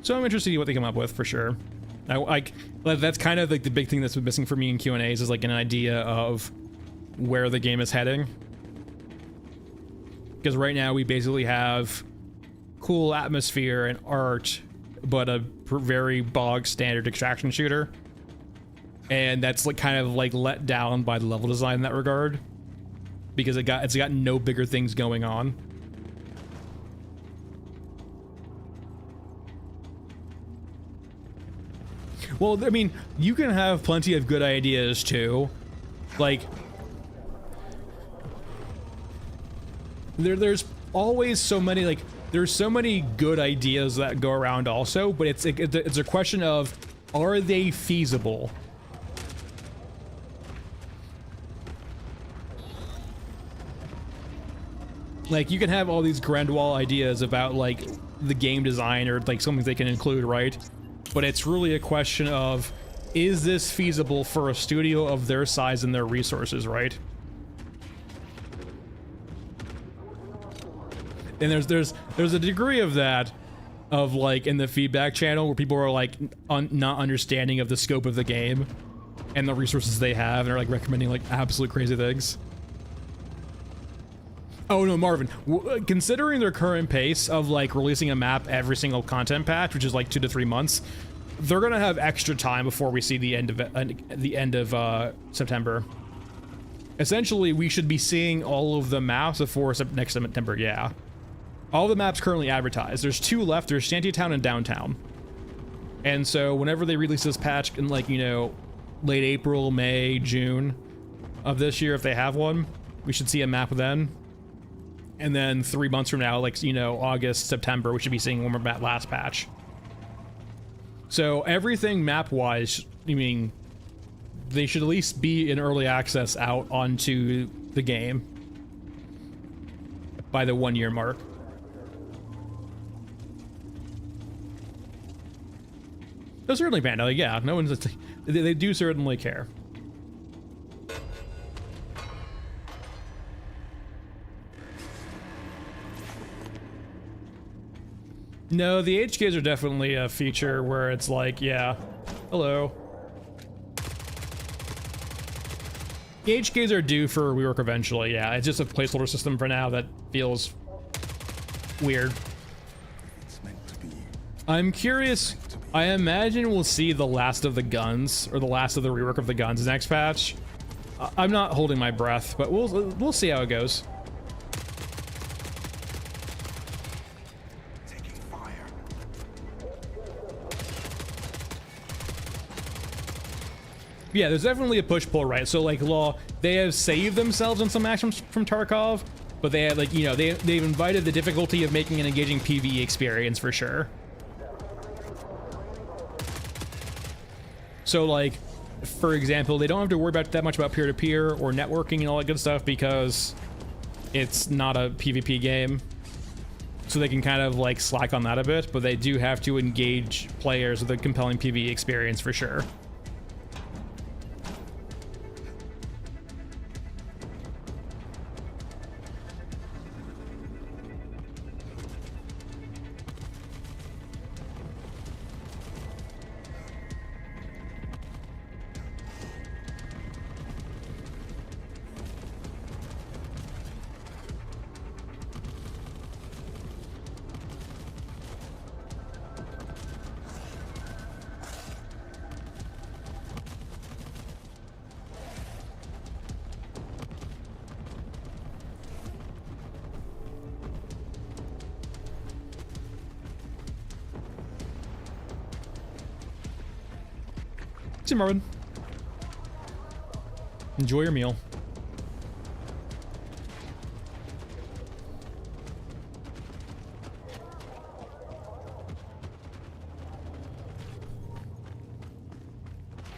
So I'm interested to see what they come up with for sure. That's kind of like the big thing that's been missing for me in Q&As is like an idea of where the game is heading. Because right now we basically have cool atmosphere and art, but a very bog standard extraction shooter. And that's like kind of like let down by the level design in that regard. Because it's got no bigger things going on. Well, I mean, you can have plenty of good ideas too. Like, there's always so many, like, there's so many good ideas that go around also, but it's a question of, are they feasible? Like, you can have all these grand wall ideas about, like, the game design or, like, something they can include, right? But it's really a question of, is this feasible for a studio of their size and their resources, right? And there's a degree of that, of, like, in the feedback channel where people are, like, not understanding of the scope of the game and the resources they have and are, like, recommending, like, absolute crazy things. Oh no, Marvin, considering their current pace of, like, releasing a map every single content patch, which is like 2 to 3 months, they're gonna have extra time before we see the end of September. Essentially, we should be seeing all of the maps before next September, yeah. All the maps currently advertised. There's 2 left, there's Shantytown and Downtown. And so whenever they release this patch in, like, you know, late April, May, June of this year, if they have one, we should see a map then. And then 3 months from now, like, you know, August, September, we should be seeing one more map last patch. So everything map-wise, I mean, they should at least be in early access out onto the game by the 1-year mark. They're certainly banned. Like, yeah, no one's. They do certainly care. No, the HKs are definitely a feature where it's like, yeah, hello. The HKs are due for rework eventually, yeah. It's just a placeholder system for now that feels weird. It's meant to be. I'm curious. I imagine we'll see the last of the guns, or the last of the rework of the guns next patch. I'm not holding my breath, but we'll see how it goes. Taking fire. Yeah, there's definitely a push-pull, right? So, like, Law, they have saved themselves on some actions from Tarkov, but they have, like, you know, they've invited the difficulty of making an engaging PvE experience for sure. So, like, for example, they don't have to worry about that much about peer-to-peer or networking and all that good stuff because it's not a PvP game. So they can kind of, like, slack on that a bit, but they do have to engage players with a compelling PvE experience for sure. See, Marvin. Enjoy your meal.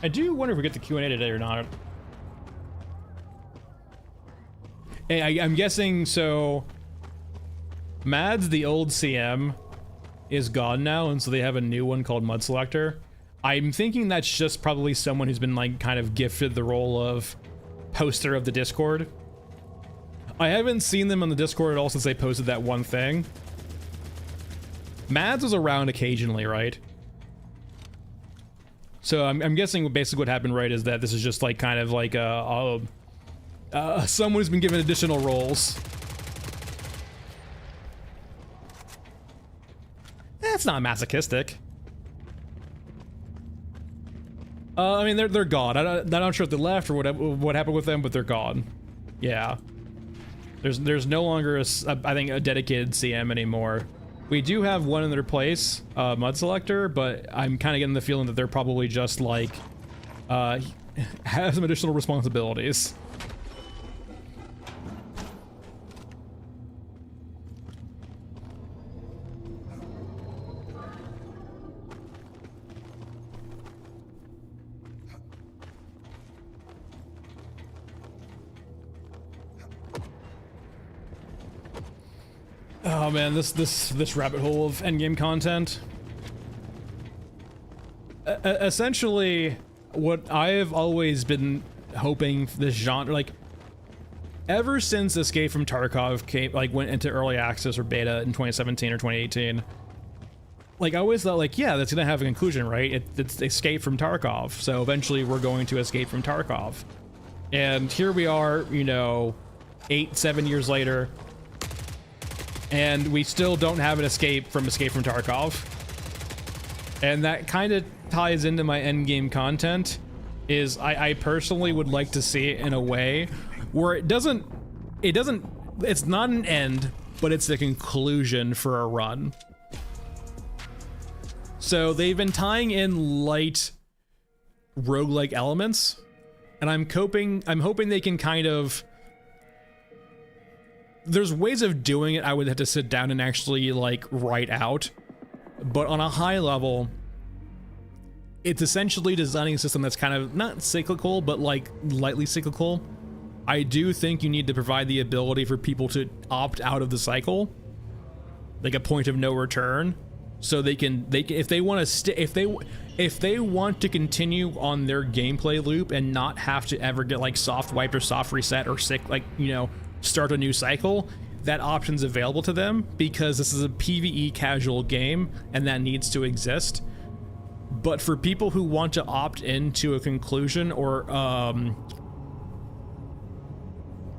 I do wonder if we get the Q&A today or not. Hey, I'm guessing, so Mads, the old CM, is gone now, and so they have a new one called Mud Selector. I'm thinking that's just probably someone who's been, like, kind of gifted the role of poster of the Discord. I haven't seen them on the Discord at all since they posted that one thing. Mads was around occasionally, right? So I'm guessing basically what happened, right, is that this is just, like, kind of like someone who's been given additional roles. That's not masochistic. I mean, they're gone. I'm not sure if they left or what happened with them, but they're gone. Yeah. There's no longer I think a dedicated CM anymore. We do have one in their place, Mud Selector, but I'm kind of getting the feeling that they're probably just like, have some additional responsibilities. Oh man, this rabbit hole of endgame content. Essentially, what I have always been hoping this genre, like, ever since Escape from Tarkov went into early access or beta in 2017 or 2018, like, I always thought, like, yeah, that's gonna have a conclusion, right? It's Escape from Tarkov, so eventually we're going to escape from Tarkov. And here we are, you know, 7 years later, and we still don't have an Escape from Tarkov. And that kind of ties into my endgame content, is I personally would like to see it in a way where it's not an end, but it's the conclusion for a run. So they've been tying in light roguelike elements, and I'm hoping they can kind of, there's ways of doing it I would have to sit down and actually like write out, but on a high level, it's essentially designing a system that's kind of not cyclical, but like lightly cyclical. I do think you need to provide the ability for people to opt out of the cycle, like a point of no return, so they can if they want to if they want to continue on their gameplay loop and not have to ever get like soft wiped or soft reset or start a new cycle, that option's available to them, because this is a PvE casual game and that needs to exist. But for people who want to opt into a conclusion, or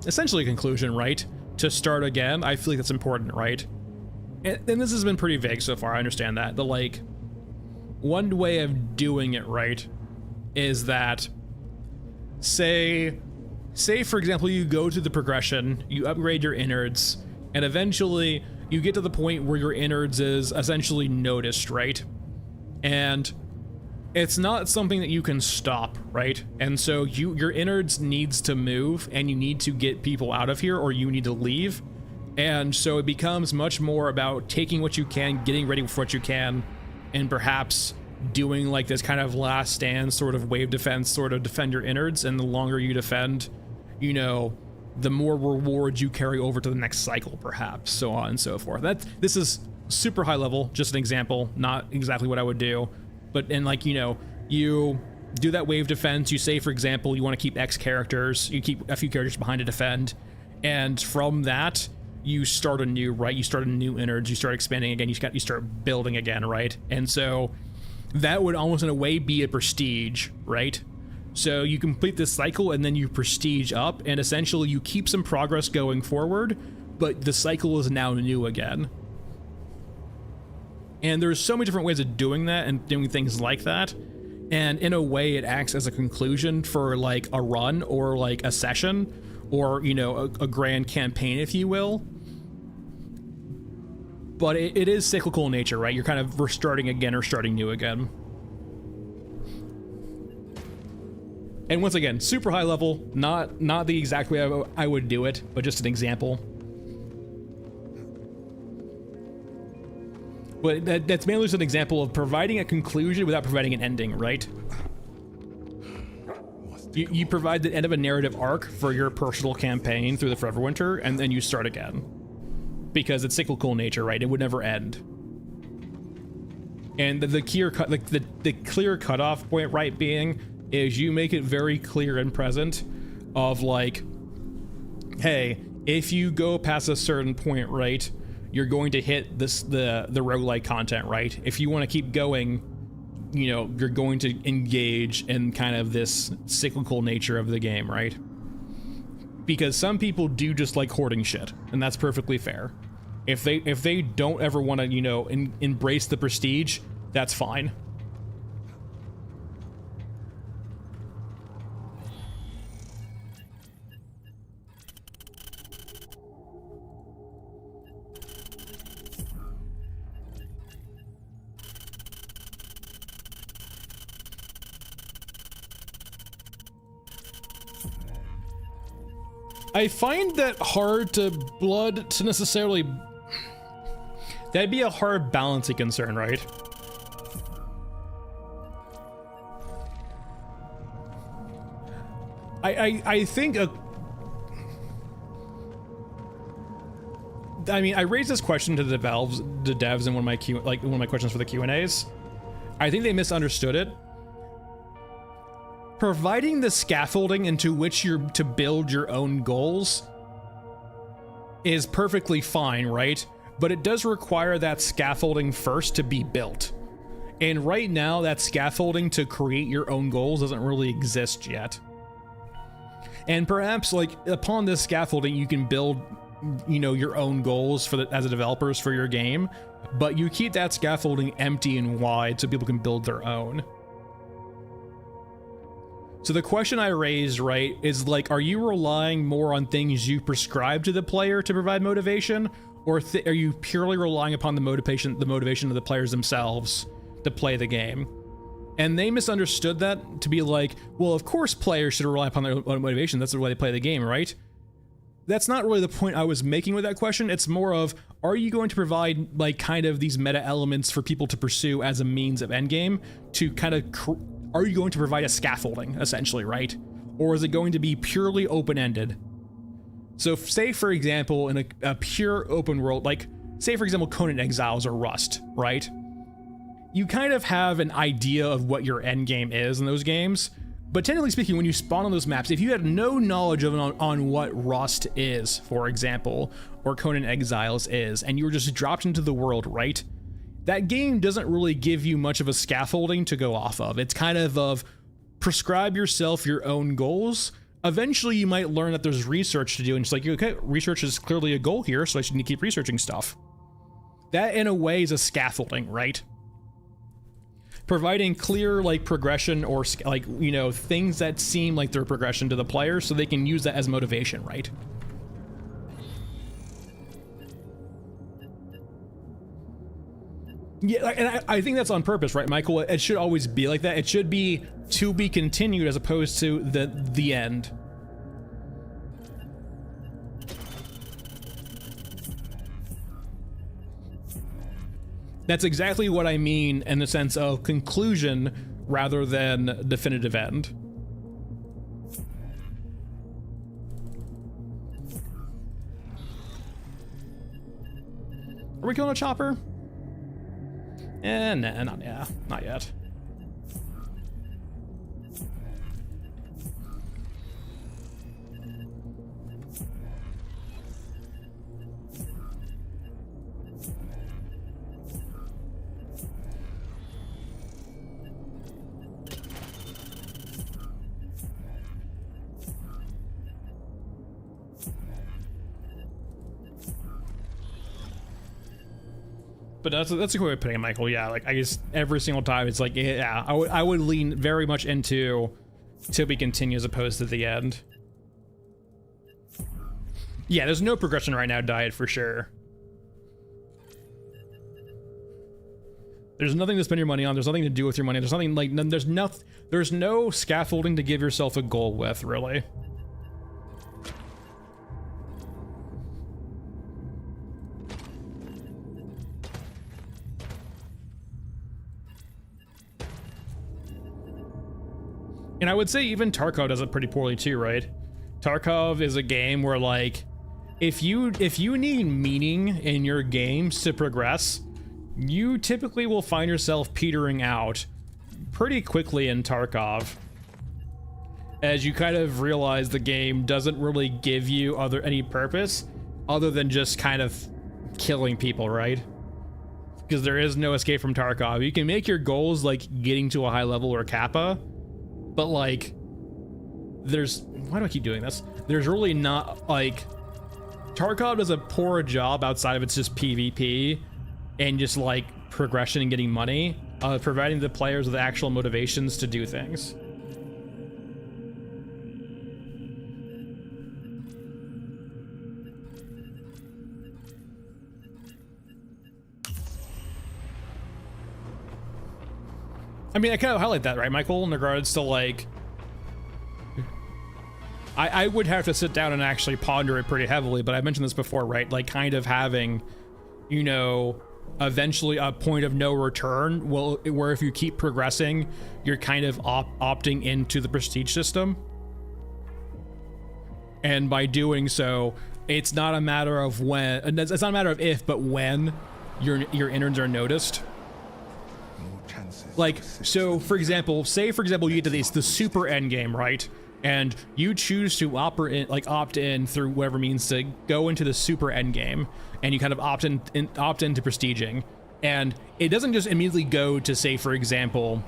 essentially a conclusion, right, to start again, I feel like that's important, right? And this has been pretty vague so far, I understand that. The like, one way of doing it right is that, say for example, you go to the progression, you upgrade your innards, and eventually you get to the point where your innards is essentially noticed, right? And it's not something that you can stop, right? And so your innards needs to move, and you need to get people out of here, or you need to leave. And so it becomes much more about taking what you can, getting ready for what you can, and perhaps doing like this kind of last stand sort of wave defense, sort of defend your innards. And the longer you defend, you know, the more rewards you carry over to the next cycle, perhaps, so on and so forth. This is super high level, just an example, not exactly what I would do. But, and like, you know, you do that wave defense, you say, for example, you want to keep X characters, you keep a few characters behind to defend, and from that, you start anew, right? You start a new innards, you start expanding again, you start building again, right? And so that would almost in a way be a prestige, right? So you complete this cycle and then you prestige up, and essentially you keep some progress going forward, but the cycle is now new again. And there's so many different ways of doing that and doing things like that. And in a way, it acts as a conclusion for like a run or like a session, or, you know, a grand campaign, if you will. But it is cyclical in nature, right? You're kind of restarting again or starting new again. And once again, super high level, not the exact way I would do it, but just an example. But that's mainly just an example of providing a conclusion without providing an ending, right? You provide the end of a narrative arc for your personal campaign through the Foreverwinter, and then you start again. Because it's cyclical in nature, right? It would never end. And the clear cutoff point, right, being is you make it very clear and present of like, hey, if you go past a certain point, right, you're going to hit the roguelike content, right? If you want to keep going, you know, you're going to engage in kind of this cyclical nature of the game, right? Because some people do just like hoarding shit, and that's perfectly fair. If they don't ever want to, you know, embrace the prestige, that's fine. I find that hard to blood to necessarily... That'd be a hard balancing concern, right? I think I mean, I raised this question to the devs in one of my questions for the Q&As. I think they misunderstood it. Providing the scaffolding into which you're to build your own goals is perfectly fine, right? But it does require that scaffolding first to be built. And right now, that scaffolding to create your own goals doesn't really exist yet. And perhaps, like, upon this scaffolding, you can build, you know, your own goals for as a developers for your game, but you keep that scaffolding empty and wide so people can build their own. So the question I raised, right, is like, are you relying more on things you prescribe to the player to provide motivation, or are you purely relying upon the motivation of the players themselves to play the game? And they misunderstood that to be like, well, of course players should rely upon their own motivation. That's the way they play the game, right? That's not really the point I was making with that question. It's more of, are you going to provide like kind of these meta elements for people to pursue as a means of endgame to kind of, are you going to provide a scaffolding essentially, right? Or is it going to be purely open-ended? So say, for example, in a pure open world, like say, for example, Conan Exiles or Rust, right? You kind of have an idea of what your end game is in those games, but technically speaking, when you spawn on those maps, if you had no knowledge of on what Rust is, for example, or Conan Exiles is, and you were just dropped into the world, right? That game doesn't really give you much of a scaffolding to go off of. It's kind of prescribe yourself your own goals. Eventually, you might learn that there's research to do, and it's like, okay, research is clearly a goal here, so I should need to keep researching stuff. That, in a way, is a scaffolding, right? Providing clear, like, progression or, like, you know, things that seem like they're progression to the player so they can use that as motivation, right? Yeah, and I think that's on purpose, right, Michael? It should always be like that. It should be to be continued as opposed to the end. That's exactly what I mean in the sense of conclusion rather than definitive end. Are we killing a chopper? Nah, not yet. But that's a cool way of putting it, Michael. Yeah, like I guess every single time it's like, yeah, I would lean very much into to be continue as opposed to the end. Yeah, there's no progression right now, diet for sure. There's nothing to spend your money on. There's nothing to do with your money. There's nothing like there's no scaffolding to give yourself a goal with, really. And I would say even Tarkov does it pretty poorly too, right? Tarkov is a game where, like, if you need meaning in your games to progress, you typically will find yourself petering out pretty quickly in Tarkov, as you kind of realize the game doesn't really give you any purpose other than just kind of killing people, right? Because there is no escape from Tarkov. You can make your goals like getting to a high level or Kappa, but like why do I keep doing this? There's really not, like, Tarkov does a poor job outside of it's just PvP and just like progression and getting money, providing the players with actual motivations to do things. I mean, I kind of highlight that, right, Michael, in regards to, like, I would have to sit down and actually ponder it pretty heavily, but I mentioned this before, right? Like kind of having, you know, eventually a point of no return, well, where if you keep progressing, you're kind of opting into the prestige system. And by doing so, it's not a matter of when, it's not a matter of if, but when your innards are noticed. No chances. Like, so for example, say for example, you get to the super end game, right? And you choose to opt in through whatever means to go into the super end game, and you kind of opt into prestiging. And it doesn't just immediately go to, say for example,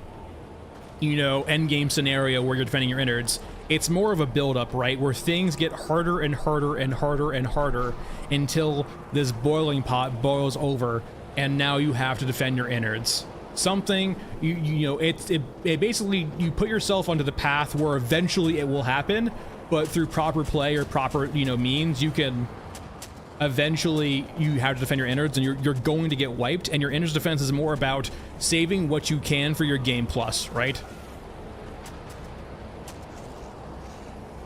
you know, end game scenario where you're defending your innards. It's more of a build-up, right? Where things get harder and harder and harder and harder until this boiling pot boils over, and now you have to defend your innards. Something, you know, it basically, you put yourself onto the path where eventually it will happen, but through proper play or proper, you know, means, you can eventually, you have to defend your innards, and you're going to get wiped, and your innards defense is more about saving what you can for your game plus, right?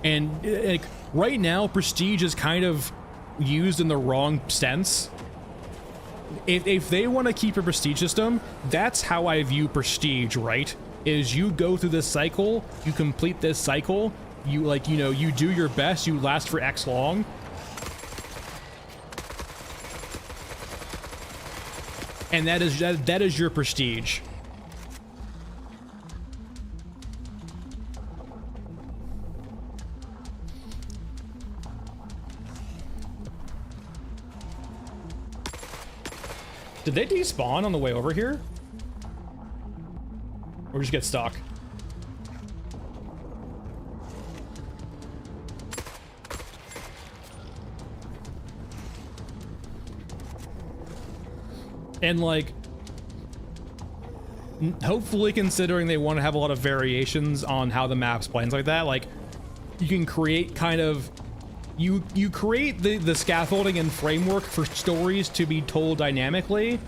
And like right now, prestige is kind of used in the wrong sense. If they want to keep a prestige system, that's how I view prestige, right? Is you go through this cycle, you complete this cycle, you like, you know, you do your best, you last for X long. And that is your prestige. Did they despawn on the way over here? Or just get stuck? And like, hopefully considering they want to have a lot of variations on how the map's plans like that, like you can create kind of, you create the scaffolding and framework for stories to be told dynamically,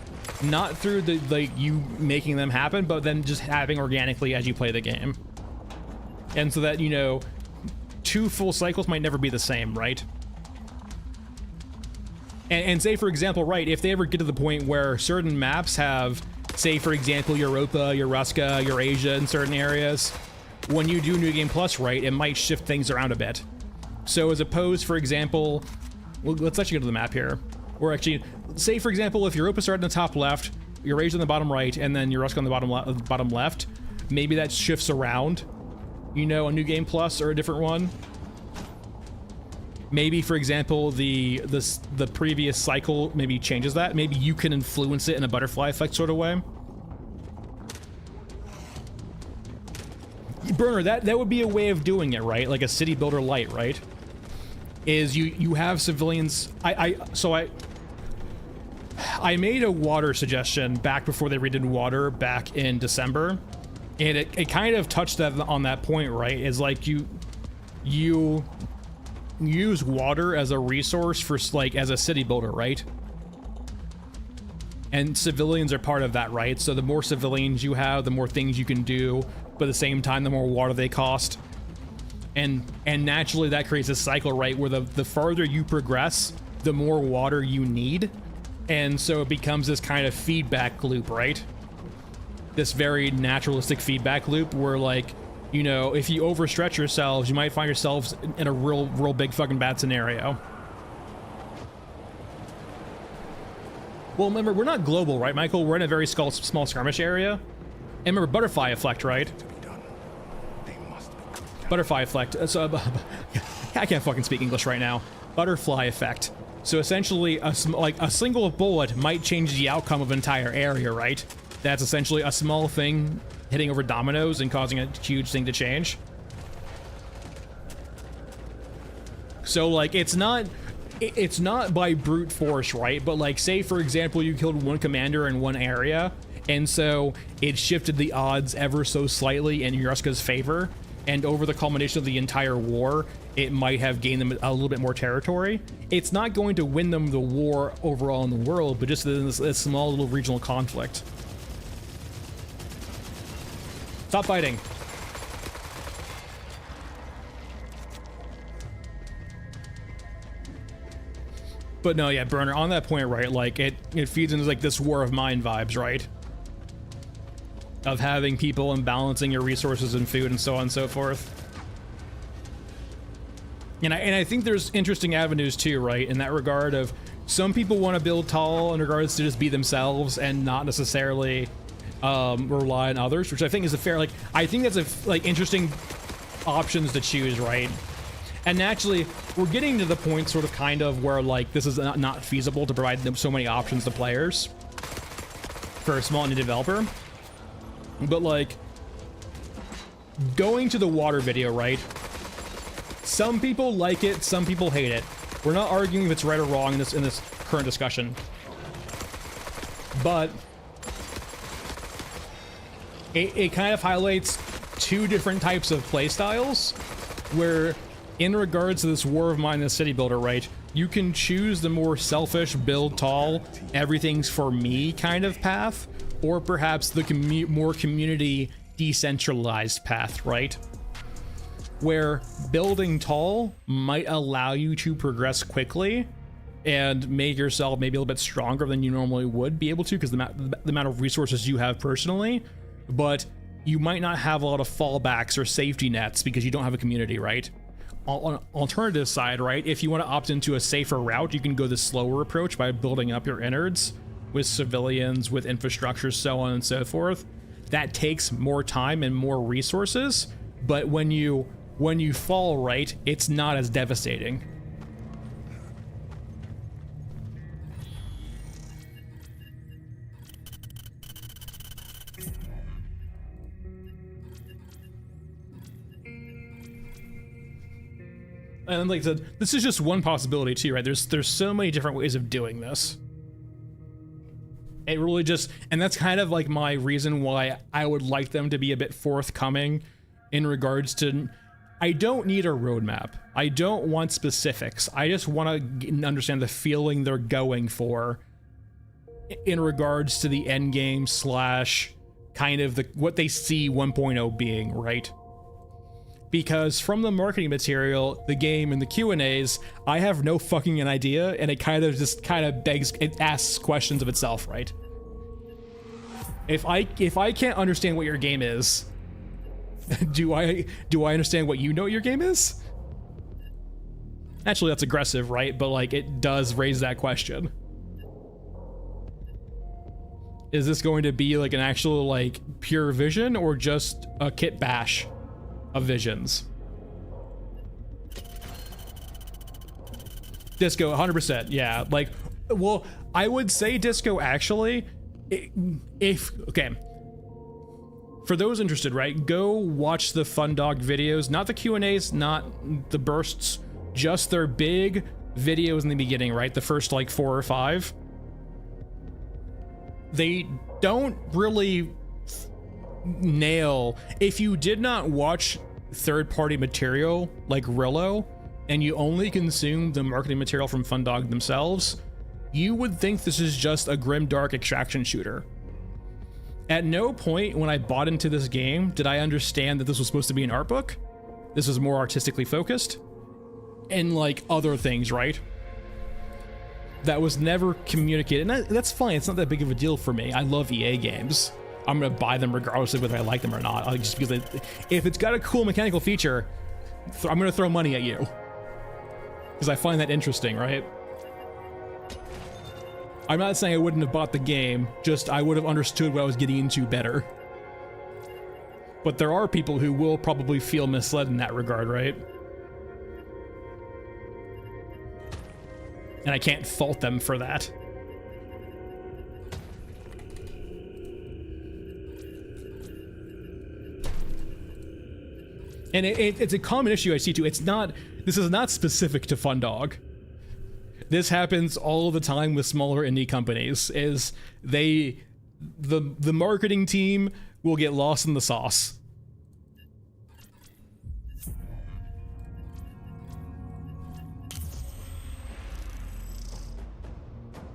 not through the you making them happen, but then just happening organically as you play the game. And so that, you know, 2 full cycles might never be the same, right? And say for example, right, if they ever get to the point where certain maps have, say for example, Europa, Euraska, Eurasia in certain areas, when you do New Game Plus, right, it might shift things around a bit. So as opposed, for example, well, let's actually go to the map here. Or actually, say for example, if Europa started in the top left, Eurasia in the bottom right, and then Euraska on the bottom left, maybe that shifts around, you know, a New Game Plus or a different one. Maybe, for example, the previous cycle maybe changes that. Maybe you can influence it in a butterfly effect sort of way. Burner, that would be a way of doing it, right? Like a city builder light, right? Is you have civilians. I made a water suggestion back before they redid water back in December, and it kind of touched that on that point, right? Is like you use water as a resource for like as a city builder, right? And civilians are part of that, right? So the more civilians you have, the more things you can do, but at the same time, the more water they cost. And naturally that creates a cycle, right? Where the farther you progress, the more water you need. And so it becomes this kind of feedback loop, right? This very naturalistic feedback loop where, like, you know, if you overstretch yourselves, you might find yourselves in a real big fucking bad scenario. Well, remember, we're not global, right, Michael? We're in a very small skirmish area. And remember, butterfly effect, right? Butterfly effect. So, I can't fucking speak English right now. Butterfly effect. So essentially, like a single bullet might change the outcome of an entire area, right? That's essentially a small thing hitting over dominoes and causing a huge thing to change. So like, it's not by brute force, right? But like, say for example, you killed one commander in one area, and so it shifted the odds ever so slightly in Yuruska's favor. And over the culmination of the entire war, it might have gained them a little bit more territory. It's not going to win them the war overall in the world, but just this small little regional conflict. Stop fighting. But no, yeah, Burner, on that point, right, like, it feeds into, like, this War of Mine vibes, right? Of having people and balancing your resources and food and so on and so forth. And I think there's interesting avenues too, right, in that regard of some people want to build tall in regards to just be themselves and not necessarily rely on others, which I think is a fair, like, I think that's a, like, interesting options to choose, right? And naturally, we're getting to the point sort of kind of where, like, this is not feasible to provide them so many options to players for a small indie developer. But, like, going to the water video, right? Some people like it, some people hate it. We're not arguing if it's right or wrong in this current discussion. But it kind of highlights two different types of play styles, where in regards to this War of Mine, the city builder, right? You can choose the more selfish, build tall, everything's for me kind of path, or perhaps the more community decentralized path, right? Where building tall might allow you to progress quickly and make yourself maybe a little bit stronger than you normally would be able to because the amount of resources you have personally, but you might not have a lot of fallbacks or safety nets because you don't have a community, right? On alternative side, right, if you want to opt into a safer route, you can go the slower approach by building up your innards with civilians, with infrastructure, so on and so forth. That takes more time and more resources, but when you fall right, it's not as devastating. And like I said, this is just one possibility too, right? There's so many different ways of doing this. It really just, and that's kind of like my reason why I would like them to be a bit forthcoming in regards to, I don't need a roadmap. I don't want specifics. I just want to understand the feeling they're going for in regards to the end game slash kind of what they see 1.0 being, right? Because from the marketing material, the game, and the Q&As, I have no fucking idea, and it kind of begs, it asks questions of itself, right? If I can't understand what your game is, do I understand what you know your game is? Naturally, that's aggressive, right? But like, it does raise that question. Is this going to be like an actual like pure vision or just a kit bash of visions? Disco, 100%, yeah. Like, well, I would say Disco actually, okay. For those interested, right, go watch the Fundog videos, not the Q&As, not the bursts, just their big videos in the beginning, right? The first like 4 or 5. They don't really nail, if you did not watch third-party material like Rillo, and you only consume the marketing material from Fundog themselves, you would think this is just a grimdark extraction shooter. At no point when I bought into this game did I understand that this was supposed to be an art book. This was more artistically focused, and like other things, right? That was never communicated, and that's fine. It's not that big of a deal for me. I love EA games. I'm gonna buy them regardless of whether I like them or not. Just because if it's got a cool mechanical feature, I'm gonna throw money at you because I find that interesting, right? I'm not saying I wouldn't have bought the game, just I would have understood what I was getting into better. But there are people who will probably feel misled in that regard, right? And I can't fault them for that. And it's a common issue I see too. This is not specific to Fundog. This happens all the time with smaller indie companies, is the marketing team will get lost in the sauce.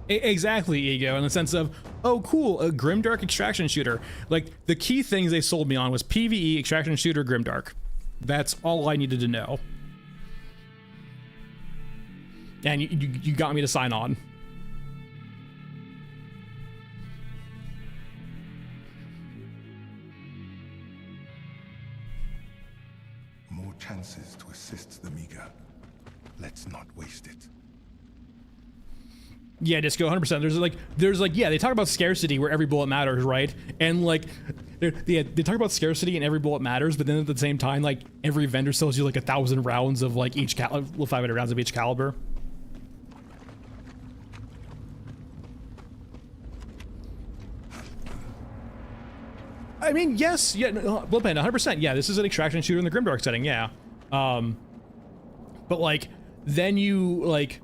Exactly, Ego, in the sense of, oh cool, a grimdark extraction shooter. Like, the key things they sold me on was PvE, extraction shooter, grimdark. That's all I needed to know. And you got me to sign on. More chances to assist the meager. Let's not waste it. Yeah, Disco, 100%. There's like, yeah, they talk about scarcity where every bullet matters, right? And like, they talk about scarcity and every bullet matters, but then at the same time, like, every vendor sells you like 1,000 rounds of like each 500 rounds of each caliber. I mean, yes, yeah, Bloodband, 100%. Yeah, this is an extraction shooter in the Grimdark setting, yeah. But like, then you like.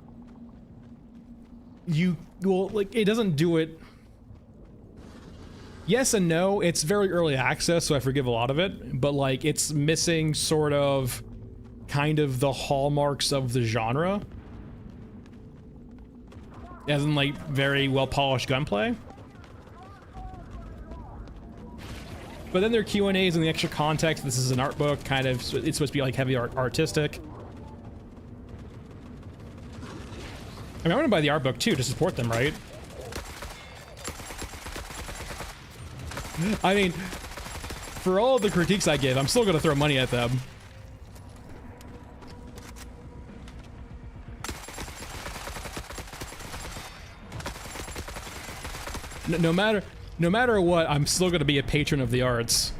Well, like, it doesn't do it. Yes and no. It's very early access, so I forgive a lot of it, but like, it's missing sort of kind of the hallmarks of the genre, as in like very well polished gunplay. But then there are Q&As and the extra context. This is an art book, kind of. It's supposed to be like heavy artistic. I mean, I'm gonna buy the art book too to support them, right? I mean, for all the critiques I give, I'm still gonna throw money at them. No matter what, I'm still gonna be a patron of the arts.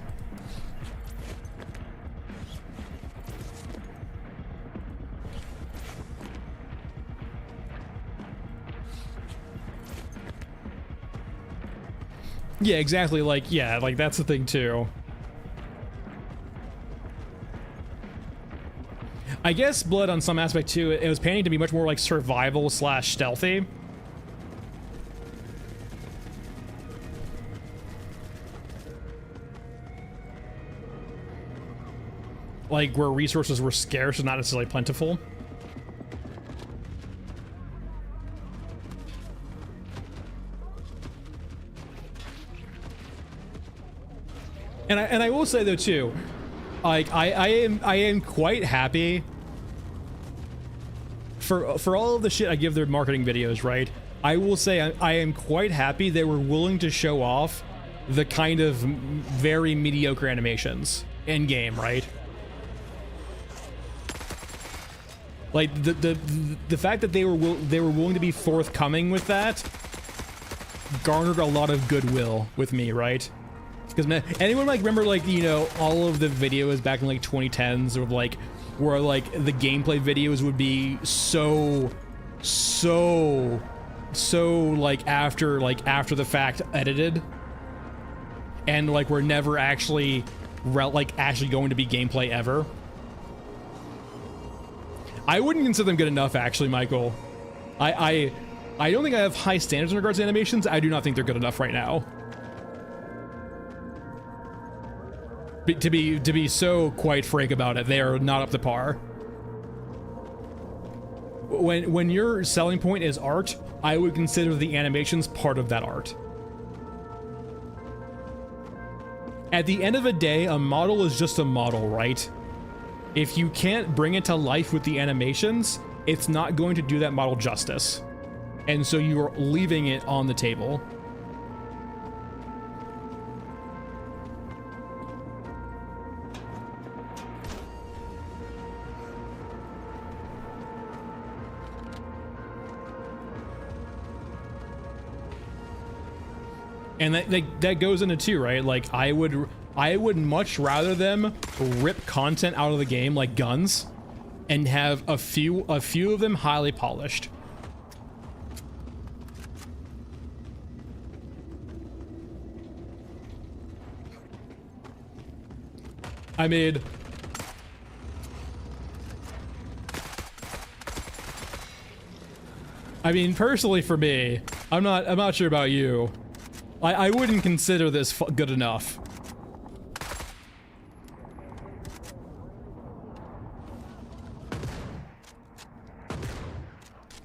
Yeah, exactly. Like, yeah, like that's the thing too. I guess Blood on some aspect too, it was painting to be much more like survival / stealthy. Like where resources were scarce and not necessarily plentiful. And I will say though too, like I am quite happy for all of the shit I give their marketing videos, right? I will say I am quite happy they were willing to show off the kind of very mediocre animations in game, right? Like the fact that they were willing to be forthcoming with that garnered a lot of goodwill with me, right? Because man, anyone like remember like, you know, all of the videos back in like 2010s or like where like the gameplay videos would be so like after the fact edited, and like we're never actually actually going to be gameplay ever. I wouldn't consider them good enough, actually, Michael. I don't think I have high standards in regards to animations. I do not think they're good enough right now. To be so quite frank about it, they are not up to par. When your selling point is art, I would consider the animations part of that art. At the end of the day, a model is just a model, right? If you can't bring it to life with the animations, it's not going to do that model justice. And so you're leaving it on the table. And that goes into too, right? Like I would much rather them rip content out of the game like guns and have a few of them highly polished. I mean, personally for me, I'm not sure about you. I wouldn't consider this good enough.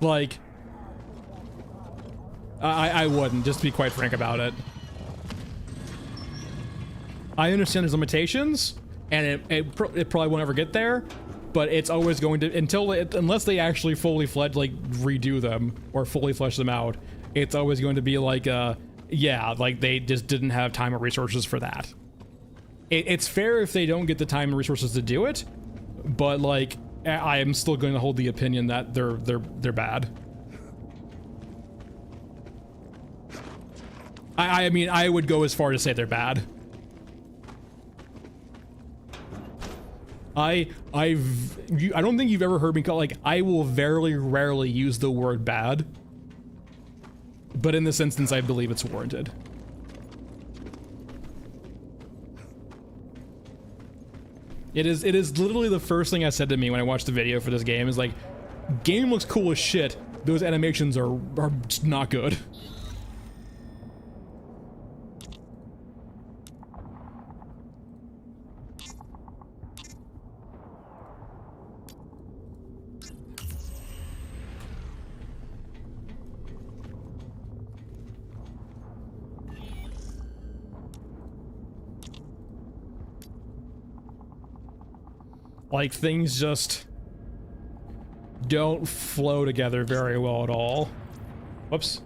Like, I wouldn't, just to be quite frank about it. I understand there's limitations, and it probably won't ever get there, but it's always going to, unless they actually fully fledged, like, redo them or fully flesh them out, it's always going to be like, yeah, like they just didn't have time or resources for that. It's fair if they don't get the time and resources to do it, but like, I am still going to hold the opinion that they're bad. I mean, I would go as far to say they're bad. I don't think you've ever heard me call, like, I will very rarely use the word bad, but in this instance, I believe it's warranted. It is literally the first thing I said to me when I watched the video for this game is like, game looks cool as shit. Those animations are just not good. Like, things just don't flow together very well at all. Whoops.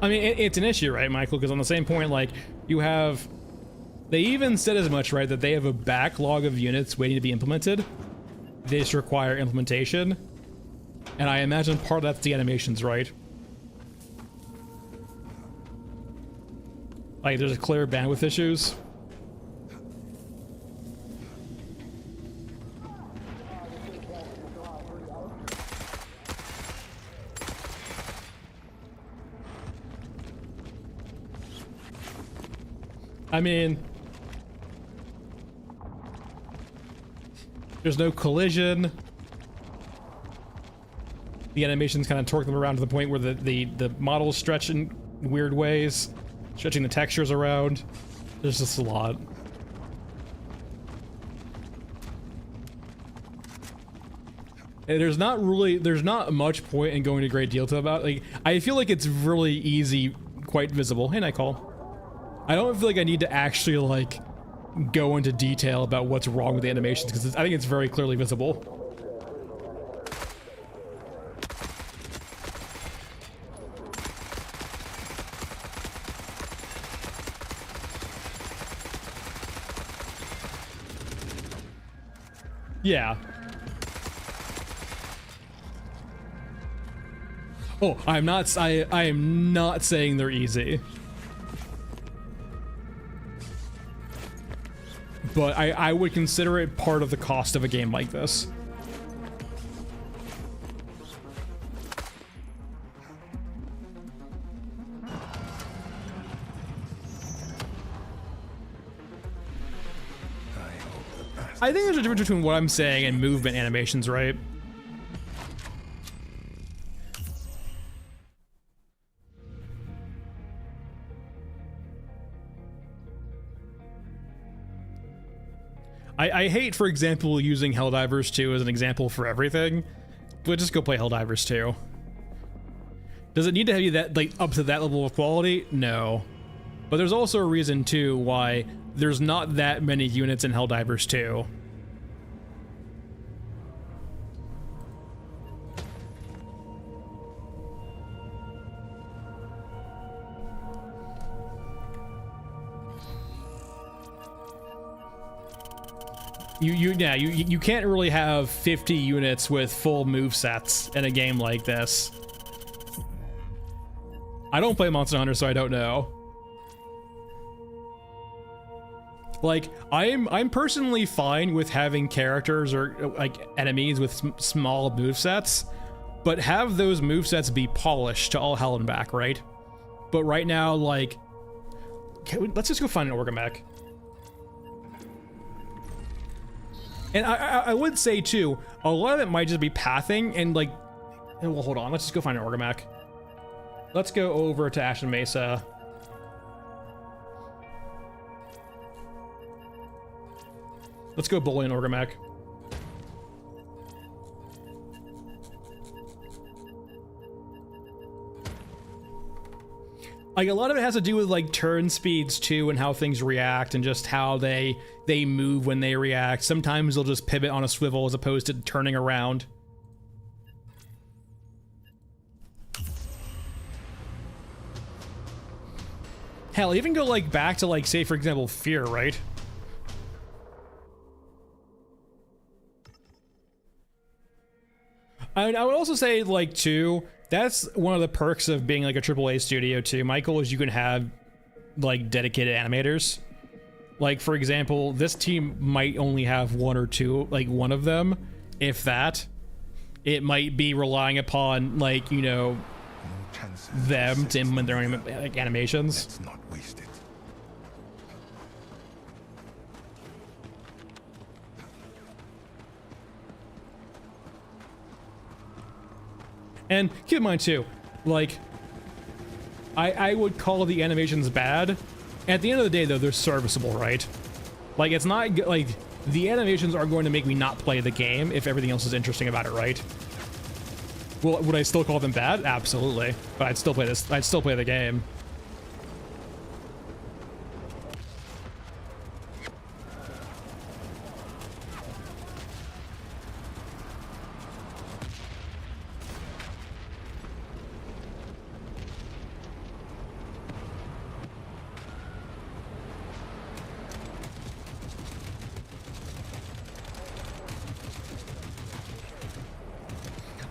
I mean, it's an issue, right, Michael? Because on the same point, like, you have... They even said as much, right, that they have a backlog of units waiting to be implemented. They just require implementation. And I imagine part of that's the animations, right? Like, there's a clear bandwidth issues. I mean... There's no collision. The animations kind of torque them around to the point where the models stretch in weird ways, stretching the textures around. There's just a lot. And there's not much point in going to great detail about, like, I feel like it's really easy, quite visible. Hey, Nightcall. I don't feel like I need to actually, like, go into detail about what's wrong with the animations, because I think it's very clearly visible. Yeah. Oh, I am not saying they're easy. But I would consider it part of the cost of a game like this. I think there's a difference between what I'm saying and movement animations, right? I hate, for example, using Helldivers 2 as an example for everything, but just go play Helldivers 2. Does it need to have you that, like, up to that level of quality? No. But there's also a reason, too, why there's not that many units in Helldivers 2. You can't really have 50 units with full movesets in a game like this. I don't play Monster Hunter, so I don't know. Like, I'm personally fine with having characters or, like, enemies with small movesets, but have those movesets be polished to all hell and back, right? But right now, like, let's just go find an Orgamech. And I would say, too, a lot of it might just be pathing and, like... Well, hold on. Let's just go find an Orgamech. Let's go over to Ashen Mesa. Let's go bully an Orgamech. Like a lot of it has to do with like turn speeds too, and how things react, and just how they move when they react. Sometimes they'll just pivot on a swivel as opposed to turning around. Hell, even go like back to like, say for example, Fear, right? I would also say like too, that's one of the perks of being like a AAA studio too, Michael, is you can have like dedicated animators. Like for example, this team might only have one or two, like one of them, if that. It might be relying upon like, you know, them to implement their own like, animations. Let's not waste it. And keep in mind too, like, I would call the animations bad. At the end of the day though, they're serviceable, right? Like, it's not like, the animations are going to make me not play the game if everything else is interesting about it, right? Well, would I still call them bad? Absolutely. But I'd still play this, I'd still play the game.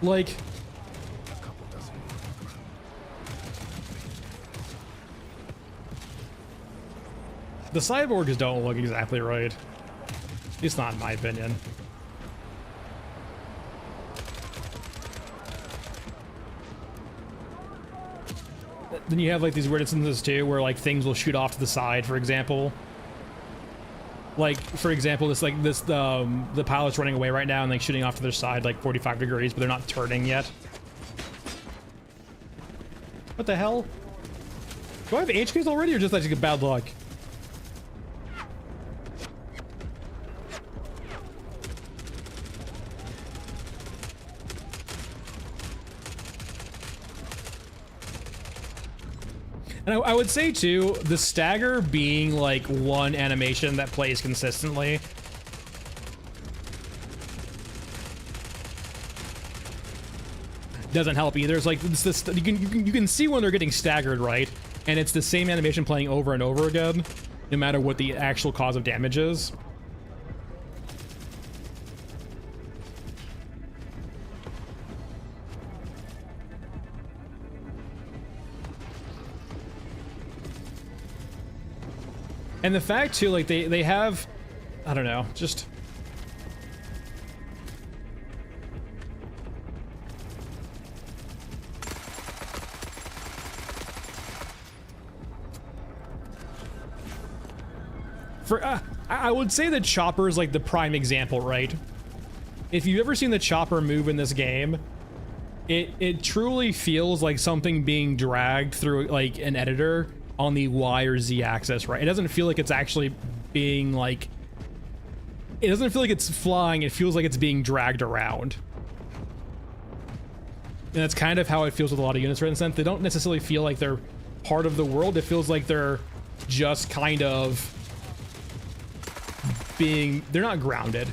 Like, the cyborgs don't look exactly right. At least not in my opinion. Then you have like these weird instances too, where like things will shoot off to the side, for example. Like, for example, the pilot's running away right now and like shooting off to their side like 45 degrees, but they're not turning yet. What the hell? Do I have HQs already, or just like bad luck? And I would say too, the stagger being like one animation that plays consistently. Doesn't help either. It's like it's this, you can see when they're getting staggered, right? And it's the same animation playing over and over again, no matter what the actual cause of damage is. And the fact too, like they have, I don't know, just for I would say the chopper is like the prime example, right? If you've ever seen the chopper move in this game, it truly feels like something being dragged through like an editor on the Y or Z axis, right? It doesn't feel like it's actually being like, it doesn't feel like it's flying, it feels like it's being dragged around. And that's kind of how it feels with a lot of units, right? In the sense, they don't necessarily feel like they're part of the world, it feels like they're just kind of being, they're not grounded.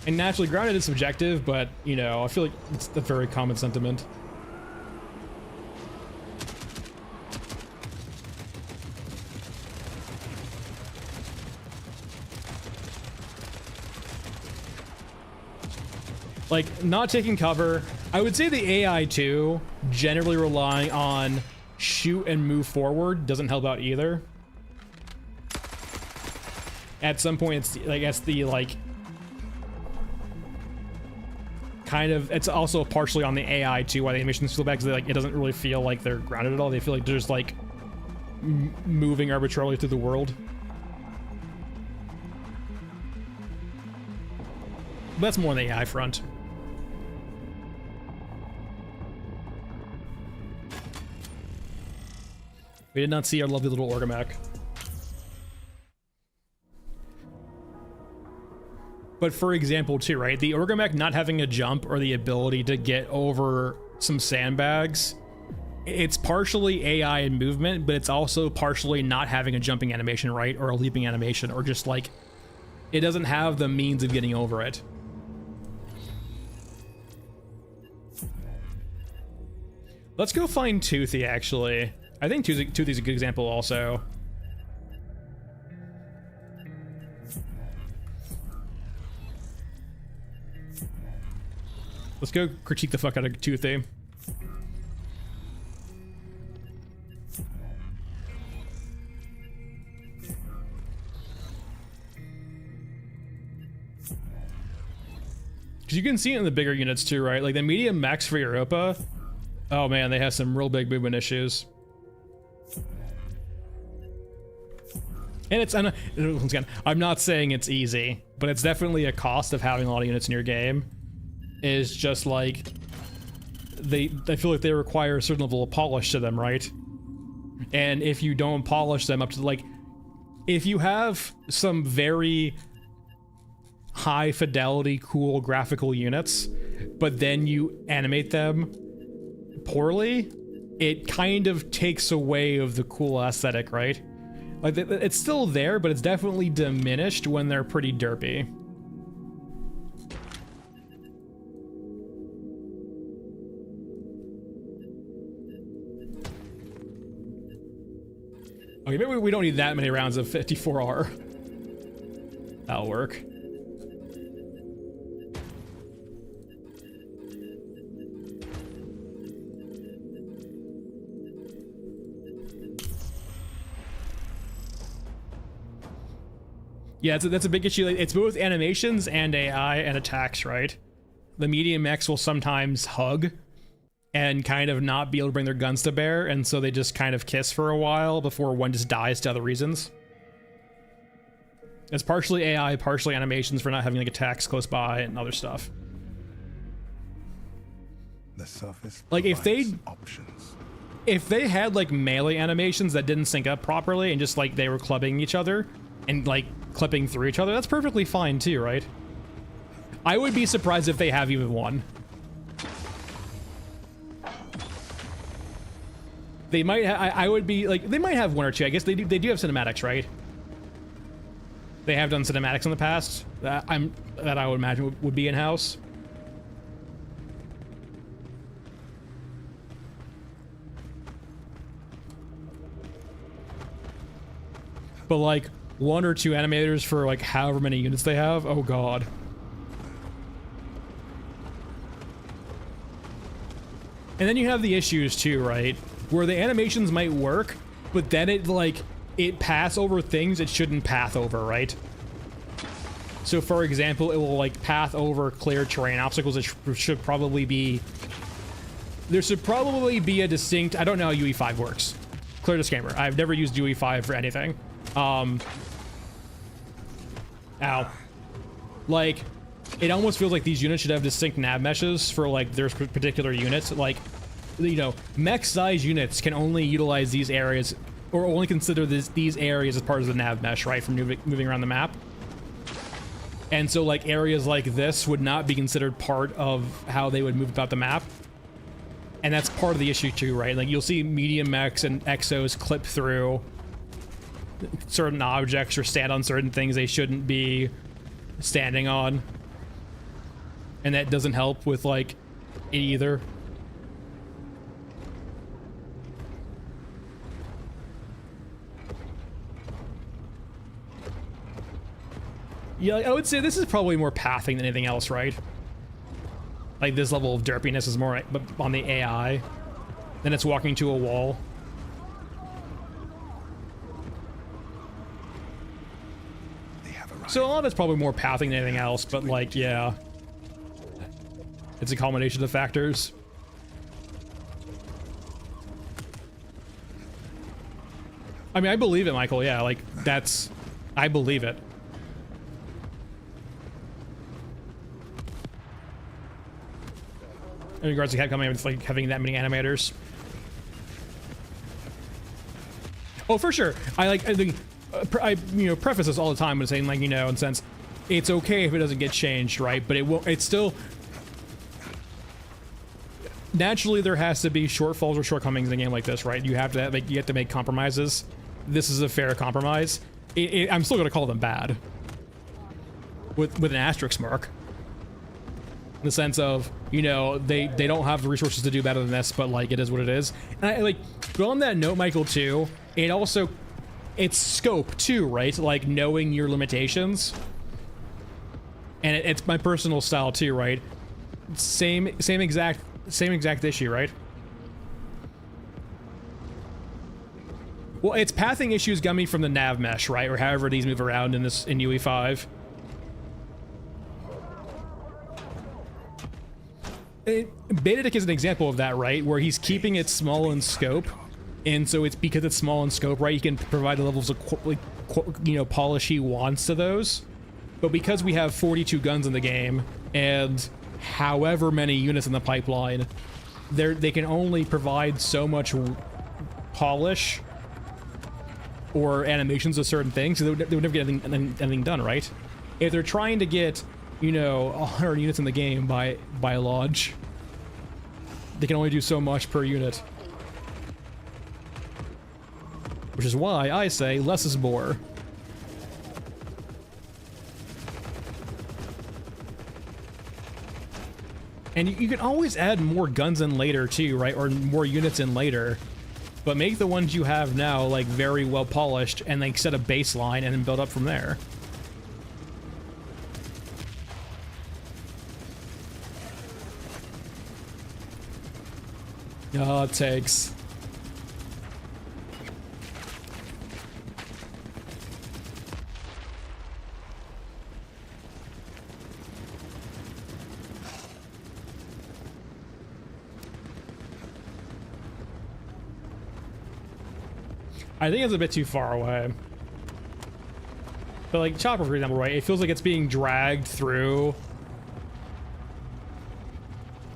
And naturally, grounded is subjective, but, you know, I feel like it's a very common sentiment. Like, not taking cover. I would say the AI too, generally relying on shoot and move forward, doesn't help out either. At some point, it's, I guess, the, like, kind of, it's also partially on the AI too, why the animations feel bad, because like, it doesn't really feel like they're grounded at all. They feel like they're just, like, moving arbitrarily through the world. But that's more on the AI front. We did not see our lovely little Orgamech. But for example too, right? The Orgamech not having a jump or the ability to get over some sandbags it's partially AI and movement, but it's also partially not having a jumping animation, right? Or a leaping animation, or just like, it doesn't have the means of getting over it. Let's go find Toothy, actually. I think Toothy's a good example also. Let's go critique the fuck out of Toothy. Because you can see it in the bigger units too, right? Like the medium max for Europa. Oh man, they have some real big movement issues. And it's, once again, I'm not saying it's easy, but it's definitely a cost of having a lot of units in your game. Is just like, I feel like they require a certain level of polish to them, right? And if you don't polish them up to, like, if you have some very high fidelity, cool graphical units, but then you animate them poorly, it kind of takes away of the cool aesthetic, right? Like, it's still there, but it's definitely diminished when they're pretty derpy. Okay, maybe we don't need that many rounds of 54R. That'll work. Yeah, that's a big issue. It's both animations and AI and attacks, right? The medium X will sometimes hug and kind of not be able to bring their guns to bear, and so they just kind of kiss for a while before one just dies to other reasons. It's partially AI, partially animations for not having like attacks close by and other stuff. The surface Like if they options. if they had like melee animations that didn't sync up properly and just like they were clubbing each other and like clipping through each other, that's perfectly fine too, right? I would be surprised if they have even one. They might. I would be like. They might have one or two. I guess they do. They do have cinematics, right? They have done cinematics in the past. That I would imagine would be in house. But like one or two animators for like however many units they have. Oh god. And then you have the issues too, right? Where the animations might work, but then it pass over things it shouldn't path over, right? So for example, it will like path over clear terrain obstacles that should probably be... There should probably be a distinct... I don't know how UE5 works. Clear disclaimer, I've never used UE5 for anything. Ow. Like, it almost feels like these units should have distinct nav meshes for like their particular units. Like, you know, mech size units can only utilize these areas or only consider these areas as part of the nav mesh, right? From moving around the map. And so like areas like this would not be considered part of how they would move about the map. And that's part of the issue too, right? Like you'll see medium mechs and exos clip through certain objects or stand on certain things they shouldn't be standing on. And that doesn't help with like it either. Yeah, I would say this is probably more pathing than anything else, right? Like this level of derpiness is more on the AI than it's walking to a wall. So a lot of it's probably more pathing than anything else, but like, yeah. It's a combination of factors. I mean, I believe it, Michael, yeah, like, that's... I believe it. In regards to Capcom, it's like having that many animators. Oh, for sure. I think, you know, preface this all the time with saying, like, you know, in a sense, it's okay if it doesn't get changed, right? But it will, it's still... naturally there has to be shortfalls or shortcomings in a game like this, right? You have to make compromises. This is a fair compromise. I'm still gonna call them bad, with an asterisk mark, in the sense of, you know, they don't have the resources to do better than this, but like it is what it is. And but on that note, Michael, too, it's scope too, right? Like knowing your limitations, and it's my personal style too, right? Same exact issue, right? Well, it's pathing issues got me from the nav mesh, right? Or however these move around in UE5. Betadic is an example of that, right? Where he's keeping it small in scope, and so it's because it's small in scope, right? He can provide the levels of polish he wants to those. But because we have 42 guns in the game and however many units in the pipeline, they can only provide so much polish or animations of certain things, so they would never get anything done, right? If they're trying to get, 100 units in the game by launch, they can only do so much per unit. Which is why I say less is more. And you can always add more guns in later too, right? Or more units in later. But make the ones you have now, like, very well polished, and like set a baseline and then build up from there. Oh, takes. I think it's a bit too far away. But like Chopper, for example, right? It feels like it's being dragged through.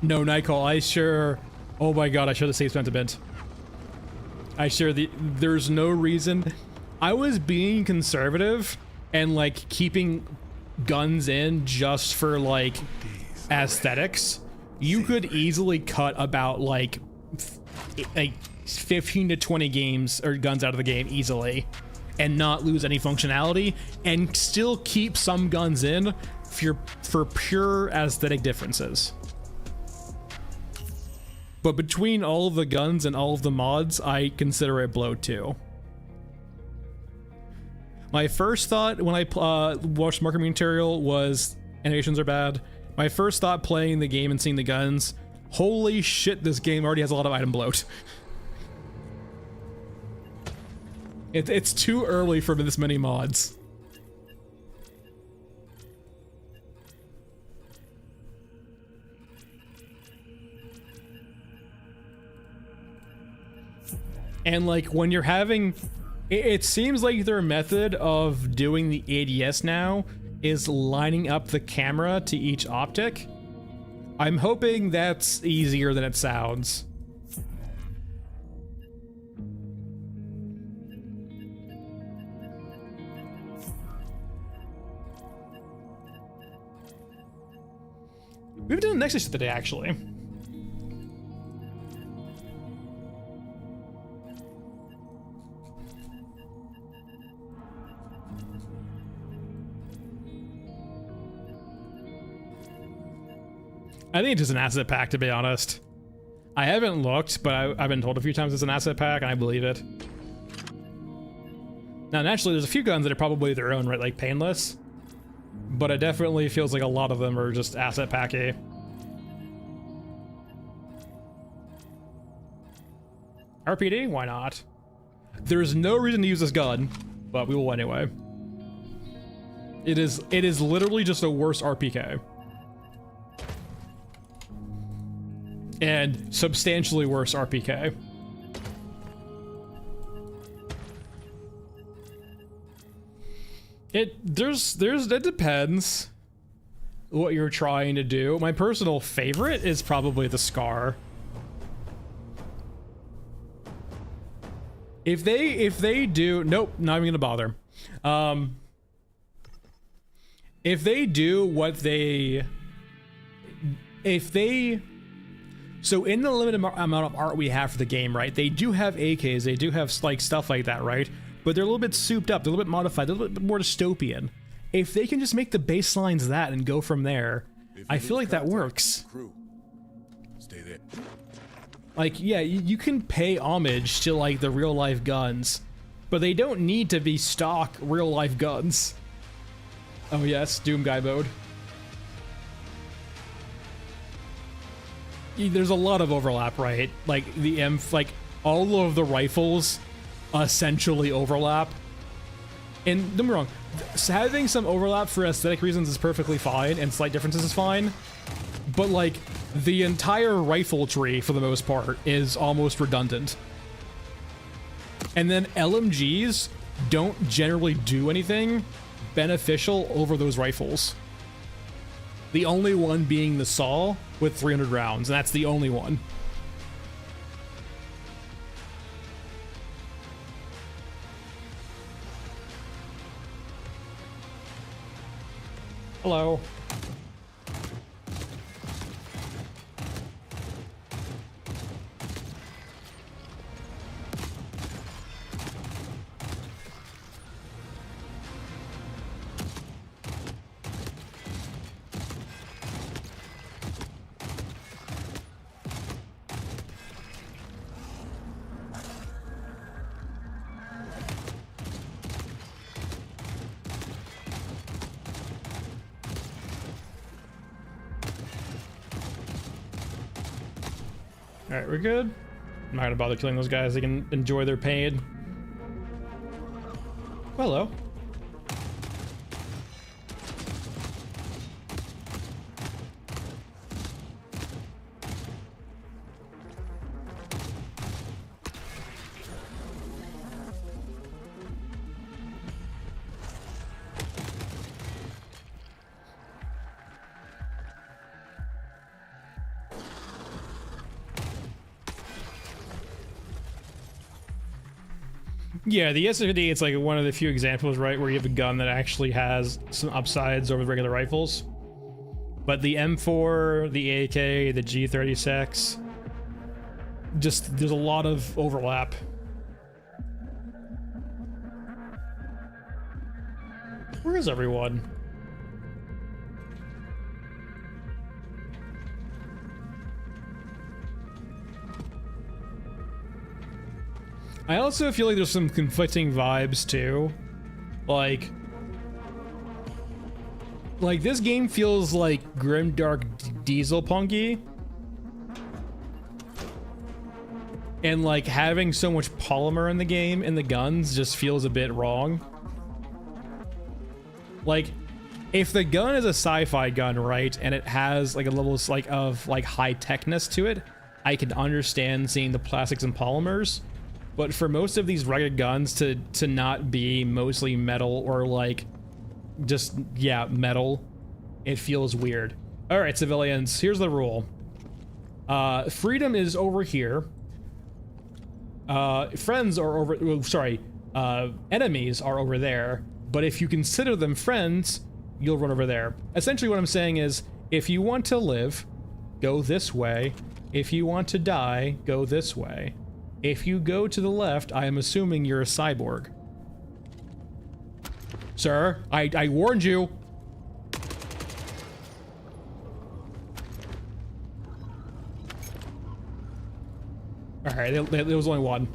No, Nightcall, I sure... Oh my god, I should have saved sentiment. There's no reason. I was being conservative and like keeping guns in just for like aesthetics. You could easily cut about like 15 to 20 games or guns out of the game easily and not lose any functionality and still keep some guns in for pure aesthetic differences. But between all of the guns and all of the mods, I consider it bloat too. My first thought when I watched marketing material was animations are bad. My first thought playing the game and seeing the guns, holy shit, this game already has a lot of item bloat. It's too early for this many mods. And like when you're having, it seems like their method of doing the ADS now is lining up the camera to each optic. I'm hoping that's easier than it sounds. We've done the next issue today, actually. I think it's just an asset pack, to be honest. I haven't looked, but I've been told a few times it's an asset pack, and I believe it. Now, naturally, there's a few guns that are probably their own, right? Like Painless. But it definitely feels like a lot of them are just asset packy. RPD? Why not? There's no reason to use this gun, but we will anyway. It is literally just a worse RPK. And substantially worse RPK. It depends what you're trying to do. My personal favorite is probably the Scar. If they do, nope, not even gonna bother. If they do what they, if they So in the limited amount of art we have for the game, right, they do have AKs, they do have like stuff like that, right? But they're a little bit souped up, they're a little bit modified, they're a little bit more dystopian. If they can just make the baselines that and go from there, I feel like that works. Crew, stay there. Like, yeah, you can pay homage to like the real life guns, but they don't need to be stock real life guns. Oh yes, Doom Guy mode. There's a lot of overlap, right? Like the like all of the rifles essentially overlap. And don't get me wrong, having some overlap for aesthetic reasons is perfectly fine, and slight differences is fine. But like the entire rifle tree, for the most part, is almost redundant. And then LMGs don't generally do anything beneficial over those rifles. The only one being the Saw with 300 rounds, and that's the only one. Hello. Alright, we're good. I'm not gonna bother killing those guys, they can enjoy their pain. Hello. Yeah, the SFD, it's like one of the few examples, right, where you have a gun that actually has some upsides over the regular rifles. But the M4, the AK, the G36, just, there's a lot of overlap. Where is everyone? I also feel like there's some conflicting vibes too. Like this game feels like grimdark diesel punky. And like having so much polymer in the game and the guns just feels a bit wrong. Like if the gun is a sci-fi gun, right, and it has like a level of high techness to it, I can understand seeing the plastics and polymers. But for most of these rugged guns to not be mostly metal or like just, yeah, metal, it feels weird. All right, civilians, here's the rule. Freedom is over here. Friends are over, well, sorry, enemies are over there. But if you consider them friends, you'll run over there. Essentially what I'm saying is, if you want to live, go this way. If you want to die, go this way. If you go to the left, I am assuming you're a cyborg. Sir, I warned you. Alright, there was only one.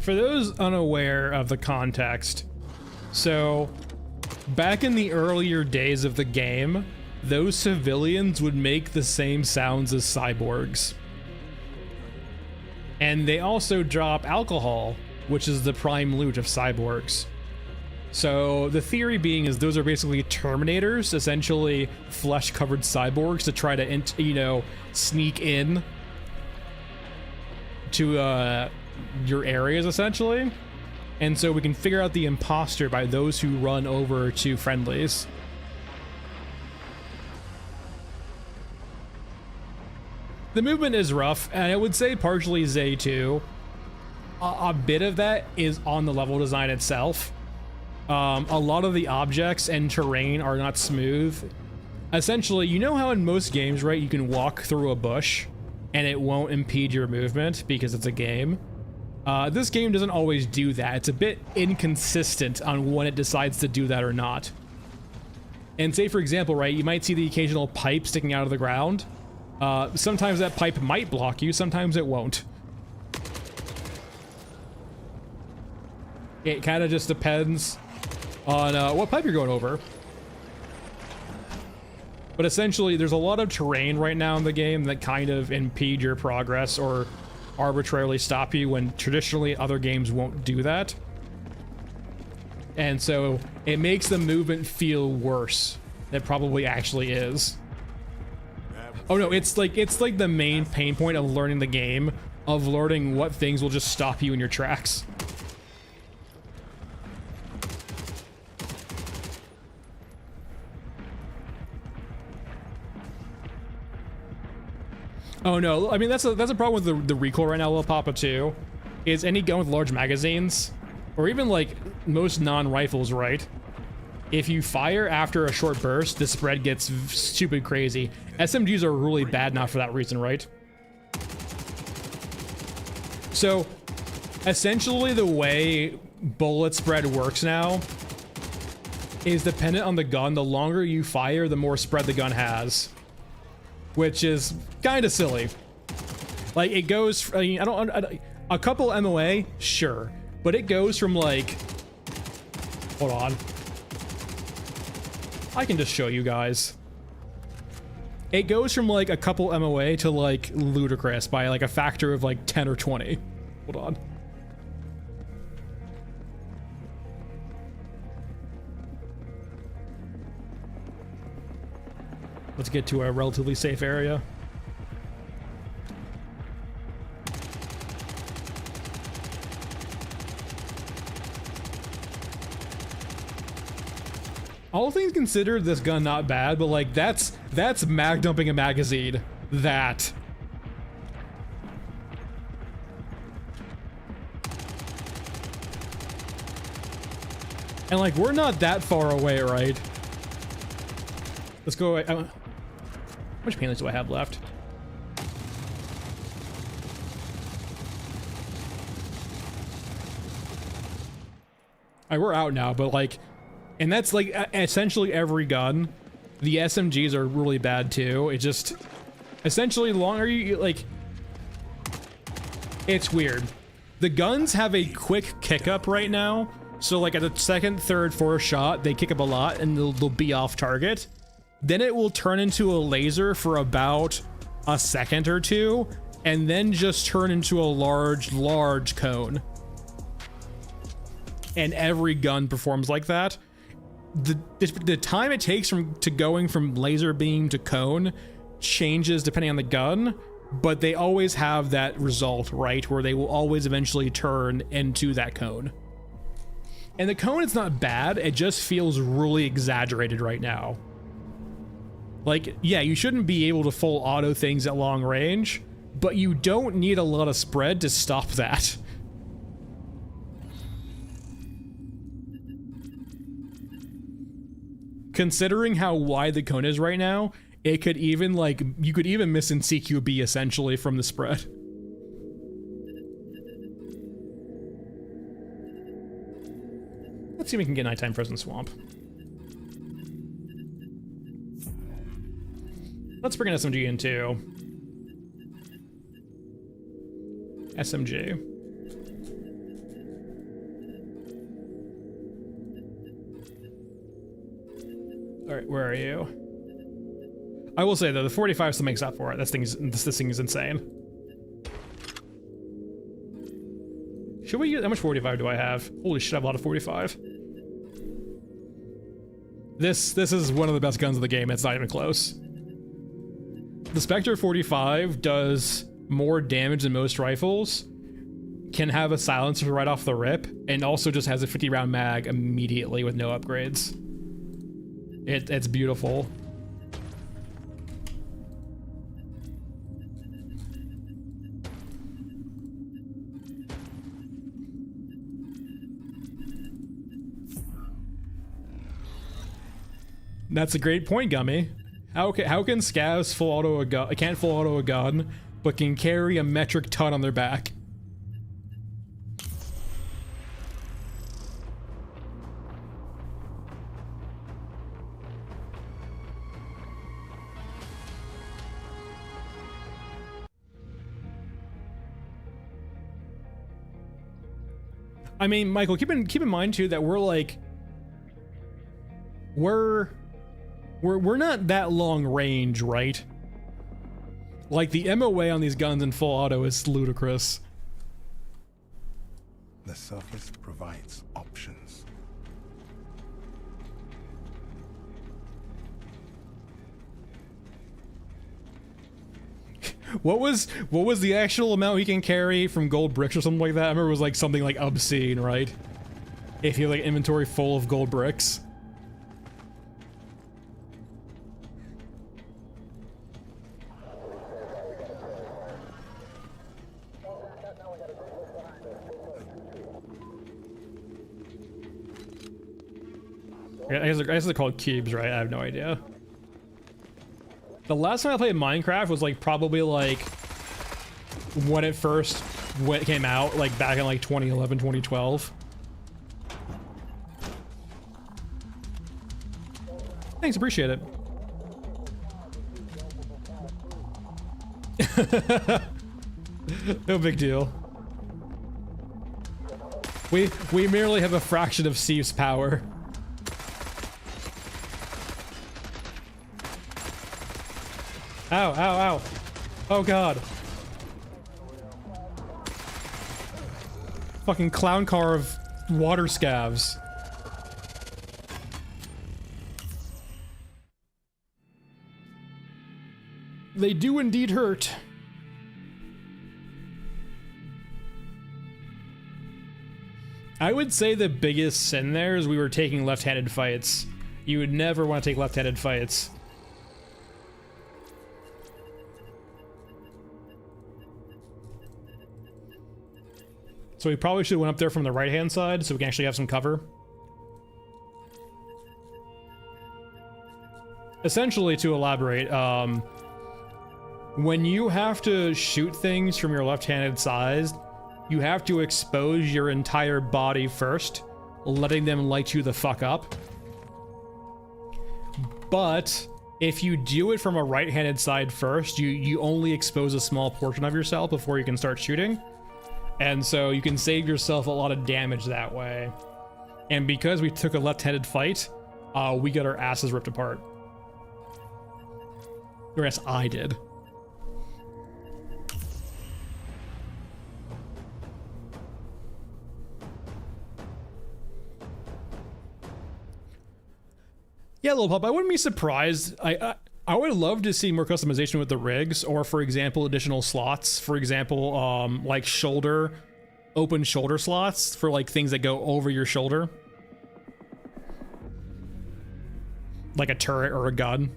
For those unaware of the context, so back in the earlier days of the game, those civilians would make the same sounds as cyborgs. And they also drop alcohol, which is the prime loot of cyborgs. So the theory being is those are basically Terminators, essentially flesh-covered cyborgs to try to, sneak in to your areas, essentially. And so we can figure out the imposter by those who run over to friendlies. The movement is rough, and I would say partially Zay too. A bit of that is on the level design itself. A lot of the objects and terrain are not smooth. Essentially, you know how in most games, right, you can walk through a bush and it won't impede your movement because it's a game? This game doesn't always do that. It's a bit inconsistent on when it decides to do that or not. And say, for example, right, you might see the occasional pipe sticking out of the ground. Sometimes that pipe might block you, sometimes it won't. It kind of just depends on what pipe you're going over. But essentially, there's a lot of terrain right now in the game that kind of impede your progress or arbitrarily stop you when traditionally other games won't do that. And so it makes the movement feel worse than it probably actually is. Oh no, it's like the main pain point of learning the game, of learning what things will just stop you in your tracks. Oh no, I mean that's a problem with the recoil right now, Lil Papa too. Is any gun with large magazines, or even like most non-rifles, right? If you fire after a short burst, the spread gets stupid crazy. SMGs are really bad now for that reason, right? So, essentially the way bullet spread works now is dependent on the gun. The longer you fire, the more spread the gun has. Which is kind of silly. Like, it goes, I mean, a couple MOA, sure. But it goes from like, hold on. I can just show you guys. It goes from like a couple MOA to like ludicrous by like a factor of like 10 or 20. Hold on. Let's get to a relatively safe area. All things considered, this gun not bad, but like that's mag dumping a magazine. That. And like we're not that far away, right? Let's go away. How much painless do I have left? Alright, we're out now, but like, and that's like essentially every gun. The SMGs are really bad too. It just, essentially, the longer you, like, it's weird. The guns have a quick kick up right now. So like at the second, third, fourth shot, they kick up a lot and they'll be off target. Then it will turn into a laser for about a second or two, and then just turn into a large cone. And every gun performs like that. The time it takes to going from laser beam to cone changes depending on the gun, but they always have that result, right? Where they will always eventually turn into that cone. And the cone is not bad, it just feels really exaggerated right now. Like, yeah, you shouldn't be able to full auto things at long range, but you don't need a lot of spread to stop that. Considering how wide the cone is right now, it could even, like, you could even miss in CQB essentially from the spread. Let's see if we can get Nighttime Frozen Swamp. Let's bring an SMG in too. SMG. Alright, where are you? I will say though, the 45 still makes up for it. This thing is insane. Should we use, how much 45 do I have? Holy shit, I have a lot of 45. This is one of the best guns of the game. It's not even close. The Spectre 45 does more damage than most rifles, can have a silencer right off the rip, and also just has a 50-round mag immediately with no upgrades. It's beautiful. That's a great point, Gummy. How can scavs full auto a gun? Can't full auto a gun, but can carry a metric ton on their back. I mean, Michael, keep in mind too that we're not that long range, right? Like, the MOA on these guns in full auto is ludicrous. The surface provides options. What was the actual amount he can carry from gold bricks or something like that? I remember it was like something like obscene, right? If you have like inventory full of gold bricks. I guess they're called cubes, right? I have no idea. The last time I played Minecraft was like probably like when it first came out, like back in like 2011, 2012. Thanks, appreciate it. No big deal. We merely have a fraction of Steve's power. Ow, ow, ow. Oh god. Fucking clown car of water scavs. They do indeed hurt. I would say the biggest sin there is we were taking left-handed fights. You would never want to take left-handed fights. So we probably should have went up there from the right-hand side so we can actually have some cover. Essentially, to elaborate, when you have to shoot things from your left-handed side, you have to expose your entire body first, letting them light you the fuck up. But if you do it from a right-handed side first, you only expose a small portion of yourself before you can start shooting. And so you can save yourself a lot of damage that way. And because we took a left-handed fight, we got our asses ripped apart. Or yes, I did. Yeah, little pup, I wouldn't be surprised. I would love to see more customization with the rigs, or for example, additional slots. For example, like open shoulder slots for like things that go over your shoulder. Like a turret or a gun.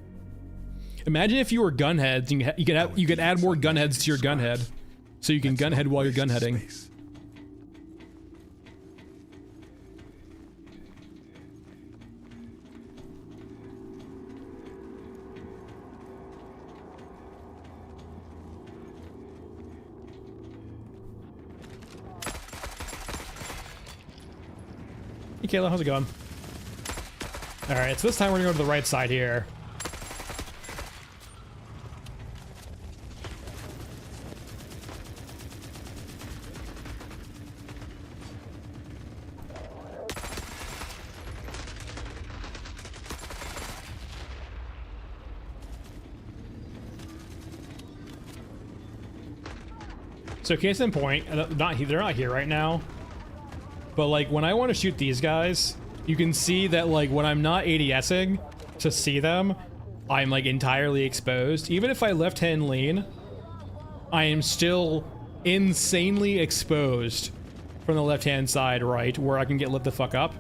Imagine if you were gunheads, you could add more gunheads to your gunhead. So you can gunhead while you're gunheading. Hey Kayla, how's it going? Alright, so this time we're gonna go to the right side here. So case in point, they're not here right now. But like when I want to shoot these guys, you can see that like when I'm not ADSing to see them, I'm like entirely exposed. Even if I left hand lean, I am still insanely exposed from the left hand side, right, where I can get lit the fuck up.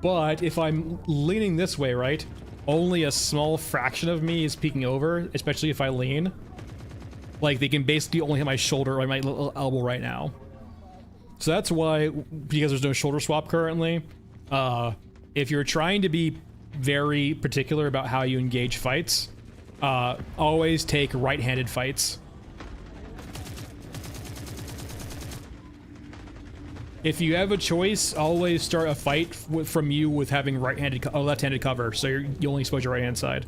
But if I'm leaning this way, right, only a small fraction of me is peeking over, especially if I lean. Like, they can basically only hit my shoulder or my little elbow right now. So that's why, because there's no shoulder swap currently, if you're trying to be very particular about how you engage fights, always take right-handed fights. If you have a choice, always start a fight from you with having left-handed cover, so you only expose your right-hand side.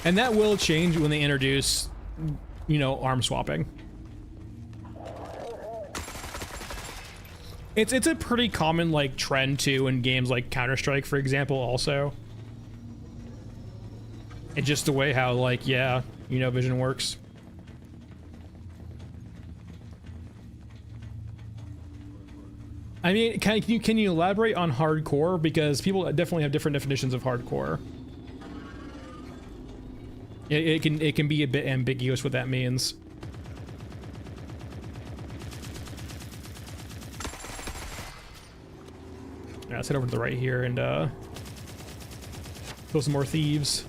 And that will change when they introduce, you know, arm swapping. It's a pretty common, like, trend, too, in games like Counter-Strike, for example, also. And just the way how, like, yeah, you know, vision works. I mean, can you elaborate on hardcore? Because people definitely have different definitions of hardcore. It can be a bit ambiguous what that means. Yeah, let's head over to the right here and kill some more thieves.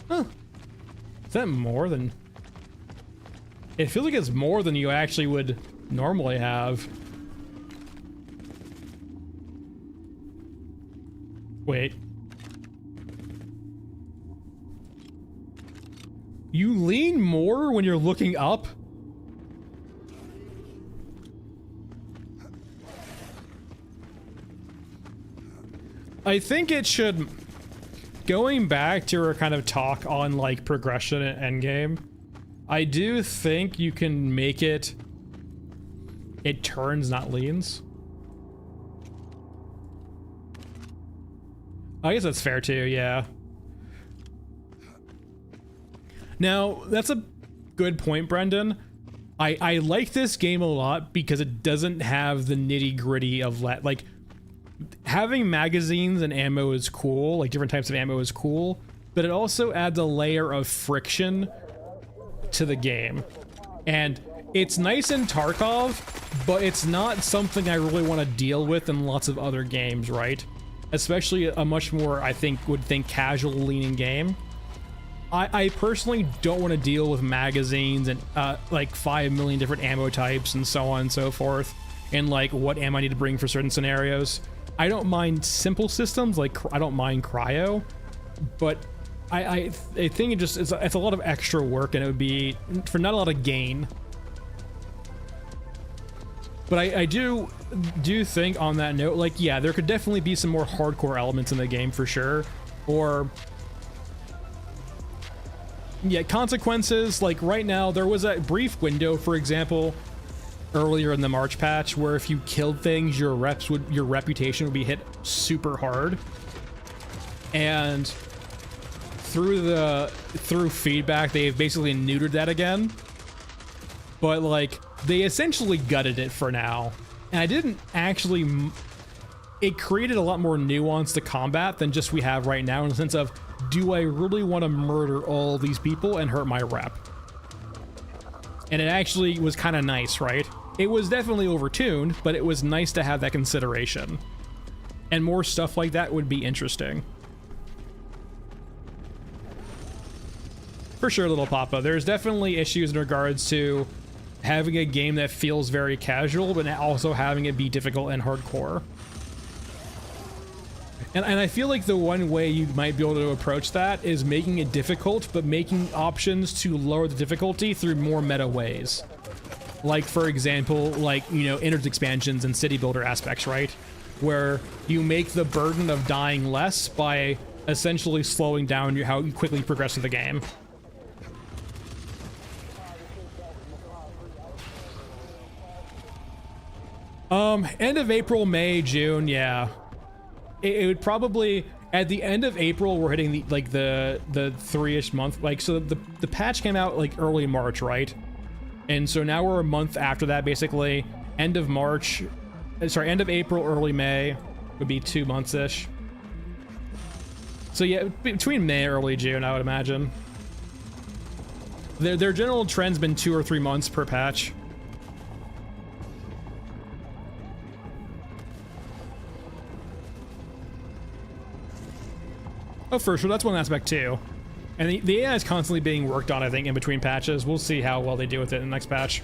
Huh. Is that more than... It feels like it's more than you actually would normally have. Wait. You lean more when you're looking up? I think it should... Going back to our kind of talk on, like, progression and endgame, I do think you can make it... It turns, not leans. I guess that's fair too, yeah. Now, that's a good point, Brendan. I like this game a lot because it doesn't have the nitty-gritty of like having magazines and ammo is cool, like different types of ammo is cool, but it also adds a layer of friction to the game. And it's nice in Tarkov, but it's not something I really want to deal with in lots of other games, right? Especially a much more, I think, casual leaning game. I personally don't want to deal with magazines and like 5 million different ammo types and so on and so forth, and like what ammo I need to bring for certain scenarios. I don't mind simple systems, like I don't mind cryo, but I think it's a lot of extra work, and it would be for not a lot of gain. But I do think on that note, like, yeah, there could definitely be some more hardcore elements in the game for sure, or yeah, consequences. Like right now, there was a brief window, for example, earlier in the March patch, where if you killed things, your reputation would be hit super hard. And through feedback, they've basically neutered that again. But like, they essentially gutted it for now. And I didn't actually... It created a lot more nuance to combat than just we have right now, in the sense of, do I really want to murder all these people and hurt my rep? And it actually was kind of nice, right? It was definitely overtuned, but it was nice to have that consideration. And more stuff like that would be interesting. For sure, Little Papa. There's definitely issues in regards to having a game that feels very casual, but also having it be difficult and hardcore. And I feel like the one way you might be able to approach that is making it difficult, but making options to lower the difficulty through more meta ways. Like, for example, like, you know, innards expansions and city builder aspects, right? Where you make the burden of dying less by essentially slowing down how you quickly progress through the game. End of April, May, June, yeah. It would probably... at the end of April, we're hitting the 3-ish month. Like, so the patch came out like early March, right? And so now we're a month after that, basically. End of March, sorry, end of April, early May would be 2 months-ish. So yeah, between May and early June, I would imagine. Their general trend's been 2 or 3 months per patch. Oh, for sure, that's one aspect too. And the AI is constantly being worked on, I think, in between patches. We'll see how well they do with it in the next patch.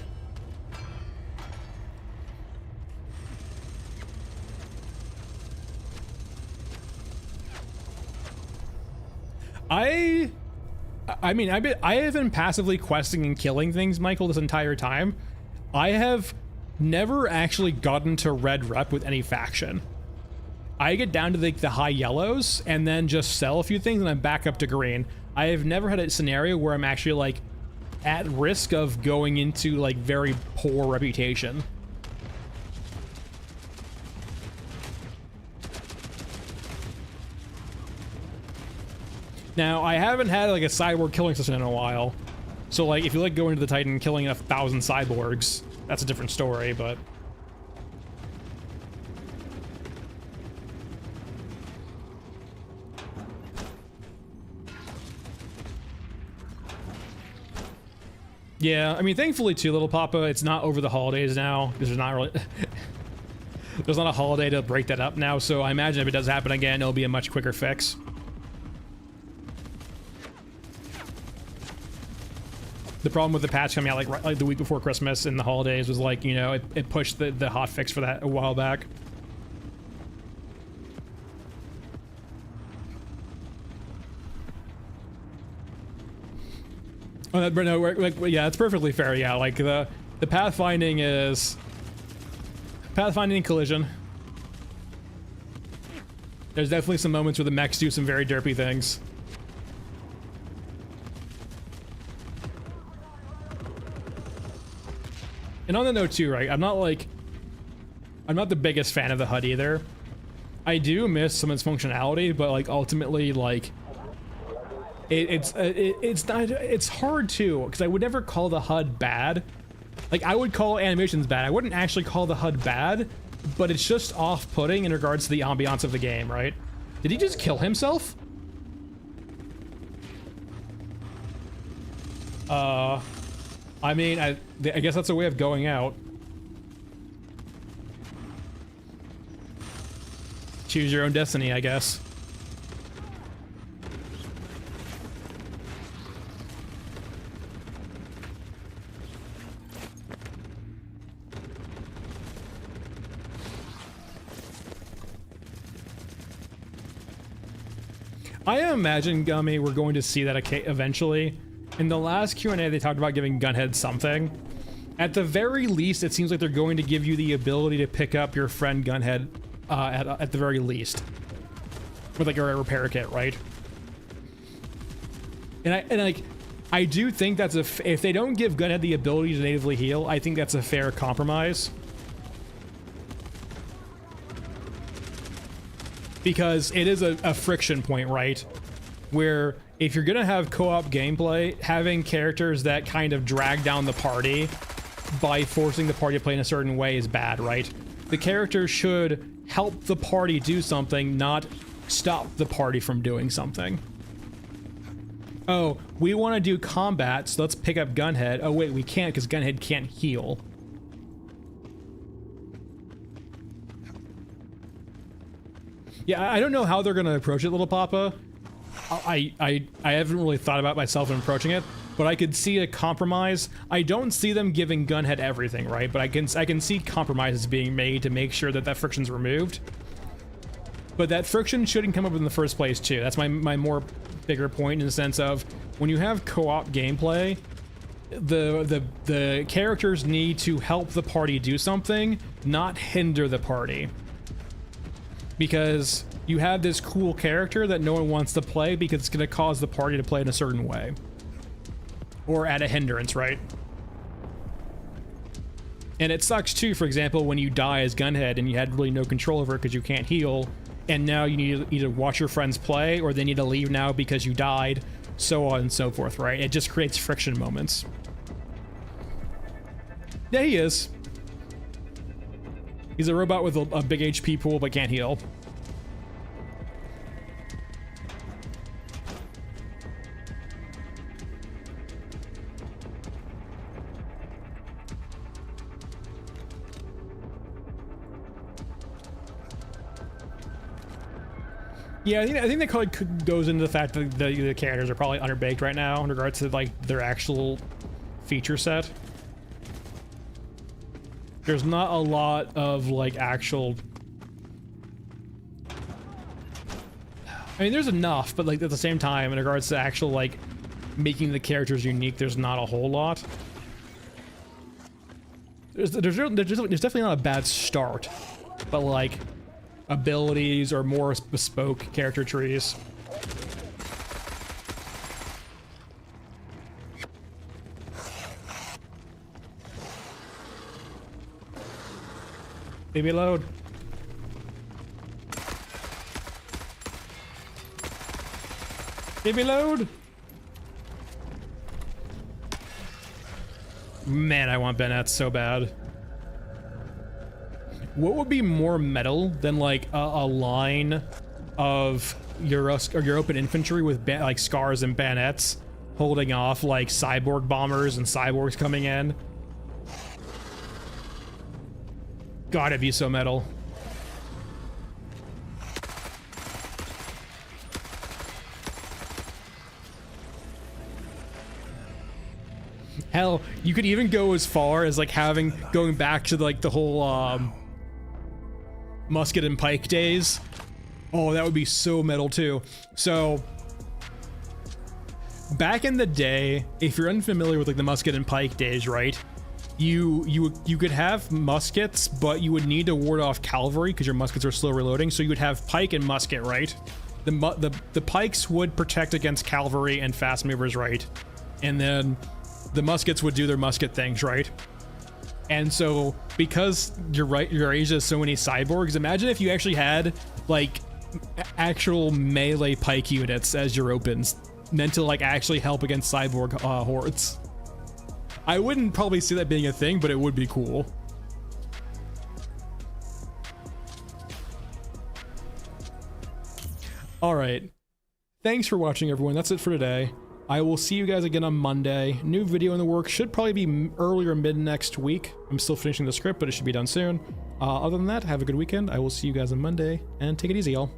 I mean, I have been passively questing and killing things, Michael, this entire time. I have never actually gotten to red rep with any faction. I get down to the high yellows and then just sell a few things and I'm back up to green. I have never had a scenario where I'm actually like at risk of going into like very poor reputation. Now, I haven't had like a cyborg killing system in a while. So like if you like going to the Titan and killing 1,000 cyborgs, that's a different story, but yeah, I mean, thankfully too, Little Papa, it's not over the holidays now, because there's not really there's not a holiday to break that up now, so I imagine if it does happen again, it'll be a much quicker fix. The problem with the patch coming out like the week before Christmas and the holidays was like, you know, it pushed the hot fix for that a while back. Oh, but no, like, yeah, it's perfectly fair. Yeah, like the pathfinding is pathfinding collision. There's definitely some moments where the mechs do some very derpy things. And on the note too, right? I'm not the biggest fan of the HUD either. I do miss some of its functionality, but like ultimately, like it's hard too, because I would never call the HUD bad. Like I would call animations bad. I wouldn't actually call the HUD bad, but it's just off-putting in regards to the ambiance of the game, right? Did he just kill himself? I mean, I guess that's a way of going out. Choose your own destiny, I guess. I imagine, Gummy, we're going to see that eventually. In the last Q&A, they talked about giving Gunhead something. At the very least, it seems like they're going to give you the ability to pick up your friend Gunhead at the very least. With like a repair kit, right? And I do think that's if they don't give Gunhead the ability to natively heal, I think that's a fair compromise. Because it is a friction point, right? Where if you're gonna have co-op gameplay, having characters that kind of drag down the party by forcing the party to play in a certain way is bad, right? The characters should help the party do something, not stop the party from doing something. Oh, we want to do combat, so let's pick up Gunhead. Oh wait, we can't because Gunhead can't heal. Yeah, I don't know how they're gonna approach it, Little Papa. I haven't really thought about myself in approaching it, but I could see a compromise. I don't see them giving Gunhead everything, right? But I can see compromises being made to make sure that that friction's removed. But that friction shouldn't come up in the first place too. That's my more bigger point in the sense of when you have co-op gameplay, the characters need to help the party do something, not hinder the party. Because you have this cool character that no one wants to play because it's going to cause the party to play in a certain way. Or at a hindrance, right? And it sucks too, for example, when you die as Gunhead and you had really no control over it because you can't heal, and now you need to either watch your friends play or they need to leave now because you died, so on and so forth, right? It just creates friction moments. Yeah, he is. He's a robot with a big HP pool but can't heal. Yeah, I think that probably goes into the fact that the characters are probably underbaked right now in regards to like their actual feature set. There's not a lot of like actual. I mean, there's enough, but like at the same time, in regards to actual like making the characters unique, there's not a whole lot. There's definitely not a bad start, but like abilities or more bespoke character trees. Baby load. Baby load. Man, I want Bennett so bad. What would be more metal than like a line of your open infantry with like scars and bayonets holding off like cyborg bombers and cyborgs coming in? God, it'd be so metal. Hell, you could even go as far as like going back to like the whole musket and pike days. Oh, that would be so metal too. So back in the day, if you're unfamiliar with like the musket and pike days, right? You could have muskets, but you would need to ward off cavalry because your muskets are slow reloading. So you would have pike and musket, right? The pikes would protect against cavalry and fast movers, right? And then the muskets would do their musket things, right? And so because your Asia has so many cyborgs, imagine if you actually had like actual melee pike units as your opens meant to like actually help against cyborg hordes. I wouldn't probably see that being a thing, but it would be cool. All right. Thanks for watching, everyone. That's it for today. I will see you guys again on Monday. New video in the works. Should probably be early or mid next week. I'm still finishing the script, but it should be done soon. Other than that, have a good weekend. I will see you guys on Monday, and take it easy, y'all.